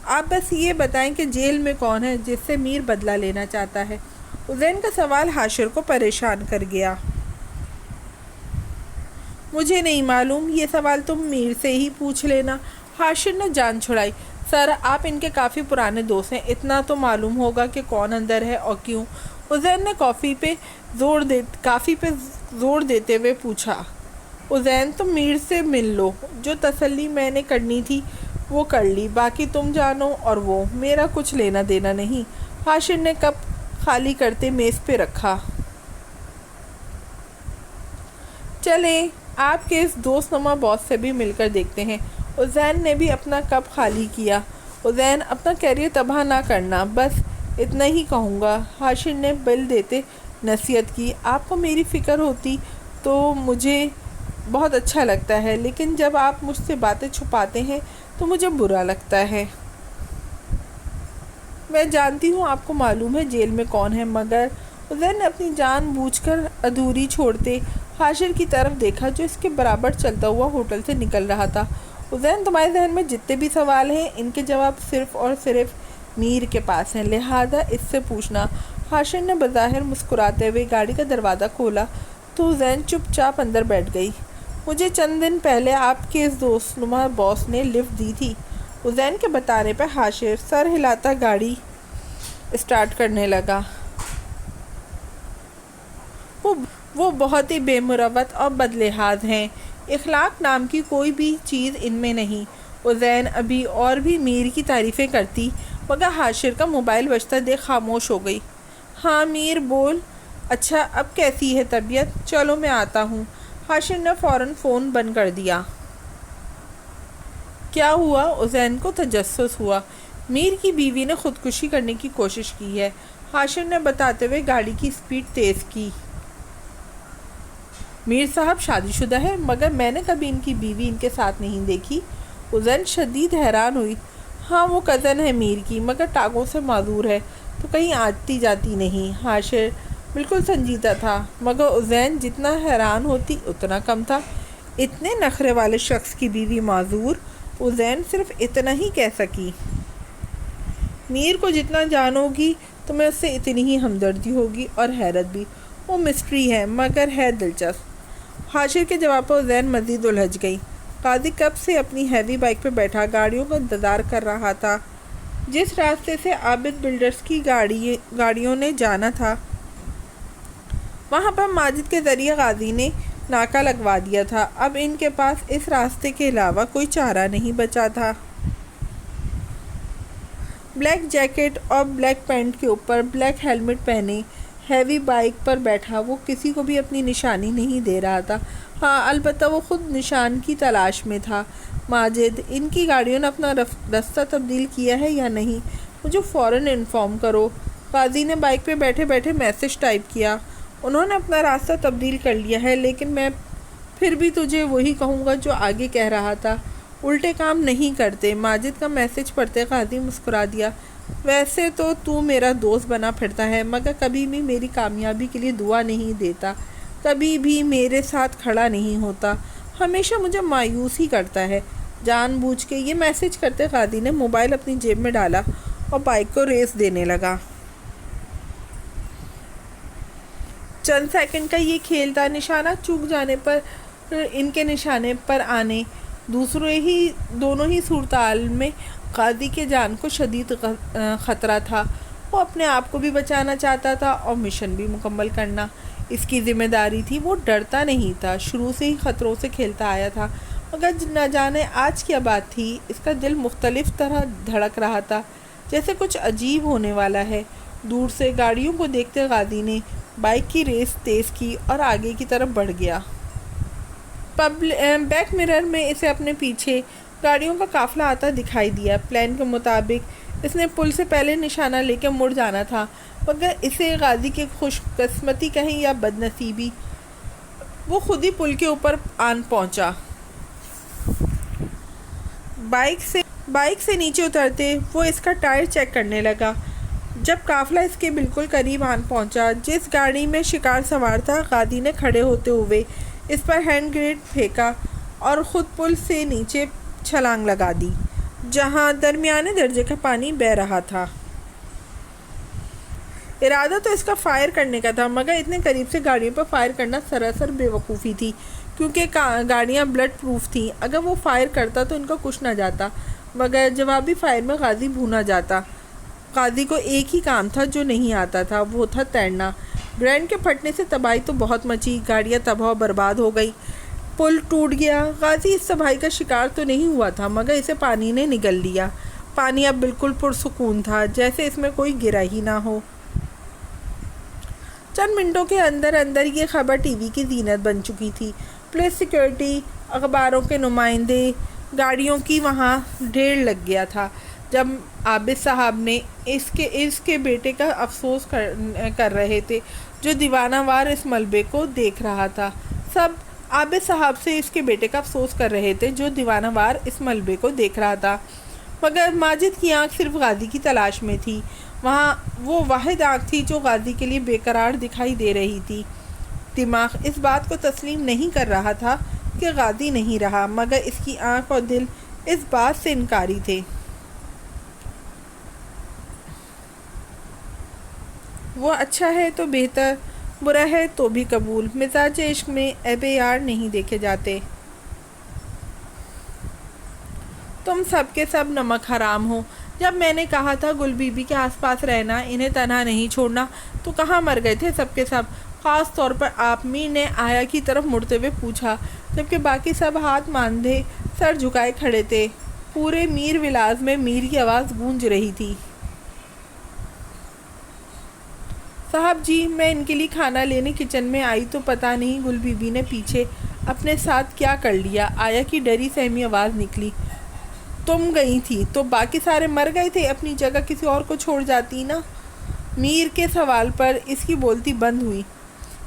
آپ بس یہ بتائیں کہ جیل میں کون ہے جس سے میر بدلہ لینا چاہتا ہے؟ عزین کا سوال حاشر کو پریشان کر گیا۔ مجھے نہیں معلوم، یہ سوال تم میر سے ہی پوچھ لینا۔ حاشر نے جان چھڑائی۔ سر آپ ان کے کافی پرانے دوست ہیں، اتنا تو معلوم ہوگا کہ کون اندر ہے اور کیوں۔ عزین نے کافی پہ زور دیتے ہوئے پوچھا۔ عزین تم میر سے مل لو، جو تسلی میں نے کرنی تھی وہ کر لی، باقی تم جانو اور وہ، میرا کچھ لینا دینا نہیں۔ حاشر نے کپ خالی کرتے میز پہ رکھا۔ چلیں آپ کے اس دوست نما باس سے بھی مل کر دیکھتے ہیں۔ عزین نے بھی اپنا کپ خالی کیا۔ عزین اپنا کیریئر تباہ نہ کرنا، بس اتنا ہی کہوں گا۔ حاشر نے بل دیتے نصیحت کی۔ آپ کو میری فکر ہوتی تو مجھے بہت اچھا لگتا ہے، لیکن جب آپ مجھ سے باتیں چھپاتے ہیں تو مجھے برا لگتا ہے۔ میں جانتی ہوں آپ کو معلوم ہے جیل میں کون ہے، مگر عزین نے اپنی جان بوجھ کر ادھوری چھوڑتے حاشر کی طرف دیکھا جو اس کے برابر چلتا ہوا ہوٹل سے نکل رہا تھا۔ عزین تمہارے ذہن میں جتنے بھی سوال ہیں ان کے جواب صرف اور صرف میر کے پاس ہیں، لہذا اس سے پوچھنا۔ حاشر نے بظاہر مسکراتے ہوئے گاڑی کا دروازہ کھولا تو عزین چپ چاپ اندر بیٹھ گئی۔ مجھے چند دن پہلے آپ کے اس دوست نما باس نے لفٹ دی تھی۔ عزین کے بتانے پر حاشر سر ہلاتا گاڑی اسٹارٹ کرنے لگا۔ وہ بہت ہی بے مروت اور بد لحاظ ہیں، اخلاق نام کی کوئی بھی چیز ان میں نہیں۔ عزین ابھی اور بھی میر کی تعریفیں کرتی مگر حاشر کا موبائل بجتا دیکھ خاموش ہو گئی۔ ہاں میر بول۔ اچھا اب کیسی ہے طبیعت؟ چلو میں آتا ہوں۔ حاشر نے فوراً فون بند کر دیا۔ کیا ہوا؟ عزین کو تجسس ہوا۔ میر کی بیوی نے خودکشی کرنے کی کوشش کی ہے، حاشر نے بتاتے ہوئے گاڑی کی سپیڈ تیز کی۔ میر صاحب شادی شدہ ہے، مگر میں نے کبھی ان کی بیوی ان کے ساتھ نہیں دیکھی۔ عزین شدید حیران ہوئی۔ ہاں وہ کزن ہے میر کی، مگر ٹانگوں سے معذور ہے تو کہیں آتی جاتی نہیں۔ حاشر بالکل سنجیدہ تھا، مگر عزین جتنا حیران ہوتی اتنا کم تھا۔ اتنے نخرے والے شخص کی بیوی معذور؟ عزین صرف اتنا ہی کہہ سکی۔ میر کو جتنا جانو گی تمہیں اس سے اتنی ہی ہمدردی ہوگی اور حیرت بھی۔ وہ مسٹری ہے مگر ہے دلچسپ۔ حاشر کے جواب پر عزین مزید الجھ گئی۔ قاضی کب سے اپنی ہیوی بائک پہ بیٹھا گاڑیوں کا انتظار کر رہا تھا۔ جس راستے سے عابد بلڈرز کی گاڑیوں نے جانا تھا وہاں پر ماجد کے ذریعے قاضی نے ناکہ لگوا دیا تھا۔ اب ان کے پاس اس راستے کے علاوہ کوئی چارہ نہیں بچا تھا۔ بلیک جیکٹ اور بلیک پینٹ کے اوپر بلیک ہیلمٹ پہنے ہیوی بائک پر بیٹھا وہ کسی کو بھی اپنی نشانی نہیں دے رہا تھا۔ ہاں البتہ وہ خود نشان کی تلاش میں تھا۔ ماجد ان کی گاڑیوں نے اپنا راستہ تبدیل کیا ہے یا نہیں؟ مجھے فوراً انفارم کرو۔ قاضی نے بائک پہ بیٹھے بیٹھے میسج ٹائپ کیا۔ انہوں نے اپنا راستہ تبدیل کر لیا ہے، لیکن میں پھر بھی تجھے وہی کہوں گا جو آگے کہہ رہا تھا، الٹے کام نہیں کرتے۔ ماجد کا میسج پڑھتے قاضی مسکرا دیا۔ ویسے تو میرا دوست بنا پھرتا ہے، مگر کبھی بھی میری کامیابی کے لیے دعا نہیں دیتا، کبھی بھی میرے ساتھ کھڑا نہیں ہوتا، ہمیشہ مجھے مایوس ہی کرتا ہے، جان بوجھ کے۔ یہ میسج کرتے قاضی نے موبائل اپنی جیب میں ڈالا اور بائک کو ریس دینے لگا۔ چند سیکنڈ کا یہ کھیل تھا، نشانہ چوک جانے پر ان کے نشانے پر آنے، دونوں ہی صورتحال میں قاضی کے جان کو شدید خطرہ تھا۔ وہ اپنے آپ کو بھی بچانا چاہتا تھا اور مشن بھی مکمل کرنا اس کی ذمہ داری تھی۔ وہ ڈرتا نہیں تھا، شروع سے ہی خطروں سے کھیلتا آیا تھا، مگر نہ جانے آج کیا بات تھی، اس کا دل مختلف طرح دھڑک رہا تھا، جیسے کچھ عجیب ہونے والا ہے۔ دور سے گاڑیوں کو دیکھتے قاضی نے بائک کی ریس تیز کی اور آگے کی طرف بڑھ گیا۔ بیک مرر میں اسے اپنے پیچھے گاڑیوں کا قافلہ آتا دکھائی دیا۔ پلان کے مطابق اس نے پل سے پہلے نشانہ لے کے مڑ جانا تھا، مگر اسے قاضی کی خوش قسمتی کہیں یا بد نصیبی، وہ خود ہی پل کے اوپر آن پہنچا۔ بائک سے نیچے اترتے وہ اس کا ٹائر چیک کرنے لگا۔ جب قافلہ اس کے بالکل قریب آن پہنچا، جس گاڑی میں شکار سوار تھا، غازی نے کھڑے ہوتے ہوئے اس پر ہینڈ گریڈ پھینکا اور خود پل سے نیچے چھلانگ لگا دی، جہاں درمیانے درجے کا پانی بہہ رہا تھا۔ ارادہ تو اس کا فائر کرنے کا تھا، مگر اتنے قریب سے گاڑیوں پر فائر کرنا سراسر بے وقوفی تھی، کیونکہ گاڑیاں بلٹ پروف تھیں۔ اگر وہ فائر کرتا تو ان کا کچھ نہ جاتا، مگر جوابی فائر میں غازی بھونا جاتا۔ غازی کو ایک ہی کام تھا جو نہیں آتا تھا، وہ تھا تیرنا۔ گرینڈ کے پھٹنے سے تباہی تو بہت مچی، گاڑیاں تباہ و برباد ہو گئی، پل ٹوٹ گیا۔ غازی اس تباہی کا شکار تو نہیں ہوا تھا، مگر اسے پانی نے نگل لیا۔ پانی اب بالکل پرسکون تھا، جیسے اس میں کوئی گرا ہی نہ ہو۔ چند منٹوں کے اندر اندر یہ خبر ٹی وی کی زینت بن چکی تھی۔ پولیس، سیکیورٹی، اخباروں کے نمائندے، گاڑیوں کی وہاں ڈھیر لگ گیا تھا۔ جب عابد صاحب نے اس کے بیٹے کا افسوس کر رہے تھے، جو دیوانہ وار اس ملبے کو دیکھ رہا تھا۔ سب عابد صاحب سے اس کے بیٹے کا افسوس کر رہے تھے، جو دیوانہ وار اس ملبے کو دیکھ رہا تھا، مگر ماجد کی آنکھ صرف غازی کی تلاش میں تھی۔ وہاں وہ واحد آنکھ تھی جو غازی کے لیے بے قرار دکھائی دے رہی تھی۔ دماغ اس بات کو تسلیم نہیں کر رہا تھا کہ غازی نہیں رہا، مگر اس کی آنکھ اور دل اس بات سے انکاری تھے۔ وہ اچھا ہے تو بہتر، برا ہے تو بھی قبول۔ مزاج عشق میں عیب یار نہیں دیکھے جاتے۔ تم سب کے سب نمک حرام ہو۔ جب میں نے کہا تھا گل بی بی کے آس پاس رہنا، انہیں تنہا نہیں چھوڑنا، تو کہاں مر گئے تھے سب کے سب، خاص طور پر آپ؟ میر نے آیا کی طرف مڑتے ہوئے پوچھا، جبکہ باقی سب ہاتھ باندھے سر جھکائے کھڑے تھے۔ پورے میر ولاز میں میر کی آواز گونج رہی تھی۔ صاحب جی، میں ان کے لیے کھانا لینے کچن میں آئی تو پتہ نہیں گل بی بی نے پیچھے اپنے ساتھ کیا کر لیا۔ آیا کی ڈری سہمی آواز نکلی، تم گئی تھی تو باقی سارے مر گئے تھے، اپنی جگہ کسی اور کو چھوڑ جاتی نا۔ میر کے سوال پر اس کی بولتی بند ہوئی۔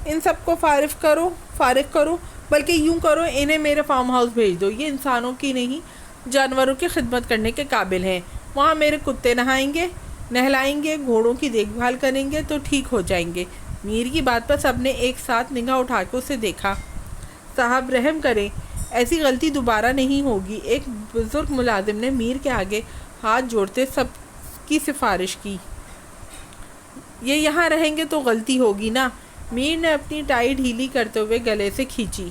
ان سب کو فارغ کرو، بلکہ یوں کرو، انہیں میرے فارم ہاؤس بھیج دو۔ یہ انسانوں کی نہیں، جانوروں کی خدمت کرنے کے قابل ہیں۔ وہاں میرے کتے نہلائیں گے، گھوڑوں کی دیکھ بھال کریں گے تو ٹھیک ہو جائیں گے۔ میر کی بات پر سب نے ایک ساتھ نگاہ اٹھا کے اسے دیکھا۔ صاحب رحم کریں، ایسی غلطی دوبارہ نہیں ہوگی۔ ایک بزرگ ملازم نے میر کے آگے ہاتھ جوڑتے سب کی سفارش کی۔ یہ یہاں رہیں گے تو غلطی ہوگی نا؟ میر نے اپنی ٹائی ڈھیلی کرتے ہوئے گلے سے کھینچی۔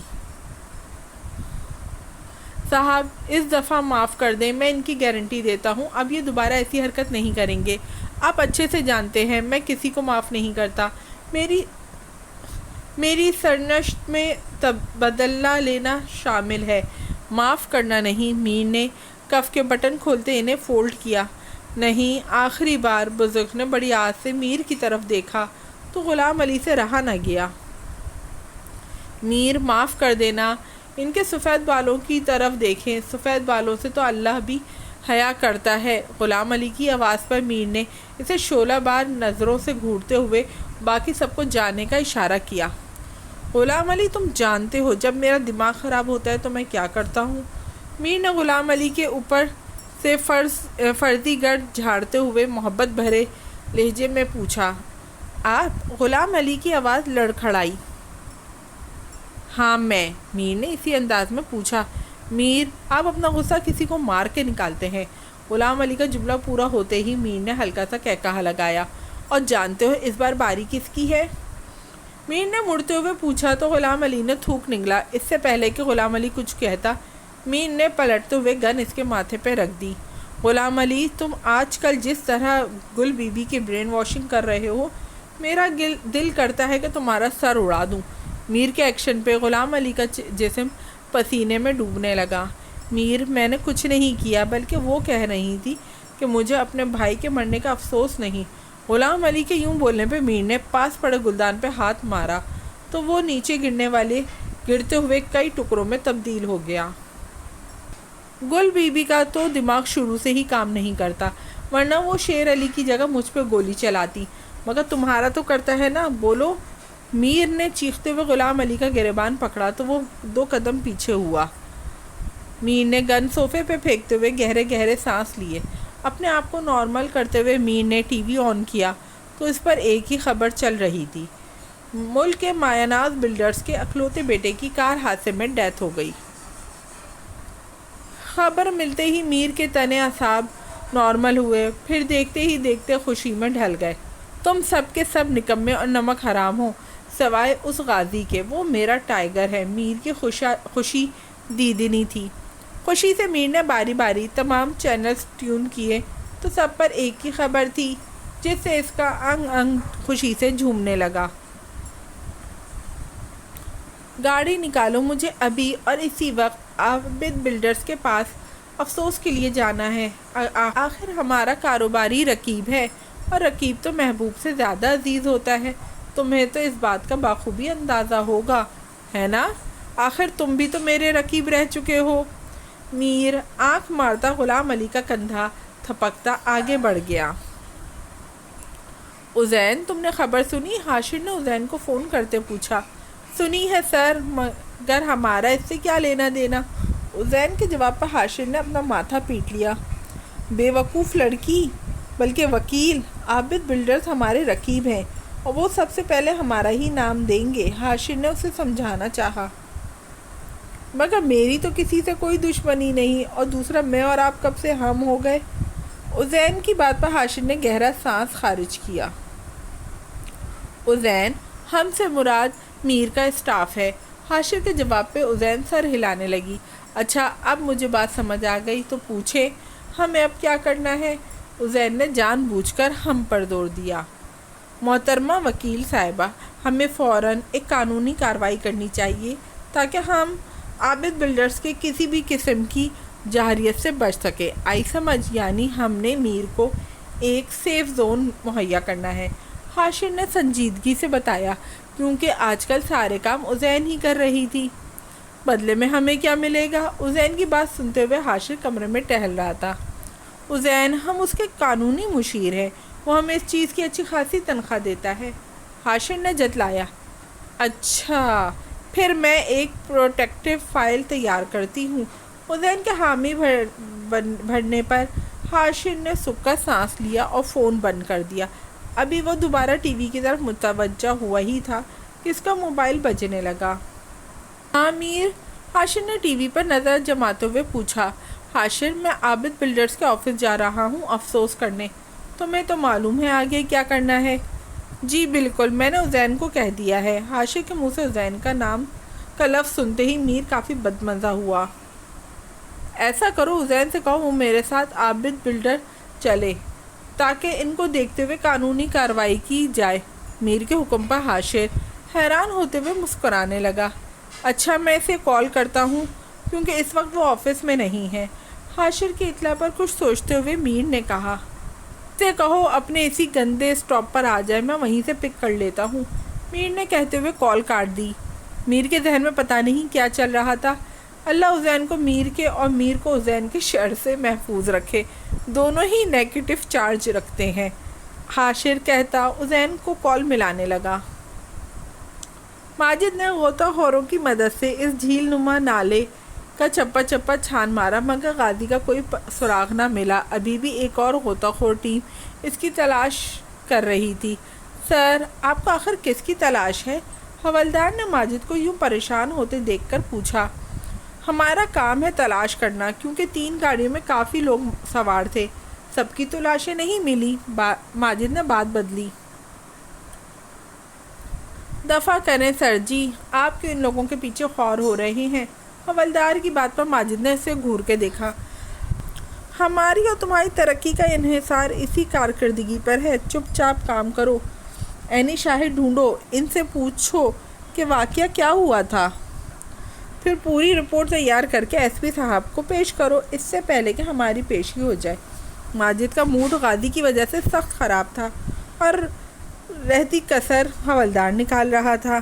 صاحب اس دفعہ معاف کر دیں، میں ان کی گارنٹی دیتا ہوں، اب یہ دوبارہ ایسی حرکت نہیں کریں گے۔ آپ اچھے سے جانتے ہیں میں کسی کو معاف نہیں کرتا۔ میری سرنشت میں بدلہ لینا شامل ہے، معاف کرنا نہیں۔ میر نے کف کے بٹن کھولتے انہیں فولڈ کیا۔ نہیں، آخری بار۔ بزرگ نے بڑی آس سے میر کی طرف دیکھا تو غلام علی سے رہا نہ گیا۔ میر، معاف کر دینا۔ ان کے سفید بالوں کی طرف دیکھیں، سفید بالوں سے تو اللہ بھی حیا کرتا ہے۔ غلام علی کی آواز پر میر نے اسے شعلہ بار نظروں سے گھورتے ہوئے باقی سب کو جانے کا اشارہ کیا۔ غلام علی، تم جانتے ہو جب میرا دماغ خراب ہوتا ہے تو میں کیا کرتا ہوں؟ میر نے غلام علی کے اوپر سے فرضی گرد جھاڑتے ہوئے محبت بھرے لہجے میں پوچھا۔ آپ؟ غلام علی کی آواز لڑکھڑائی۔ ہاں میں۔ میر نے اسی انداز میں پوچھا۔ میر، آپ اپنا غصہ کسی کو مار کے نکالتے ہیں۔ غلام علی کا جملہ پورا ہوتے ہی میر نے ہلکا سا کہکہا لگایا۔ اور جانتے ہو اس بار باری کس کی ہے؟ میر نے مڑتے ہوئے پوچھا تو غلام علی نے تھوک نگلا۔ اس سے پہلے کہ غلام علی کچھ کہتا، میر نے پلٹتے ہوئے گن اس کے ماتھے پہ رکھ دی۔ غلام علی، تم آج کل جس طرح گل بی بی کی برین واشنگ کر رہے ہو، میرا دل کرتا ہے کہ تمہارا سر اڑا دوں۔ میر کے ایکشن پہ غلام علی کا جسم پسینے میں ڈوبنے لگا۔ میر، میں نے کچھ نہیں کیا، بلکہ وہ کہہ رہی تھی کہ مجھے اپنے بھائی کے مرنے کا افسوس نہیں۔ غلام علی کے یوں بولنے پہ میر نے پاس پڑے گلدان پہ ہاتھ مارا تو وہ نیچے گرتے ہوئے کئی ٹکڑوں میں تبدیل ہو گیا۔ گل بی بی کا تو دماغ شروع سے ہی کام نہیں کرتا، ورنہ وہ شیر علی کی جگہ مجھ پہ گولی چلاتی، مگر تمہارا تو کرتا ہے نا، بولو۔ میر نے چیختے ہوئے غلام علی کا گریبان پکڑا تو وہ 2 قدم پیچھے ہوا۔ میر نے گن صوفے پہ پھینکتے ہوئے گہرے گہرے سانس لیے۔ اپنے آپ کو نارمل کرتے ہوئے میر نے ٹی وی آن کیا تو اس پر ایک ہی خبر چل رہی تھی، ملک کے مایہ ناز بلڈرز کے اکلوتے بیٹے کی کار حادثے میں ڈیتھ ہو گئی۔ خبر ملتے ہی میر کے تنے اعصاب نارمل ہوئے، پھر دیکھتے ہی دیکھتے خوشی میں ڈھل گئے۔ تم سب کے سب نکمے اور نمک حرام ہو، سوائے اس غازی کے، وہ میرا ٹائیگر ہے۔ میر کی خوشی دیدنی تھی۔ خوشی سے میر نے باری باری تمام چینلز ٹیون کیے تو سب پر ایک ہی خبر تھی، جس سے اس کا انگ انگ خوشی سے جھومنے لگا۔ گاڑی نکالو، مجھے ابھی اور اسی وقت عابد بلڈرز کے پاس افسوس کے لیے جانا ہے۔ آخر ہمارا کاروباری رقیب ہے، اور رقیب تو محبوب سے زیادہ عزیز ہوتا ہے۔ تمہیں تو اس بات کا بخوبی اندازہ ہوگا، ہے نا؟ آخر تم بھی تو میرے رقیب رہ چکے ہو۔ میر آنکھ مارتا غلام علی کا کندھا تھپکتا آگے بڑھ گیا۔ عزین، تم نے خبر سنی؟ حاشر نے عزین کو فون کرتے پوچھا۔ سنی ہے سر، مگر ہمارا اس سے کیا لینا دینا؟ عزین کے جواب پر حاشر نے اپنا ماتھا پیٹ لیا۔ بے وقوف لڑکی، بلکہ وکیل، عابد بلڈرز ہمارے رقیب ہیں اور وہ سب سے پہلے ہمارا ہی نام دیں گے۔ حاشر نے اسے سمجھانا چاہا۔ مگر میری تو کسی سے کوئی دشمنی نہیں، اور دوسرا میں اور آپ کب سے ہم ہو گئے؟ عزین کی بات پر حاشر نے گہرا سانس خارج کیا۔ عزین، ہم سے مراد میر کا اسٹاف ہے۔ حاشر کے جواب پہ عزین سر ہلانے لگی۔ اچھا، اب مجھے بات سمجھ آ گئی، تو پوچھیں ہمیں اب کیا کرنا ہے؟ عزین نے جان بوجھ کر ہم پر زور دیا۔ محترمہ وکیل صاحبہ، ہمیں فوراً ایک قانونی کارروائی کرنی چاہیے تاکہ ہم عابد بلڈرز کے کسی بھی قسم کی جارحیت سے بچ سکے۔ آئی سمجھ؟ یعنی ہم نے میر کو ایک سیف زون مہیا کرنا ہے، حاشر نے سنجیدگی سے بتایا، کیونکہ آج کل سارے کام عزین ہی کر رہی تھی۔ بدلے میں ہمیں کیا ملے گا؟ عزین کی بات سنتے ہوئے حاشر کمرے میں ٹہل رہا تھا۔ عزین، ہم اس کے قانونی مشیر ہیں، وہ ہمیں اس چیز کی اچھی خاصی تنخواہ دیتا ہے، حاشر نے جتلایا۔ اچھا، پھر میں ایک پروٹیکٹیو فائل تیار کرتی ہوں۔ عزین کے حامی بھرنے پر حاشر نے سکھ کا سانس لیا اور فون بند کر دیا۔ ابھی وہ دوبارہ ٹی وی کی طرف متوجہ ہوا ہی تھا کہ اس کا موبائل بجنے لگا۔ ہاں میر، حاشر نے ٹی وی پر نظر جماتے ہوئے پوچھا۔ حاشر، میں عابد بلڈرز کے آفس جا رہا ہوں افسوس کرنے۔ تمہیں تو معلوم ہے آگے کیا کرنا ہے؟ جی بالکل، میں نے عزین کو کہہ دیا ہے۔ حاشر کے منہ سے عزین کا نام کا لفظ سنتے ہی میر کافی بدمزہ ہوا۔ ایسا کرو، عزین سے کہو وہ میرے ساتھ عابد بلڈر چلے تاکہ ان کو دیکھتے ہوئے قانونی کارروائی کی جائے۔ میر کے حکم پر حاشر حیران ہوتے ہوئے مسکرانے لگا۔ اچھا، میں اسے کال کرتا ہوں کیونکہ اس وقت وہ آفس میں نہیں ہے۔ حاشر کی اطلاع پر کچھ سوچتے ہوئے میر نے کہا، سے کہو اپنے اسی گندے اسٹاپ پر آ جائے، میں وہیں سے پک کر لیتا ہوں۔ میر نے کہتے ہوئے کال کاٹ دی۔ میر کے ذہن میں پتہ نہیں کیا چل رہا تھا۔ اللہ عزین کو میر کے اور میر کو عزین کے شر سے محفوظ رکھے، دونوں ہی نیگیٹو چارج رکھتے ہیں، حاشر کہتا عزین کو کال ملانے لگا۔ ماجد نے غوطہ خوروں کی مدد سے اس جھیل نما نالے کا چپا چپا چھان مارا، مگر غازی کا کوئی سراغ نہ ملا۔ ابھی بھی ایک اور غوطہ خور ٹیم اس کی تلاش کر رہی تھی۔ سر، آپ کو آخر کس کی تلاش ہے؟ حوالدار نے ماجد کو یوں پریشان ہوتے دیکھ کر پوچھا۔ ہمارا کام ہے تلاش کرنا، کیونکہ 3 گاڑیوں میں کافی لوگ سوار تھے، سب کی تلاشیں نہیں ملی۔ ماجد نے بات بدلی۔ دفع کریں سر جی، آپ کیوں ان لوگوں کے پیچھے خور ہو رہے ہیں؟ حوالدار کی بات پر ماجد نے اسے گھور کے دیکھا۔ ہماری اور تمہاری ترقی کا انحصار اسی کارکردگی پر ہے، چپ چاپ کام کرو، عینی شاہد ڈھونڈو، ان سے پوچھو کہ واقعہ کیا ہوا تھا، پھر پوری رپورٹ تیار کر کے ایس پی صاحب کو پیش کرو، اس سے پہلے کہ ہماری پیشی ہو جائے۔ ماجد کا موڈ غازی کی وجہ سے سخت خراب تھا اور رہتی کسر حوالدار نکال رہا تھا۔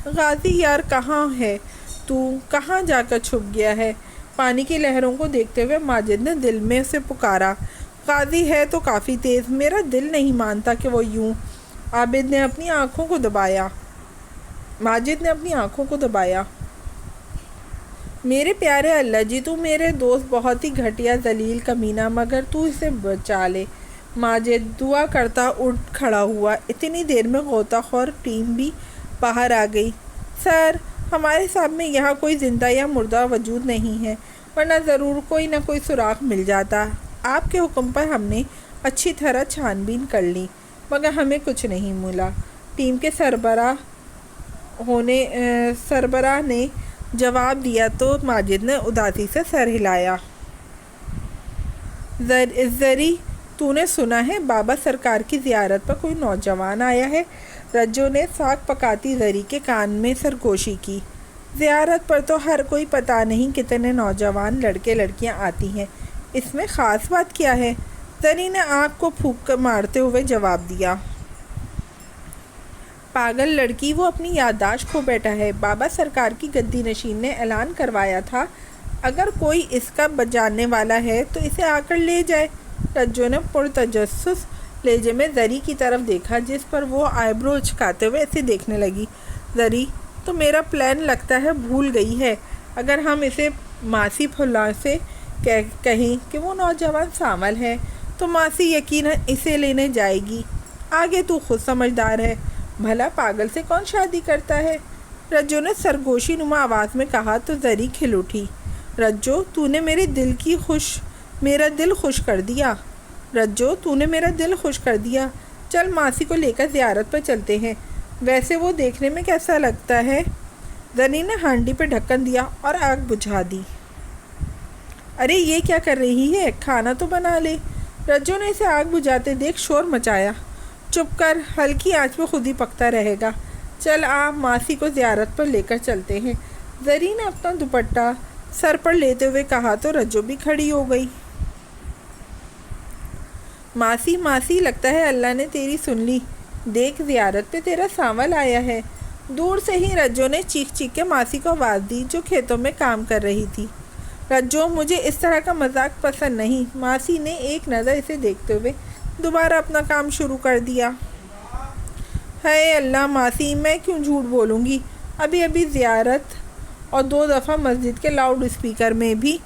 غازی یار کہاں ہے تو؟ کہاں جا کر چھپ گیا ہے؟ پانی کی لہروں کو دیکھتے ہوئے ماجد نے دل میں اسے پکارا۔ غازی ہے تو کافی تیز، میرا دل نہیں مانتا کہ وہ یوں۔ عابد نے اپنی آنکھوں کو دبایا۔ ماجد نے اپنی آنکھوں کو دبایا۔ میرے پیارے اللہ جی، تو میرے دوست بہت ہی گھٹیا ذلیل کمینہ، مگر تو اسے بچا لے۔ ماجد دعا کرتا اٹھ کھڑا ہوا۔ اتنی دیر میں غوطہ خور ٹیم بھی باہر آ گئی۔ سر، ہمارے سامنے یہاں کوئی زندہ یا مردہ وجود نہیں ہے، ورنہ ضرور کوئی نہ کوئی سراغ مل جاتا۔ آپ کے حکم پر ہم نے اچھی طرح چھان بین کر لی، مگر ہمیں کچھ نہیں ملا۔ ٹیم کے سربراہ نے جواب دیا تو ماجد نے اداسی سے سر ہلایا۔ زری، تو نے سنا ہے بابا سرکار کی زیارت پر کوئی نوجوان آیا ہے؟ رجو نے ساگ پکاتی زری کے کان میں سرگوشی کی۔ زیارت پر تو ہر کوئی پتہ نہیں کتنے نوجوان لڑکے لڑکیاں آتی ہیں، اس میں خاص بات کیا ہے؟ زری نے آنکھ کو پھونک کر مارتے ہوئے جواب دیا۔ پاگل لڑکی، وہ اپنی یادداشت کھو بیٹھا ہے۔ بابا سرکار کی گدی نشین نے اعلان کروایا تھا، اگر کوئی اس کا جاننے والا ہے تو اسے آ کر لے جائے۔ رجو نے پرتجسس لہجے میں زری کی طرف دیکھا، جس پر وہ آئیبرو اچکاتے ہوئے اسے دیکھنے لگی۔ زری، تو میرا پلان لگتا ہے بھول گئی ہے۔ اگر ہم اسے ماسی پھلا سے کہیں کہ وہ نوجوان سانول ہے تو ماسی یقیناً اسے لینے جائے گی۔ آگے تو خود سمجھدار ہے، بھلا پاگل سے کون شادی کرتا ہے؟ رجو نے سرگوشی نما آواز میں کہا تو زری کھل اٹھی۔ رجو، تو نے میرا دل خوش کر دیا۔ رجو، تو نے میرا دل خوش کر دیا۔ چل ماسی کو لے کر زیارت پر چلتے ہیں، ویسے وہ دیکھنے میں کیسا لگتا ہے؟ زری نے ہانڈی پہ ڈھکن دیا اور آگ بجھا دی۔ ارے یہ کیا کر رہی ہے؟ کھانا تو بنا لے۔ رجو نے اسے آگ بجھاتے دیکھ شور مچایا۔ چپ کر، ہلکی آنچ پہ خود ہی پکتا رہے گا۔ چل آ، ماسی کو زیارت پر لے کر چلتے ہیں۔ زری نے اپنا دوپٹہ سر پر لیتے ہوئے کہا تو رجو بھی کھڑی ہو گئی۔ ماسی، لگتا ہے اللہ نے تیری سن لی۔ دیکھ، زیارت پہ تیرا سانول آیا ہے۔ دور سے ہی رجو نے چیخ کے ماسی کو آواز دی، جو کھیتوں میں کام کر رہی تھی۔ رجو، مجھے اس طرح کا مذاق پسند نہیں۔ ماسی نے ایک نظر اسے دیکھتے ہوئے دوبارہ اپنا کام شروع کر دیا۔ ہے اللہ ماسی، میں کیوں جھوٹ بولوں گی؟ ابھی زیارت اور 2 دفعہ مسجد کے لاؤڈ اسپیکر میں بھی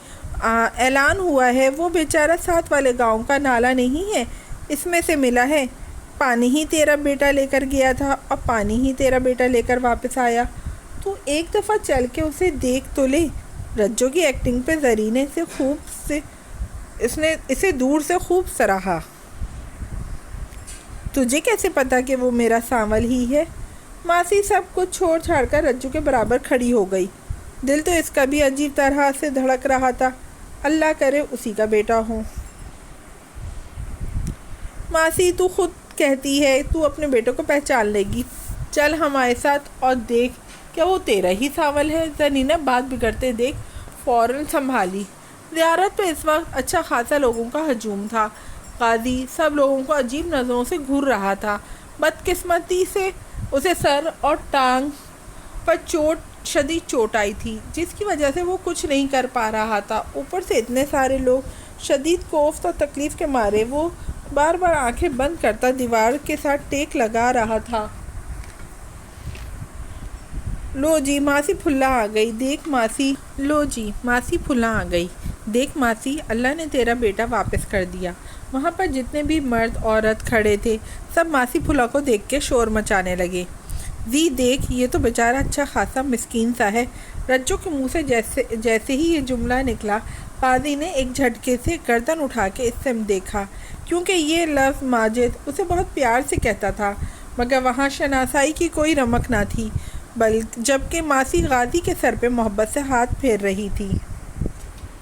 اعلان ہوا ہے۔ وہ بیچارہ ساتھ والے گاؤں کا نالا نہیں ہے، اس میں سے ملا ہے۔ پانی ہی تیرا بیٹا لے کر گیا تھا اور پانی ہی تیرا بیٹا لے کر واپس آیا۔ تو ایک دفعہ چل کے اسے دیکھ تو لے۔ رجو کی ایکٹنگ پہ زری نے اسے دور سے خوب سراہا۔ تجھے کیسے پتا کہ وہ میرا سانول ہی ہے؟ ماسی سب کچھ چھوڑ چھاڑ کر رجو کے برابر کھڑی ہو گئی۔ دل تو اس کا بھی عجیب طرح سے دھڑک رہا تھا، اللہ کرے اسی کا بیٹا ہو۔ ماسی، تو خود کہتی ہے تو اپنے بیٹے کو پہچان لے گی۔ چل ہمارے ساتھ اور دیکھ کیا وہ تیرا ہی سانول ہے۔ زری نے بات بگڑتے دیکھ فوراً سنبھالی۔ زیارت پہ اس وقت اچھا خاصا لوگوں کا ہجوم تھا۔ قاضی سب لوگوں کو عجیب نظروں سے گھور رہا تھا۔ بدقسمتی سے اسے سر اور ٹانگ پر شدید چوٹ آئی تھی، جس کی وجہ سے وہ کچھ نہیں کر پا رہا تھا۔ اوپر سے اتنے سارے لوگ، شدید کوفت اور تکلیف کے مارے وہ بار بار آنکھیں بند کرتا دیوار کے ساتھ ٹیک لگا رہا تھا۔ لو جی، ماسی پھلا آ گئی۔ دیکھ ماسی، اللہ نے تیرا بیٹا واپس کر دیا۔ وہاں پر جتنے بھی مرد عورت کھڑے تھے، سب ماسی پھلا کو دیکھ کے شور مچانے لگے۔ دیکھ، یہ تو بیچارہ اچھا خاصا مسکین سا ہے۔ رجو کے منہ سے جیسے ہی یہ جملہ نکلا، قاضی نے ایک جھٹکے سے گردن اٹھا کے اس سے دیکھا، کیونکہ یہ لفظ ماجد اسے بہت پیار سے کہتا تھا، مگر وہاں شناسائی کی کوئی رمق نہ تھی، جبکہ ماسی غازی کے سر پہ محبت سے ہاتھ پھیر رہی تھی،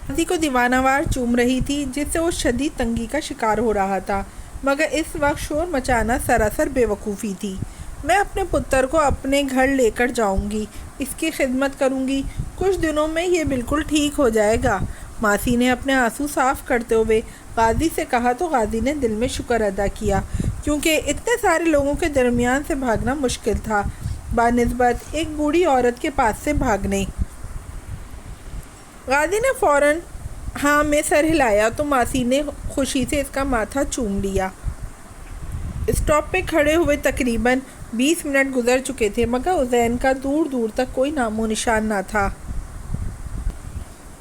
غازی کو دیوانہ وار چوم رہی تھی، جس سے وہ شدید تنگی کا شکار ہو رہا تھا، مگر اس وقت شور مچانا سراسر بے وقوفی تھی۔ میں اپنے پتر کو اپنے گھر لے کر جاؤں گی، اس کی خدمت کروں گی، کچھ دنوں میں یہ بالکل ٹھیک ہو جائے گا۔ ماسی نے اپنے آنسو صاف کرتے ہوئے غازی سے کہا تو غازی نے دل میں شکر ادا کیا، کیونکہ اتنے سارے لوگوں کے درمیان سے بھاگنا مشکل تھا بنسبت ایک بوڑھی عورت کے پاس سے بھاگنے۔ غازی نے فوراً ہاں میں سر ہلایا تو ماسی نے خوشی سے اس کا ماتھا چوم لیا۔ اسٹاپ پہ کھڑے ہوئے تقریباً 20 منٹ گزر چکے تھے، مگر حسین کا دور دور تک کوئی نام و نشان نہ تھا۔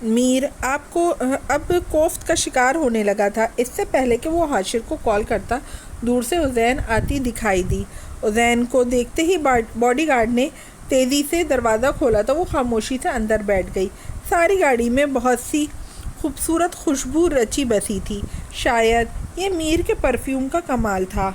میر آپ کو اب کوفت کا شکار ہونے لگا تھا۔ اس سے پہلے کہ وہ حاشر کو کال کرتا، دور سے حسین آتی دکھائی دی۔ حسین کو دیکھتے ہی باڈی گارڈ نے تیزی سے دروازہ کھولا تو وہ خاموشی سے اندر بیٹھ گئی۔ ساری گاڑی میں بہت سی خوبصورت خوشبو رچی بسی تھی۔ شاید یہ میر کے پرفیوم کا کمال تھا۔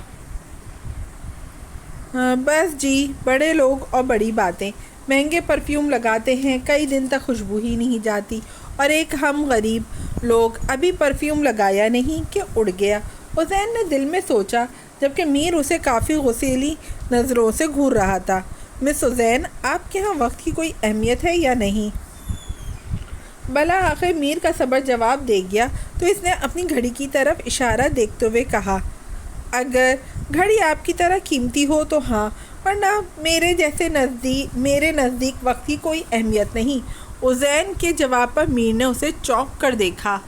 بس جی، بڑے لوگ اور بڑی باتیں، مہنگے پرفیوم لگاتے ہیں، کئی دن تک خوشبو ہی نہیں جاتی، اور ایک ہم غریب لوگ ابھی پرفیوم لگایا نہیں کہ اڑ گیا۔ حسین نے دل میں سوچا، جبکہ میر اسے کافی غصیلی نظروں سے گھور رہا تھا۔ مس حسین، آپ کے ہاں وقت کی کوئی اہمیت ہے یا نہیں؟ بلا آخر میر کا صبر جواب دے گیا تو اس نے اپنی گھڑی کی طرف اشارہ دیکھتے ہوئے کہا، اگر گھڑی آپ کی طرح قیمتی ہو تو ہاں، ورنہ میرے نزدیک وقت کی کوئی اہمیت نہیں۔ حسین کے جواب پر میر نے اسے چونک کر دیکھا۔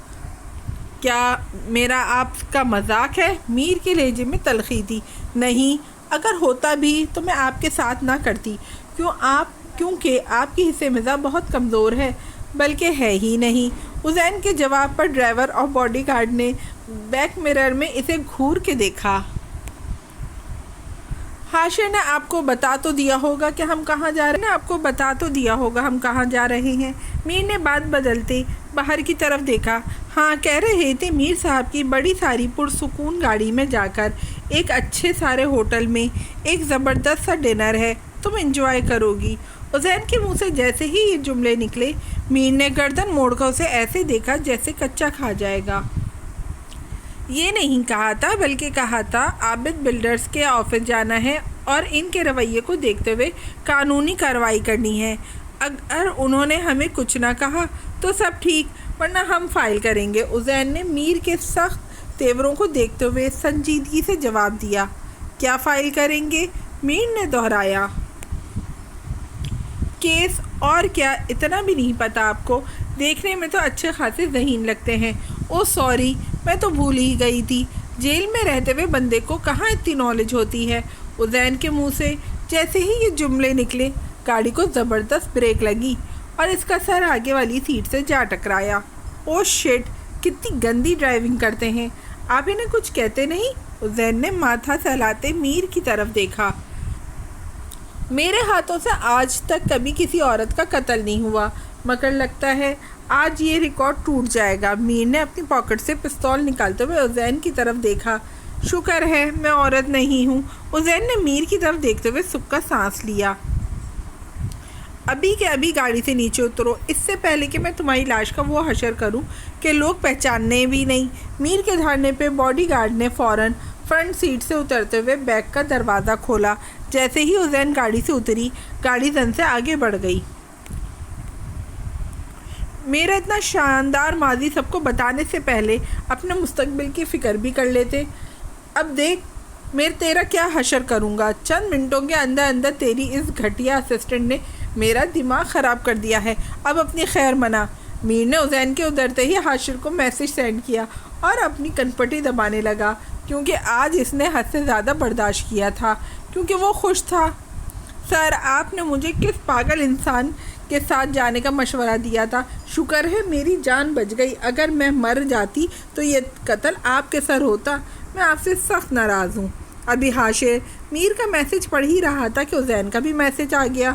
کیا میرا آپ کا مذاق ہے؟ میر کے لہجے میں تلخی تھی۔ نہیں، اگر ہوتا بھی تو میں آپ کے ساتھ نہ کرتی، کیونکہ آپ کی حصہ مزاح بہت کمزور ہے، بلکہ ہے ہی نہیں۔ حسین کے جواب پر ڈرائیور اور باڈی گارڈ نے بیک مرر میں اسے گھور کے دیکھا۔ حاشر نے آپ کو بتا تو دیا ہوگا کہ ہم کہاں جا رہے ہیں؟ میر نے بات بدلتے باہر کی طرف دیکھا۔ ہاں، کہہ رہے تھے میر صاحب کی بڑی ساری پرسکون گاڑی میں جا کر ایک اچھے سارے ہوٹل میں ایک زبردست سا ڈنر ہے، تم انجوائے کرو گی۔ حسین کے منہ سے جیسے ہی یہ جملے نکلے، میر نے گردن موڑ کر اسے ایسے دیکھا جیسے کچا کھا جائے گا۔ یہ نہیں کہا تھا، بلکہ کہا تھا عابد بلڈرز کے آفس جانا ہے اور ان کے رویے کو دیکھتے ہوئے قانونی کارروائی کرنی ہے۔ اگر انہوں نے ہمیں کچھ نہ کہا تو سب ٹھیک، ورنہ ہم فائل کریں گے۔ حسین نے میر کے سخت تیوروں کو دیکھتے ہوئے سنجیدگی سے جواب دیا۔ کیا فائل کریں گے؟ میر نے دہرایا۔ کیس، اور کیا؟ اتنا بھی نہیں پتا آپ کو؟ دیکھنے میں تو اچھے خاصے ذہین لگتے ہیں۔ او سوری، میں تو بھول ہی گئی تھی، جیل میں رہتے ہوئے بندے کو کہاں اتنی نالج ہوتی ہے۔ حسین کے منہ سے جیسے ہی یہ جملے نکلے، گاڑی کو زبردست بریک لگی اور اس کا سر آگے والی سیٹ سے جا ٹکرایا۔ او شٹ، کتنی گندی ڈرائیونگ کرتے ہیں، آپ انہیں کچھ کہتے نہیں؟ حسین نے ماتھا سہلاتے میر کی طرف دیکھا۔ میرے ہاتھوں سے آج تک کبھی کسی عورت کا قتل نہیں ہوا، مگر لگتا ہے آج یہ ریکارڈ ٹوٹ جائے گا۔ میر نے اپنی پاکٹ سے پستول نکالتے ہوئے حسین کی طرف دیکھا۔ شکر ہے میں عورت نہیں ہوں۔ حسین نے میر کی طرف دیکھتے ہوئے سکا سانس لیا۔ ابھی کے ابھی گاڑی سے نیچے اترو، اس سے پہلے کہ میں تمہاری لاش کا وہ حشر کروں کہ لوگ پہچاننے بھی نہیں۔ میر کے دھرنے پہ باڈی گارڈ نے فوراً فرنٹ سیٹ سے اترتے ہوئے بیک کا دروازہ کھولا۔ جیسے ہی حسین گاڑی سے اتری، گاڑی زن سے آگے بڑھ گئی۔ میرا اتنا شاندار ماضی سب کو بتانے سے پہلے اپنے مستقبل کی فکر بھی کر لیتے۔ اب دیکھ میں تیرا کیا حشر کروں گا۔ چند منٹوں کے اندر اندر تیری اس گھٹیا اسسٹنٹ نے میرا دماغ خراب کر دیا ہے۔ اب اپنی خیر منا۔ میر نے حسین کے اترتے ہی حاشر کو میسج سینڈ کیا اور اپنی کنپٹی دبانے لگا، کیونکہ آج اس نے حد سے زیادہ برداشت کیا تھا، کیونکہ وہ خوش تھا۔ سر، آپ نے مجھے کس پاگل انسان کے ساتھ جانے کا مشورہ دیا تھا؟ شکر ہے میری جان بچ گئی، اگر میں مر جاتی تو یہ قتل آپ کے سر ہوتا۔ میں آپ سے سخت ناراض ہوں۔ ابھی حاشر میر کا میسج پڑھ ہی رہا تھا کہ حسین کا بھی میسج آ گیا۔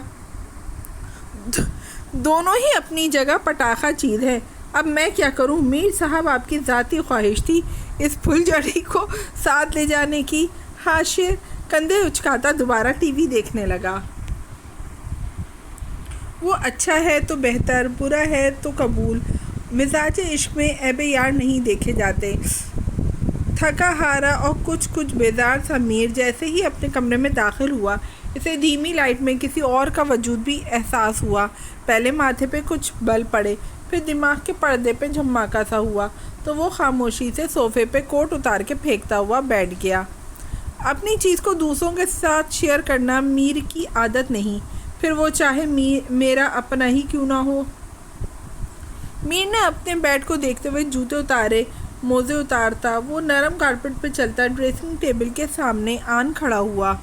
دونوں ہی اپنی جگہ پٹاخہ چیز ہے۔ اب میں کیا کروں؟ میر صاحب، آپ کی ذاتی خواہش تھی اس پھل جھڑی کو ساتھ لے جانے کی۔ حاشر کندھے اچکاتا دوبارہ ٹی وی دیکھنے لگا۔ وہ اچھا ہے تو بہتر، برا ہے تو قبول۔ مزاج عشق میں عیب یار نہیں دیکھے جاتے۔ تھکا ہارا اور کچھ بیزار سا میر جیسے ہی اپنے کمرے میں داخل ہوا، اسے دھیمی لائٹ میں کسی اور کا وجود بھی احساس ہوا۔ پہلے ماتھے پہ کچھ بل پڑے، پھر دماغ کے پردے پہ جھماکا سا ہوا، تو وہ خاموشی سے صوفے پہ کوٹ اتار کے پھینکتا ہوا بیٹھ گیا۔ اپنی چیز کو دوسروں کے ساتھ شیئر کرنا میر کی عادت نہیں، پھر وہ چاہے میرا اپنا ہی کیوں نہ ہو۔ میر نے اپنے بیڈ کو دیکھتے ہوئے جوتے اتارے، موزے اتارتا وہ نرم کارپٹ پہ چلتا ڈریسنگ ٹیبل کے سامنے آن کھڑا ہوا۔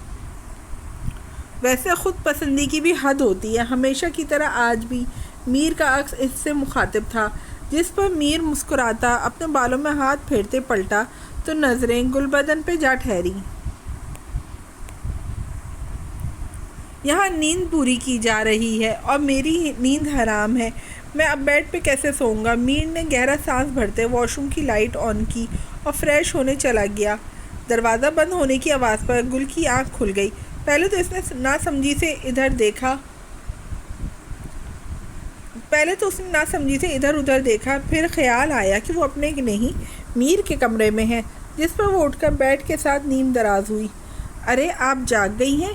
ویسے خود پسندی کی بھی حد ہوتی ہے، ہمیشہ کی طرح آج بھی میر کا عکس اس سے مخاطب تھا، جس پر میر مسکراتا اپنے بالوں میں ہاتھ پھیرتے پلٹا تو نظریں گلبدن پہ جا ٹھہری۔ یہاں نیند پوری کی جا رہی ہے اور میری نیند حرام ہے، میں اب بیڈ پہ کیسے سوؤں گا؟ میر نے گہرا سانس بھرتے واش روم کی لائٹ آن کی اور فریش ہونے چلا گیا۔ دروازہ بند ہونے کی آواز پر گل کی آنکھ کھل گئی۔ پہلے تو اس نے ناسمجھی سے ادھر ادھر دیکھا، پھر خیال آیا کہ وہ اپنے نہیں میر کے کمرے میں ہے، جس پر وہ اٹھ کر بیڈ کے ساتھ نیم دراز ہوئی۔ ارے آپ جاگ گئی ہیں؟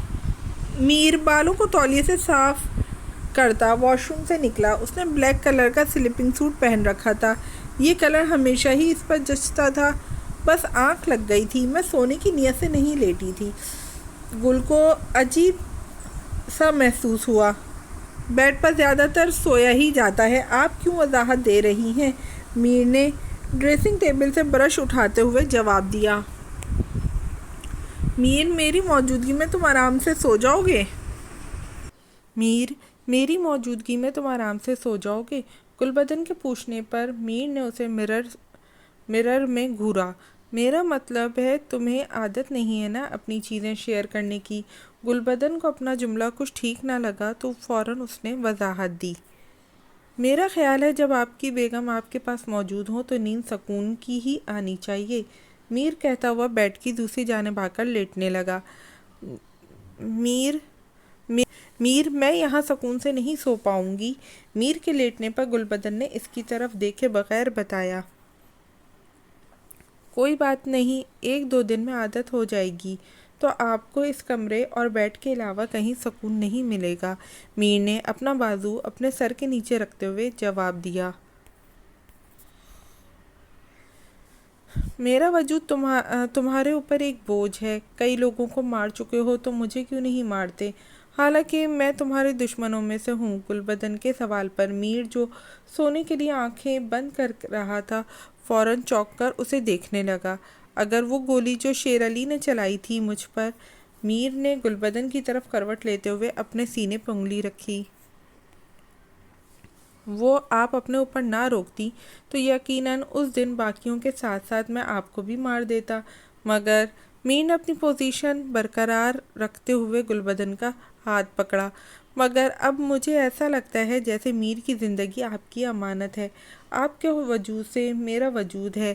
میر بالوں کو تولیے سے صاف کرتا واش روم سے نکلا۔ اس نے بلیک کلر کا سلیپنگ سوٹ پہن رکھا تھا، یہ کلر ہمیشہ ہی اس پر جچتا تھا، بس آنکھ لگ گئی تھی۔ میں سونے کی نیت سے نہیں لیٹی تھی۔ گل کو عجیب سا محسوس ہوا، بیڈ پر زیادہ تر سویا ہی جاتا ہے، آپ کیوں وضاحت دے رہی ہیں؟ میر نے ڈریسنگ ٹیبل سے برش اٹھاتے ہوئے جواب دیا۔ میر میری موجودگی میں تم آرام سے سو جاؤ گے؟ میری موجودگی میں تم آرام سے سو جاؤ گے؟ گلبدن کے پوچھنے پر میر نے اسے مرر میں گھورا۔ میرا مطلب ہے تمہیں عادت نہیں ہے نا اپنی چیزیں شیئر کرنے کی۔ گلبدن کو اپنا جملہ کچھ ٹھیک نہ لگا تو فوراً اس نے وضاحت دی۔ میرا خیال ہے جب آپ کی بیگم آپ کے پاس موجود ہو تو نیند سکون کی ہی آنی چاہیے۔ میر کہتا ہوا بیڈ کی دوسری جانب آ کر لیٹنے لگا۔ میر میں یہاں سکون سے نہیں سو پاؤں گی۔ میر کے لیٹنے پر گلبدن نے اس کی طرف دیکھے بغیر بتایا۔ کوئی بات نہیں، 1-2 دن میں عادت ہو جائے گی تو آپ کو اس کمرے اور بیڈ کے علاوہ کہیں سکون نہیں ملے گا۔ میر نے اپنا بازو اپنے سر کے نیچے رکھتے ہوئے جواب دیا۔ میرا وجود تمہارے اوپر ایک بوجھ ہے، کئی لوگوں کو مار چکے ہو تو مجھے کیوں نہیں مارتے؟ حالانکہ میں تمہارے دشمنوں میں سے ہوں۔ گلبدن کے سوال پر میر جو سونے کے لیے آنکھیں بند کر رہا تھا فوراً چونک کر اسے دیکھنے لگا۔ اگر وہ گولی جو شیر علی نے چلائی تھی مجھ پر؟ میر نے گلبدن کی طرف کروٹ لیتے ہوئے اپنے سینے پہ انگلی رکھی۔ وہ آپ اپنے اوپر نہ روکتی تو یقیناً اس دن باقیوں کے ساتھ ساتھ میں آپ کو بھی مار دیتا، مگر میر نے اپنی پوزیشن برقرار رکھتے ہوئے گلبدن کا ہاتھ پکڑا۔ مگر اب مجھے ایسا لگتا ہے جیسے میر کی زندگی آپ کی امانت ہے، آپ کے وجود سے میرا وجود ہے،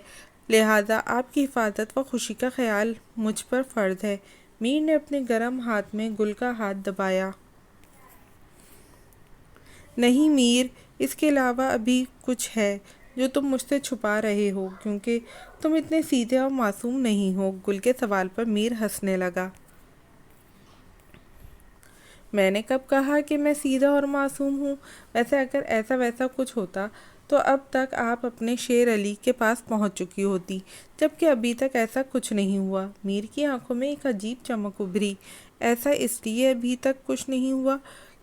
لہٰذا آپ کی حفاظت و خوشی کا خیال مجھ پر فرض ہے۔ میر نے اپنے گرم ہاتھ میں گل کا ہاتھ دبایا۔ نہیں میر، اس کے علاوہ ابھی کچھ ہے جو تم مجھ سے چھپا رہے ہو، کیونکہ تم اتنے سیدھے اور معصوم نہیں ہو۔ گل کے سوال پر میر ہنسنے لگا۔ میں نے کب کہا کہ میں سیدھا اور معصوم ہوں؟ ویسے اگر ایسا ویسا کچھ ہوتا تو اب تک آپ اپنے شیر علی کے پاس پہنچ چکی ہوتی، جبکہ ابھی تک ایسا کچھ نہیں ہوا۔ میر کی آنکھوں میں ایک عجیب چمک ابھری۔ ایسا اس لیے ابھی تک کچھ نہیں ہوا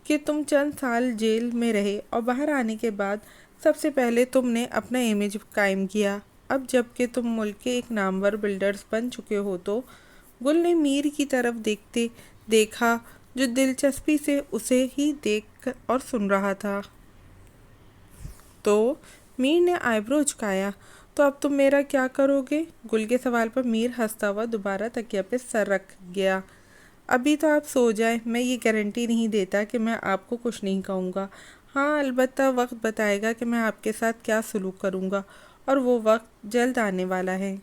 کہ تم چند سال جیل میں رہے اور باہر آنے کے بعد سب سے پہلے تم نے اپنا امیج قائم کیا۔ اب جب کہ تم ملک کے ایک نامور بلڈرز بن چکے ہو تو… گل نے میر کی طرف دیکھا جو دلچسپی سے اسے ہی دیکھ اور سن رہا تھا۔ تو میر نے آئیبرو اچکایا۔ تو اب تم میرا کیا کرو گے؟ گل کے سوال پر میر ہنستا ہوا دوبارہ تکیہ پہ سر رکھ گیا۔ ابھی تو آپ سو جائیں، میں یہ گارنٹی نہیں دیتا کہ میں آپ کو کچھ نہیں کہوں گا۔ ہاں البتہ وقت بتائے گا کہ میں آپ کے ساتھ کیا سلوک کروں گا، اور وہ وقت جلد آنے والا ہے۔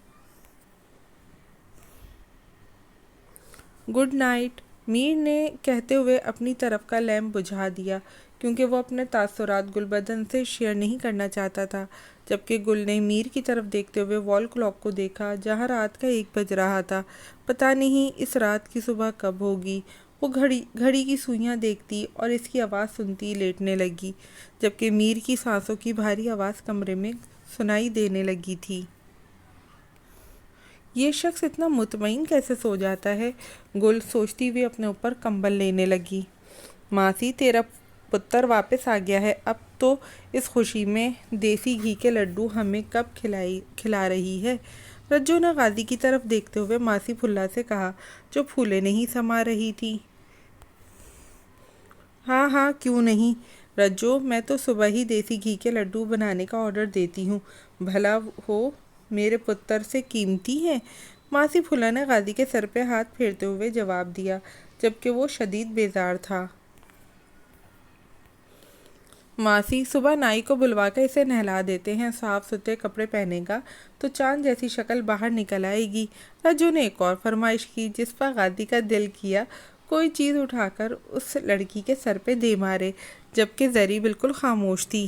گڈ نائٹ، میر نے کہتے ہوئے اپنی طرف کا لیمپ بجھا دیا، کیونکہ وہ اپنے تاثرات گلبدن سے شیئر نہیں کرنا چاہتا تھا، جبکہ گل نے میر کی طرف دیکھتے ہوئے وال کلاک کو دیکھا جہاں رات کا 1 بج رہا تھا۔ پتہ نہیں اس رات کی صبح کب ہوگی؟ وہ گھڑی کی سوئیاں دیکھتی اور اس کی آواز سنتی لیٹنے لگی، جبکہ میر کی سانسوں کی بھاری آواز کمرے میں سنائی دینے لگی تھی۔ یہ شخص اتنا مطمئن کیسے سو جاتا ہے؟ گل سوچتی ہوئی اپنے اوپر کمبل لینے لگی۔ ماسی، تیرا پتر واپس آ گیا ہے، اب تو اس خوشی میں دیسی گھی کے لڈو ہمیں کب کھلا رہی ہے؟ رجو نے غازی کی طرف دیکھتے ہوئے ماسی پھلا سے کہا، جو پھولے نہیں سما رہی تھی۔ ہاں ہاں، کیوں نہیں؟ رجو، میں تو صبح ہی دیسی گھی کے لڈو بنانے کا آرڈر دیتی ہوں، بھلا ہو میرے پتر سے قیمتی ہیں۔ ماسی پھولا نے غازی کے سر پہ ہاتھ پھیرتے ہوئے جواب دیا، جبکہ وہ شدید بیزار تھا۔ ماسی، صبح نائی کو بلوا کر اسے نہلا دیتے ہیں، صاف ستھرے کپڑے پہنے گا تو چاند جیسی شکل باہر نکل آئے گی۔ رجو نے ایک اور فرمائش کی، جس پر غازی کا دل کیا کوئی چیز اٹھا کر اس لڑکی کے سر پہ دے مارے، جبکہ زری بالکل خاموش تھی۔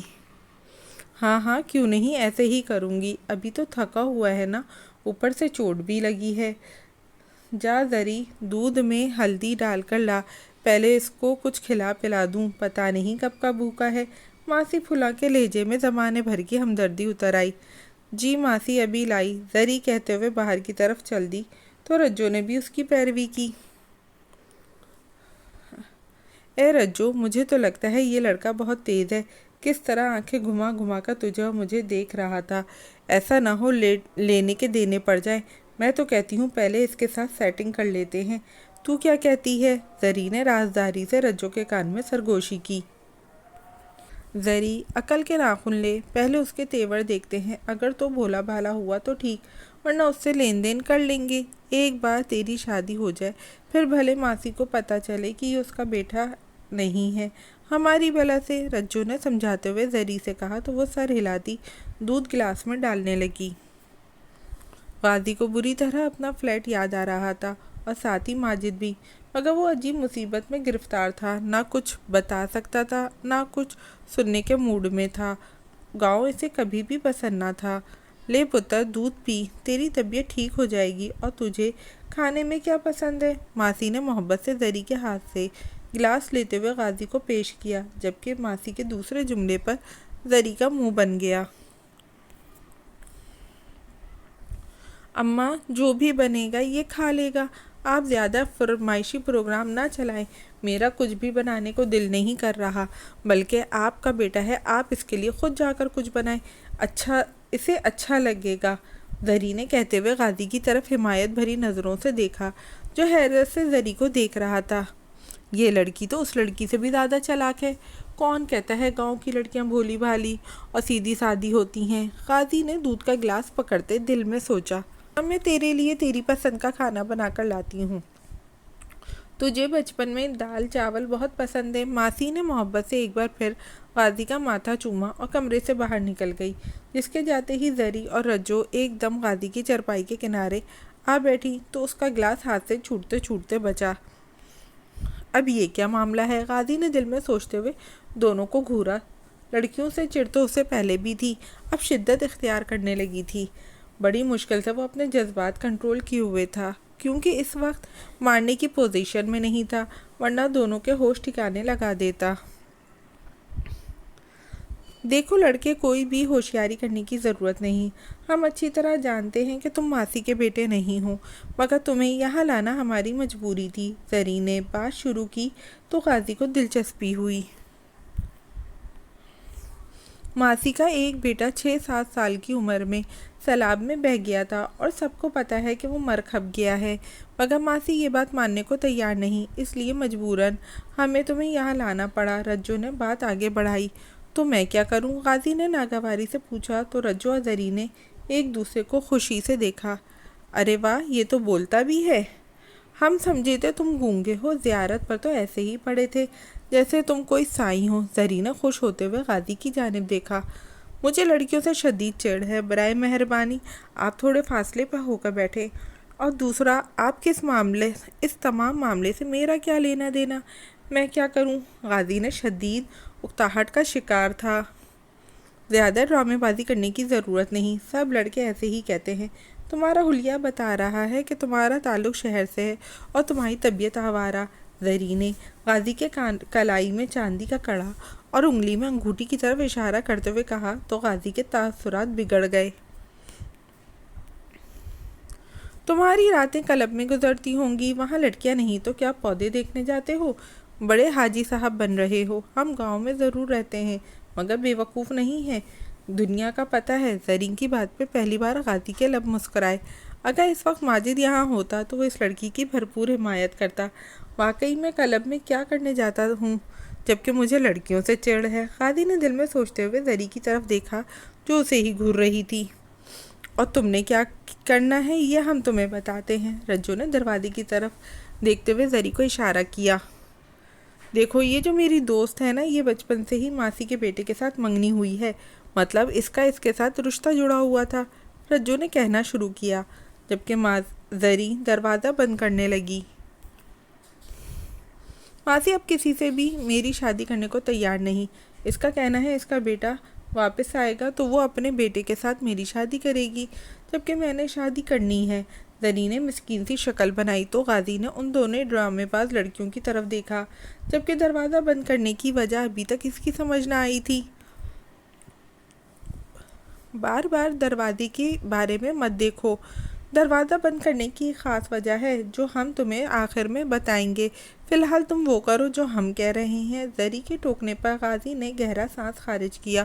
ہاں ہاں، کیوں نہیں، ایسے ہی کروں گی، ابھی تو تھکا ہوا ہے نا، اوپر سے چوٹ بھی لگی ہے۔ جا زری، دودھ میں ہلدی ڈال کر لا، پہلے اس کو کچھ کھلا پلا دوں، پتہ نہیں کب کا بھوکا ہے۔ ماسی پھولا کے لہجے میں زمانے بھر کی ہمدردی اتر آئی۔ جی ماسی، ابھی لائی، زری کہتے ہوئے باہر کی طرف چل دی تو رجو نے بھی اس کی پیروی کی۔ اے رجو، مجھے تو لگتا ہے یہ لڑکا بہت تیز ہے، کس طرح آنکھیں گھما گھما کر تجھے اور مجھے دیکھ رہا تھا، ایسا نہ ہو لینے کے دینے پڑ جائیں۔ میں تو کہتی ہوں پہلے اس کے ساتھ سیٹنگ کر لیتے ہیں۔ تو کیا کہتی ہے؟ زری نے رازداری سے رجو کے کان میں سرگوشی کی۔ زری، عقل کے ناخن لے، پہلے اس کے تیور دیکھتے ہیں، اگر تو بھولا بھالا ہوا تو ٹھیک، ورنہ اس سے لین دین کر لیں گے۔ ایک بار تیری شادی ہو جائے، پھر بھلے ماسی کو پتہ چلے کہ یہ اس کا بیٹا نہیں ہے، ہماری بلا سے، رجو نے سمجھاتے ہوئے زری سے کہا تو وہ سر ہلاتی دودھ گلاس میں ڈالنے لگی۔ غازی کو بری طرح اپنا فلیٹ یاد آ رہا تھا، اور ساتھ ہی ماجد بھی، مگر وہ عجیب مصیبت میں گرفتار تھا، نہ کچھ بتا سکتا تھا، نہ کچھ سننے کے موڈ میں تھا۔ گاؤں اسے کبھی بھی پسند نہ تھا۔ لے پتر، دودھ پی، تیری طبیعت ٹھیک ہو جائے گی۔ اور تجھے کھانے میں کیا پسند ہے؟ ماسی نے محبت سے زری کے ہاتھ سے گلاس لیتے ہوئے غازی کو پیش کیا، جبکہ ماسی کے دوسرے جملے پر زری کا منہ بن گیا۔ اماں، جو بھی بنے گا یہ کھا لے گا، آپ زیادہ فرمائشی پروگرام نہ چلائیں، میرا کچھ بھی بنانے کو دل نہیں کر رہا، بلکہ آپ کا بیٹا ہے، آپ اس کے لیے خود جا کر کچھ بنائیں، اسے اچھا لگے گا۔ زری نے کہتے ہوئے غازی کی طرف حمایت بھری نظروں سے دیکھا، جو حیرت سے زری کو دیکھ رہا تھا۔ یہ لڑکی تو اس لڑکی سے بھی زیادہ چالاک ہے، کون کہتا ہے گاؤں کی لڑکیاں بھولی بھالی اور سیدھی سادی ہوتی ہیں؟ غازی نے دودھ کا گلاس پکڑتے دل میں سوچا، اب میں تیرے لیے تیری پسند کا کھانا بنا کر لاتی ہوں، تجھے بچپن میں دال چاول بہت پسند ہے۔ ماسی نے محبت سے ایک بار پھر غازی کا ماتھا چوما اور کمرے سے باہر نکل گئی، جس کے جاتے ہی زری اور رجو ایک دم غازی کی چرپائی کے کنارے آ بیٹھی تو اس کا گلاس ہاتھ سے چھوٹتے چھوٹتے بچا۔ اب یہ کیا معاملہ ہے؟ غازی نے دل میں سوچتے ہوئے دونوں کو گھورا۔ لڑکیوں سے چڑ تو اسے پہلے بھی تھی، اب شدت اختیار کرنے لگی تھی۔ بڑی مشکل سے وہ اپنے جذبات کنٹرول کیے ہوئے تھا، کیونکہ اس وقت مارنے کی پوزیشن میں نہیں تھا، ورنہ دونوں کے ہوش ٹھکانے لگا دیتا۔ دیکھو لڑکے، کوئی بھی ہوشیاری کرنے کی ضرورت نہیں، ہم اچھی طرح جانتے ہیں کہ تم ماسی کے بیٹے نہیں ہو، مگر تمہیں یہاں لانا ہماری مجبوری تھی۔ زری نے بات شروع کی تو غازی کو دلچسپی ہوئی۔ ماسی کا ایک بیٹا 6-7 سال کی عمر میں سیلاب میں بہہ گیا تھا، اور سب کو پتہ ہے کہ وہ مر کھپ گیا ہے، مگر ماسی یہ بات ماننے کو تیار نہیں، اس لیے مجبوراً ہمیں تمہیں یہاں لانا پڑا۔ رجو نے بات آگے بڑھائی۔ تو میں کیا کروں؟ غازی نے ناگواری سے پوچھا تو رجو اور زری نے ایک دوسرے کو خوشی سے دیکھا۔ ارے واہ، یہ تو بولتا بھی ہے، ہم سمجھے تھے تم گونگے ہو، زیارت پر تو ایسے ہی پڑے تھے جیسے تم کوئی سائی ہو۔ زری نے خوش ہوتے ہوئے غازی کی جانب دیکھا۔ مجھے لڑکیوں سے شدید چڑ ہے، برائے مہربانی آپ تھوڑے فاصلے پر ہو کر بیٹھیں، اور دوسرا، آپ اس تمام معاملے سے میرا کیا لینا دینا؟ میں کیا کروں؟ غازی نے شدید اکتاہٹ کا شکار تھا۔ زیادہ ڈرامے بازی کرنے کی ضرورت نہیں، سب لڑکے ایسے ہی کہتے ہیں، تمہارا حلیہ بتا رہا ہے کہ تمہارا تعلق شہر سے ہے اور تمہاری طبیعت آوارہ۔ زری نے غازی کے کلائی میں چاندی کا کڑا اور انگلی میں انگوٹھی کی طرف اشارہ کرتے ہوئے کہا تو غازی کے تاثرات بگڑ گئے۔ تمہاری راتیں کلب میں گزرتی ہوں گی، وہاں لڑکیاں نہیں تو کیا پودے دیکھنے جاتے ہو؟ بڑے حاجی صاحب بن رہے ہو۔ ہم گاؤں میں ضرور رہتے ہیں، مگر بے وقوف نہیں ہیں، دنیا کا پتہ ہے۔ زری کی بات پہ پہلی بار غازی کے لب مسکرائے۔ اگر اس وقت ماجد یہاں ہوتا تو وہ اس لڑکی کی بھرپور حمایت کرتا۔ واقعی میں کلب میں کیا کرنے جاتا ہوں؟ جبکہ مجھے لڑکیوں سے چڑ ہے۔ قاضی نے دل میں سوچتے ہوئے زری کی طرف دیکھا جو اسے ہی گھور رہی تھی۔ اور تم نے کیا کرنا ہے یہ ہم تمہیں بتاتے ہیں۔ رجو نے دروازے کی طرف دیکھتے ہوئے زری کو اشارہ کیا۔ دیکھو یہ جو میری دوست ہے نا، یہ بچپن سے ہی ماسی کے بیٹے کے ساتھ منگنی ہوئی ہے، مطلب اس کا اس کے ساتھ رشتہ جڑا ہوا تھا، رجو نے کہنا شروع کیا، جبکہ زری دروازہ بند کرنے لگی۔ ماسی اب کسی سے بھی میری شادی کرنے کو تیار نہیں۔ اس کا کہنا ہے اس کا بیٹا واپس آئے گا تو وہ اپنے بیٹے کے ساتھ میری شادی کرے گی، جبکہ میں نے شادی کرنی ہے۔ زری نے مسکین سی شکل بنائی تو قاضی نے ان دونوں ڈرامے باز لڑکیوں کی طرف دیکھا، جبکہ دروازہ بند کرنے کی وجہ ابھی تک اس کی سمجھ نہ آئی تھی۔ بار بار دروازے کے بارے میں مت دیکھو، دروازہ بند کرنے کی ایک خاص وجہ ہے جو ہم تمہیں آخر میں بتائیں گے، فی الحال تم وہ کرو جو ہم کہہ رہے ہیں۔ زری کے ٹوکنے پر قاضی نے گہرا سانس خارج کیا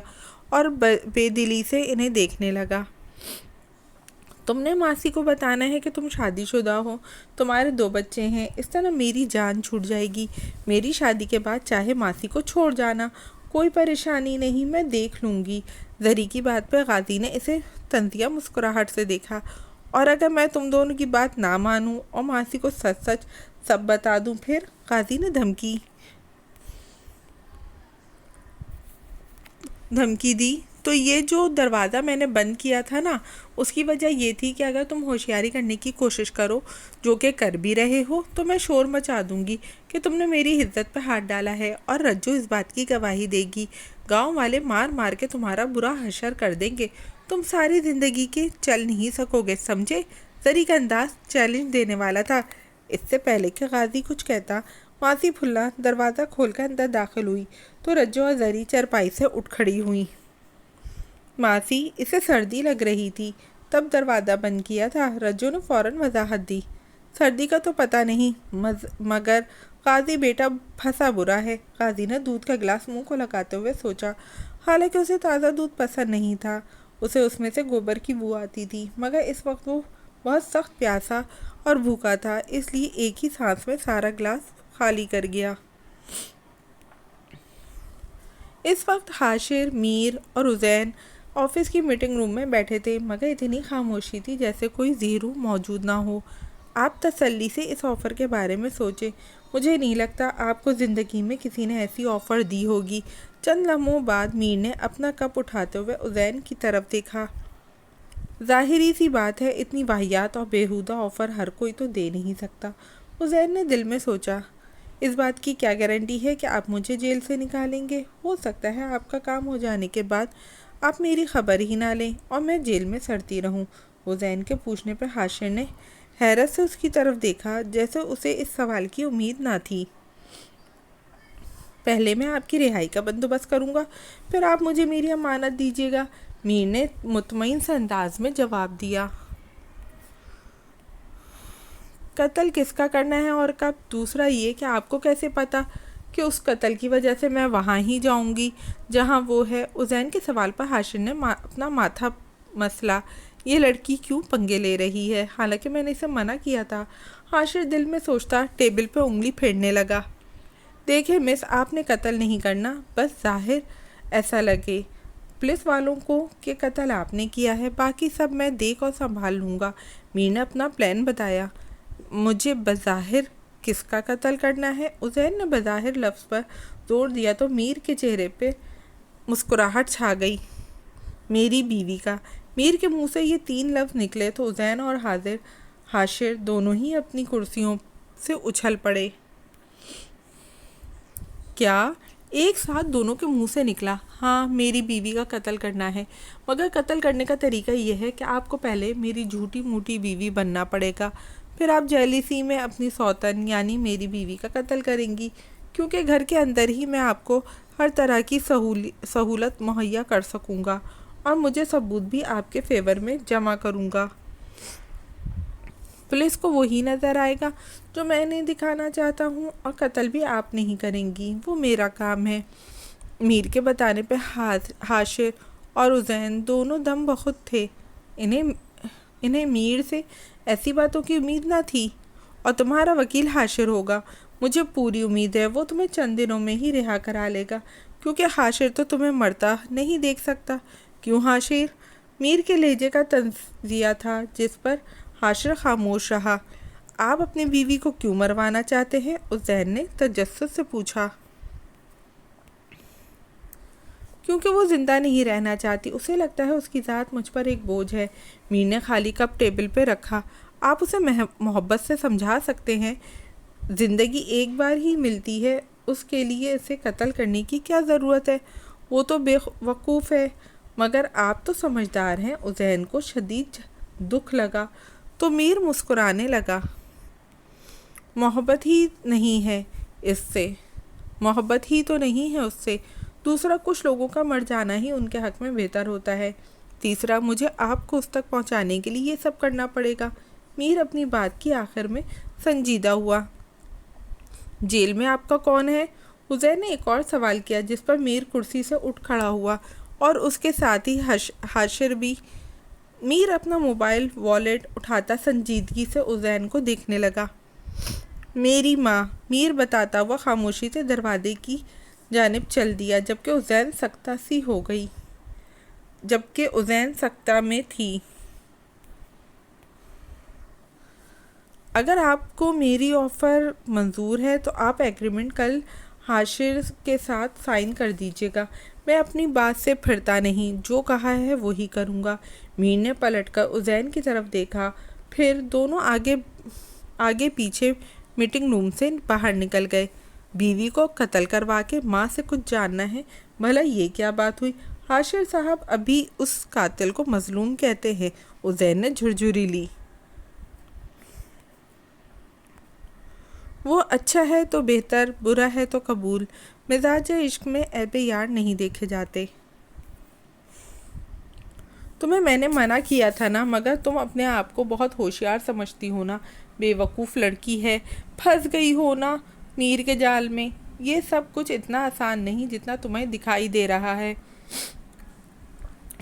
اور بے دلی سے انہیں دیکھنے لگا۔ تم نے ماسی کو بتانا ہے کہ تم شادی شدہ ہو، تمہارے 2 بچے ہیں، اس طرح میری جان چھوٹ جائے گی۔ میری شادی کے بعد چاہے ماسی کو چھوڑ جانا، کوئی پریشانی نہیں، میں دیکھ لوں گی۔ زری کی بات پہ قاضی نے اسے طنزیہ مسکراہٹ سے دیکھا۔ اور اگر میں تم دونوں کی بات نہ مانوں اور ماسی کو سچ سچ سب بتا دوں پھر؟ قاضی نے دھمکی دی۔ تو یہ جو دروازہ میں نے بند کیا تھا نا، اس کی وجہ یہ تھی کہ اگر تم ہوشیاری کرنے کی کوشش کرو، جو کہ کر بھی رہے ہو، تو میں شور مچا دوں گی کہ تم نے میری عزت پہ ہاتھ ڈالا ہے، اور رجو اس بات کی گواہی دے گی۔ گاؤں والے مار مار کے تمہارا برا حشر کر دیں گے، تم ساری زندگی کے چل نہیں سکو گے، سمجھے؟ زری کا انداز چیلنج دینے والا تھا۔ اس سے پہلے کہ قاضی کچھ کہتا، ماسی پھلا دروازہ کھول کر اندر داخل ہوئی تو رجو اور زری چرپائی سے اٹھ کھڑی ہوئی۔ ماسی اسے سردی لگ رہی تھی تب دروازہ بند کیا تھا۔ رجو نے فوراً وضاحت دی، سردی کا تو پتہ نہیں، مگر قاضی بیٹا پھنسا برا ہے۔ قاضی نے دودھ کا گلاس منہ کو لگاتے ہوئے سوچا، حالانکہ اسے تازہ دودھ پسند نہیں تھا، اسے اس میں سے گوبر کی بو آتی تھی، مگر اس وقت وہ بہت سخت پیاسا اور بھوکا تھا، اس لیے ایک ہی سانس میں سارا گلاس خالی کر گیا۔ اس وقت حاشر، میر اور عزین آفس کی میٹنگ روم میں بیٹھے تھے، مگر اتنی خاموشی تھی جیسے کوئی زیرو موجود نہ ہو۔ آپ تسلی سے اس آفر کے بارے میں سوچیں، مجھے نہیں لگتا آپ کو زندگی میں کسی نے ایسی آفر دی ہوگی۔ چند لمحوں بعد میر نے اپنا کپ اٹھاتے ہوئے عزین کی طرف دیکھا۔ ظاہری سی بات ہے، اتنی واہیات اور بیہودہ آفر ہر کوئی تو دے نہیں سکتا۔ عزین نے دل میں سوچا، اس بات کی کیا گارنٹی ہے کہ آپ مجھے جیل سے نکالیں گے؟ ہو سکتا ہے آپ کا کام ہو جانے کے بعد آپ میری خبر ہی نہ لیں اور میں جیل میں سڑتی رہوں۔ عزین کے پوچھنے پر حاشر نے حیرت سے اس کی طرف دیکھا، جیسے اسے اس سوال کی امید نہ تھی۔ پہلے میں آپ کی رہائی کا بندوبست کروں گا، پھر آپ مجھے میری امانت دیجیے گا، میر نے مطمئن سے انداز میں جواب دیا۔ قتل کس کا کرنا ہے اور کب؟ دوسرا یہ کہ آپ کو کیسے پتا کہ اس قتل کی وجہ سے میں وہاں ہی جاؤں گی جہاں وہ ہے؟ عزین کے سوال پر حاشر نے اپنا ماتھا مسلا، یہ لڑکی کیوں پنگے لے رہی ہے؟ حالانکہ میں نے اسے منع کیا تھا۔ حاشر دل میں سوچتا ٹیبل پہ انگلی پھیرنے لگا۔ دیکھیں مس، آپ نے قتل نہیں کرنا، بس ظاہر ایسا لگے پولیس والوں کو کہ قتل آپ نے کیا ہے، باقی سب میں دیکھ اور سنبھال لوں گا۔ میر نے اپنا پلان بتایا۔ مجھے بظاہر کس کا قتل کرنا ہے؟ عزین نے بظاہر لفظ پر زور دیا تو میر کے چہرے پہ مسکراہٹ چھا گئی۔ میری بیوی کا۔ میر کے منہ سے یہ 3 لفظ نکلے تو عزین اور حاشر دونوں ہی اپنی کرسیوں سے اچھل پڑے۔ کیا؟ ایک ساتھ دونوں کے منہ سے نکلا؟ ہاں، میری بیوی کا قتل کرنا ہے، مگر قتل کرنے کا طریقہ یہ ہے کہ آپ کو پہلے میری جھوٹی موٹی بیوی بننا پڑے گا، پھر آپ جیلیسی میں اپنی سوتن یعنی میری بیوی کا قتل کریں گی، کیونکہ گھر کے اندر ہی میں آپ کو ہر طرح کی سہولت مہیا کر سکوں گا اور مجھے ثبوت بھی آپ کے فیور میں جمع کروں گا۔ پولیس کو وہی نظر آئے گا جو میں نہیں دکھانا چاہتا ہوں، اور قتل بھی آپ نہیں کریں گی، وہ میرا کام ہے۔ میر کے بتانے پہ حاشر اور عزین دونوں دم بخود تھے۔ انہیں میر سے ایسی باتوں کی امید نہ تھی۔ اور تمہارا وکیل حاشر ہوگا، مجھے پوری امید ہے وہ تمہیں چند دنوں میں ہی رہا کرا لے گا، کیونکہ حاشر تو تمہیں مرتا نہیں دیکھ سکتا۔ کیوں حاشر؟ میر کے لہجے کا تنزیہ تھا جس پر حاشر خاموش رہا۔ آپ اپنی بیوی کو کیوں مروانا چاہتے ہیں؟ عزیر نے تجسس سے پوچھا۔ کیونکہ وہ زندہ نہیں رہنا چاہتی، اسے لگتا ہے اس کی ذات مجھ پر ایک بوجھ ہے۔ میر نے خالی کپ ٹیبل پہ رکھا۔ آپ اسے محبت سے سمجھا سکتے ہیں، زندگی ایک بار ہی ملتی ہے، اس کے لیے اسے قتل کرنے کی کیا ضرورت ہے؟ وہ تو بے وقوف ہے، مگر آپ تو سمجھدار ہیں۔ عزیر کو شدید دکھ لگا تو میر مسکرانے لگا۔ محبت ہی نہیں ہے اس سے، محبت ہی تو نہیں ہے اس سے۔ دوسرا، کچھ لوگوں کا مر جانا ہی ان کے حق میں بہتر ہوتا ہے۔ تیسرا، مجھے آپ کو اس تک پہنچانے کے لیے یہ سب کرنا پڑے گا۔ میر اپنی بات کی آخر میں سنجیدہ ہوا۔ جیل میں آپ کا کون ہے؟ عزیر نے ایک اور سوال کیا، جس پر میر کرسی سے اٹھ کھڑا ہوا اور اس کے ساتھ ہی حاشر بھی۔ میر اپنا موبائل والیٹ اٹھاتا سنجیدگی سے عزیر کو دیکھنے لگا۔ میری ماں، میر بتاتا ہوا خاموشی سے دروازے کی جانب چل دیا، جبکہ عزیر سکتہ میں تھی۔ اگر آپ کو میری آفر منظور ہے تو آپ ایگریمنٹ کل حاشر کے ساتھ سائن کر دیجیے گا۔ میں اپنی بات سے پھرتا نہیں، جو کہا ہے وہی کروں گا۔ میر نے پلٹ کر عزیر کی طرف دیکھا، پھر دونوں آگے پیچھے میٹنگ روم سے باہر نکل گئے۔ بیوی کو قتل کروا کے ماں سے کچھ جاننا ہے، بھلا یہ کیا بات ہوئی؟ حاشر صاحب ابھی اس قاتل کو مظلوم کہتے ہیں۔ عزیر نے جھرجھری لی۔ وہ اچھا ہے تو بہتر، برا ہے تو قبول۔ مزاج عشق میں عیب یار نہیں دیکھے جاتے۔ تمہیں میں نے منع کیا تھا نا، مگر تم اپنے آپ کو بہت ہوشیار سمجھتی ہو نا۔ بے وقوف لڑکی ہے، پھنس گئی ہو نا میر کے جال میں۔ یہ سب کچھ اتنا آسان نہیں جتنا تمہیں دکھائی دے رہا ہے۔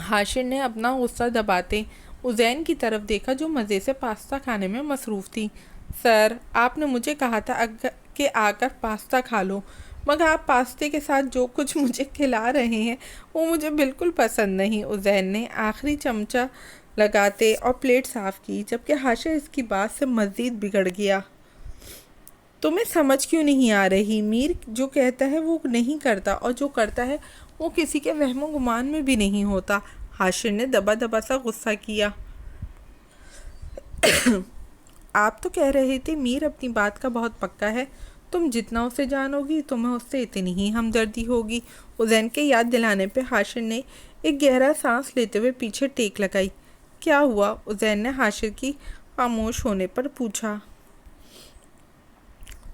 حاشر نے اپنا غصہ دباتے عزیر کی طرف دیکھا، جو مزے سے پاستہ کھانے میں مصروف تھی۔ سر، آپ نے مجھے کہا تھا کہ آ کر پاستہ کھا لو، مگر آپ پاستے کے ساتھ جو کچھ مجھے کھلا رہے ہیں وہ مجھے بالکل پسند نہیں۔ عزیر نے آخری چمچہ لگاتے اور پلیٹ صاف کی، جبکہ حاشر اس کی بات سے مزید بگڑ گیا۔ تمہیں سمجھ کیوں نہیں آ رہی؟ میر جو کہتا ہے وہ نہیں کرتا، اور جو کرتا ہے وہ کسی کے وہم و گمان میں بھی نہیں ہوتا۔ حاشر نے دبا دبا سا غصہ کیا۔ آپ تو کہہ رہے تھے میر اپنی بات کا بہت پکا ہے، تم جتنا اسے جانو گی تمہیں اس سے اتنی ہی ہمدردی ہوگی۔ عزیر کے یاد دلانے پہ حاشر نے ایک گہرا سانس لیتے ہوئے پیچھے ٹیک لگائی۔ کیا ہوا؟ عزیر نے حاشر کی خاموش ہونے پر پوچھا۔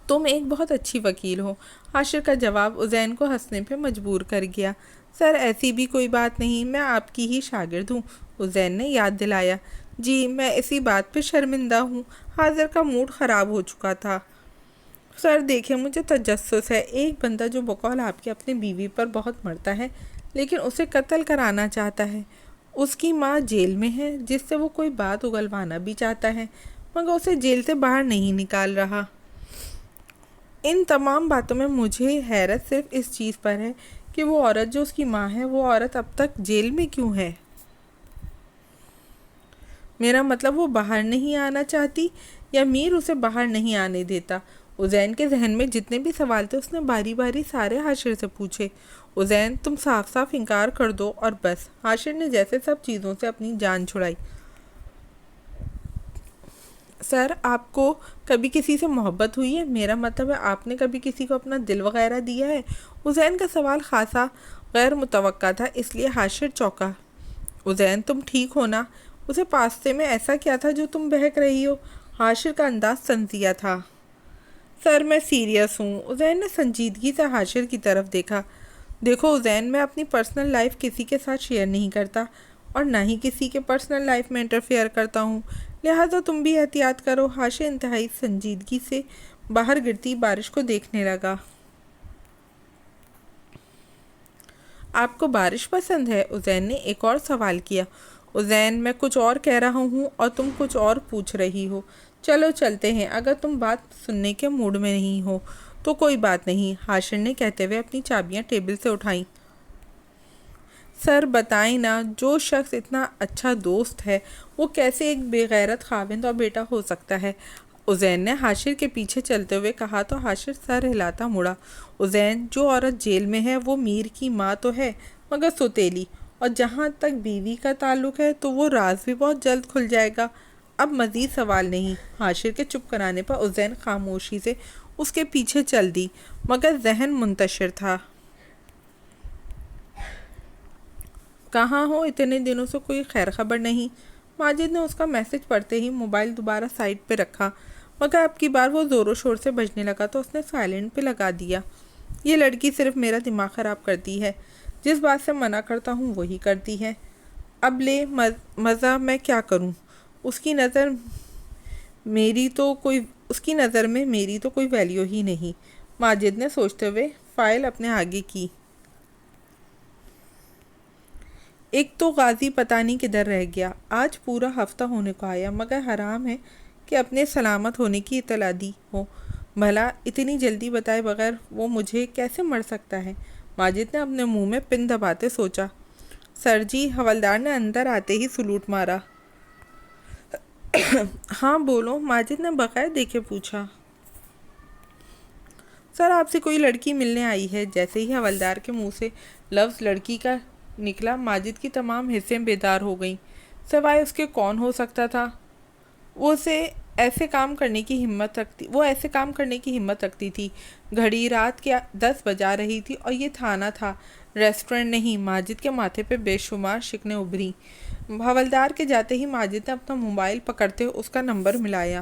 تم ایک بہت اچھی وکیل ہو۔ حاشر کا جواب عزیر کو ہنسنے پہ مجبور کر گیا۔ سر، ایسی بھی کوئی بات نہیں، میں آپ کی ہی شاگرد ہوں۔ عزیر نے یاد دلایا۔ جی، میں اسی بات پہ شرمندہ ہوں۔ حاضر کا موڈ خراب ہو چکا تھا۔ سر دیکھیں، مجھے تجسس ہے، ایک بندہ جو بقول آپ کی اپنی بیوی پر بہت مرتا ہے لیکن اسے قتل کرانا چاہتا ہے۔ اس کی ماں جیل میں ہے، جس سے وہ کوئی بات اگلوانا بھی چاہتا ہے، مگر اسے جیل سے باہر نہیں نکال رہا۔ ان تمام باتوں میں مجھے حیرت صرف اس چیز پر ہے کہ وہ عورت جو اس کی ماں ہے، وہ عورت اب تک جیل میں کیوں ہے؟ میرا مطلب وہ باہر نہیں آنا چاہتی یا میر اسے باہر نہیں آنے دیتا؟ عزیر کے ذہن میں جتنے بھی سوال تھے اس نے باری باری سارے حاشر سے پوچھے۔ عزیر، تم صاف صاف انکار کر دو اور بس۔ حاشر نے جیسے سب چیزوں سے اپنی جان چھڑائی۔ سر، آپ کو کبھی کسی سے محبت ہوئی ہے؟ میرا مطلب ہے آپ نے کبھی کسی کو اپنا دل وغیرہ دیا ہے؟ عزیر کا سوال خاصا غیر متوقع تھا، اس لیے حاشر چونکا۔ عزیر، تم ٹھیک ہو نا؟ اسے پاستے میں ایسا کیا تھا جو تم بہک رہی ہو؟ حاشر کا انداز تنزیہ تھا۔ سر، میں سیریس ہوں۔ عزیر نے سنجیدگی سے حاشر کی طرف دیکھا۔ دیکھو عزیر، میں اپنی پرسنل لائف کسی کے ساتھ شیئر نہیں کرتا اور نہ ہی کسی کے پرسنل لائف میں انٹرفیئر کرتا ہوں، لہٰذا تم بھی احتیاط کرو۔ حاشر انتہائی سنجیدگی سے باہر گرتی بارش کو دیکھنے لگا۔ آپ کو بارش پسند ہے؟ عزیر نے ایک اور سوال کیا۔ عزیر، میں کچھ اور کہہ رہا ہوں اور تم کچھ اور پوچھ رہی ہو۔ چلو چلتے ہیں، اگر تم بات سننے کے موڈ میں نہیں ہو تو کوئی بات نہیں، حاشر نے کہتے ہوئے اپنی چابیاں ٹیبل سے اٹھائیں۔ سر بتائیں نا، جو شخص اتنا اچھا دوست ہے وہ کیسے ایک بے غیرت خاوند اور بیٹا ہو سکتا ہے؟ عزین نے حاشر کے پیچھے چلتے ہوئے کہا تو حاشر سر ہلاتا مڑا۔ عزین، جو عورت جیل میں ہے وہ میر کی ماں تو ہے مگر سوتیلی، اور جہاں تک بیوی کا تعلق ہے تو وہ راز بھی بہت جلد کھل جائے گا۔ اب مزید سوال نہیں۔ حاشر کے چپ کرانے پر عزین خاموشی سے اس کے پیچھے چل دی، مگر ذہن منتشر تھا۔ کہاں ہو؟ اتنے دنوں سے کوئی خیر خبر نہیں۔ ماجد نے اس کا میسج پڑھتے ہی موبائل دوبارہ سائڈ پہ رکھا، مگر اب کی بار وہ زور و شور سے بجنے لگا تو اس نے سائلنٹ پہ لگا دیا۔ یہ لڑکی صرف میرا دماغ خراب کرتی ہے، جس بات سے منع کرتا ہوں وہی کرتی ہے۔ اب لے مزہ میں کیا کروں؟ اس کی نظر میں میری تو کوئی ویلیو ہی نہیں۔ ماجد نے سوچتے ہوئے فائل اپنے آگے کی۔ ایک تو غازی پتہ نہیں کدھر رہ گیا، آج پورا ہفتہ ہونے کو آیا، مگر حرام ہے کہ اپنے سلامت ہونے کی اطلاع دی ہو۔ بھلا اتنی جلدی بتائے بغیر وہ مجھے کیسے مر سکتا ہے؟ ماجد نے اپنے منہ میں پن دباتے سوچا۔ سر جی، حوالدار نے اندر آتے ہی سلوٹ مارا۔ ہاں بولو، ماجد نے بغیر دیکھے پوچھا۔ سر، آپ سے کوئی لڑکی ملنے آئی ہے۔ جیسے ہی حوالدار کے منہ سے لفظ لڑکی کا نکلا، ماجد کی تمام حصیں بیدار ہو گئیں۔ سوائے اس کے کون ہو سکتا تھا؟ وہ ایسے کام کرنے کی ہمت رکھتی تھی۔ گھڑی رات کے 10 بجا رہی تھی اور یہ تھانہ تھا، ریسٹورنٹ نہیں۔ ماجد کے ماتھے پہ بے شمار شکنیں ابھریں۔ حوالدار کے جاتے ہی ماجد نے اپنا موبائل پکڑتے اس کا نمبر ملایا۔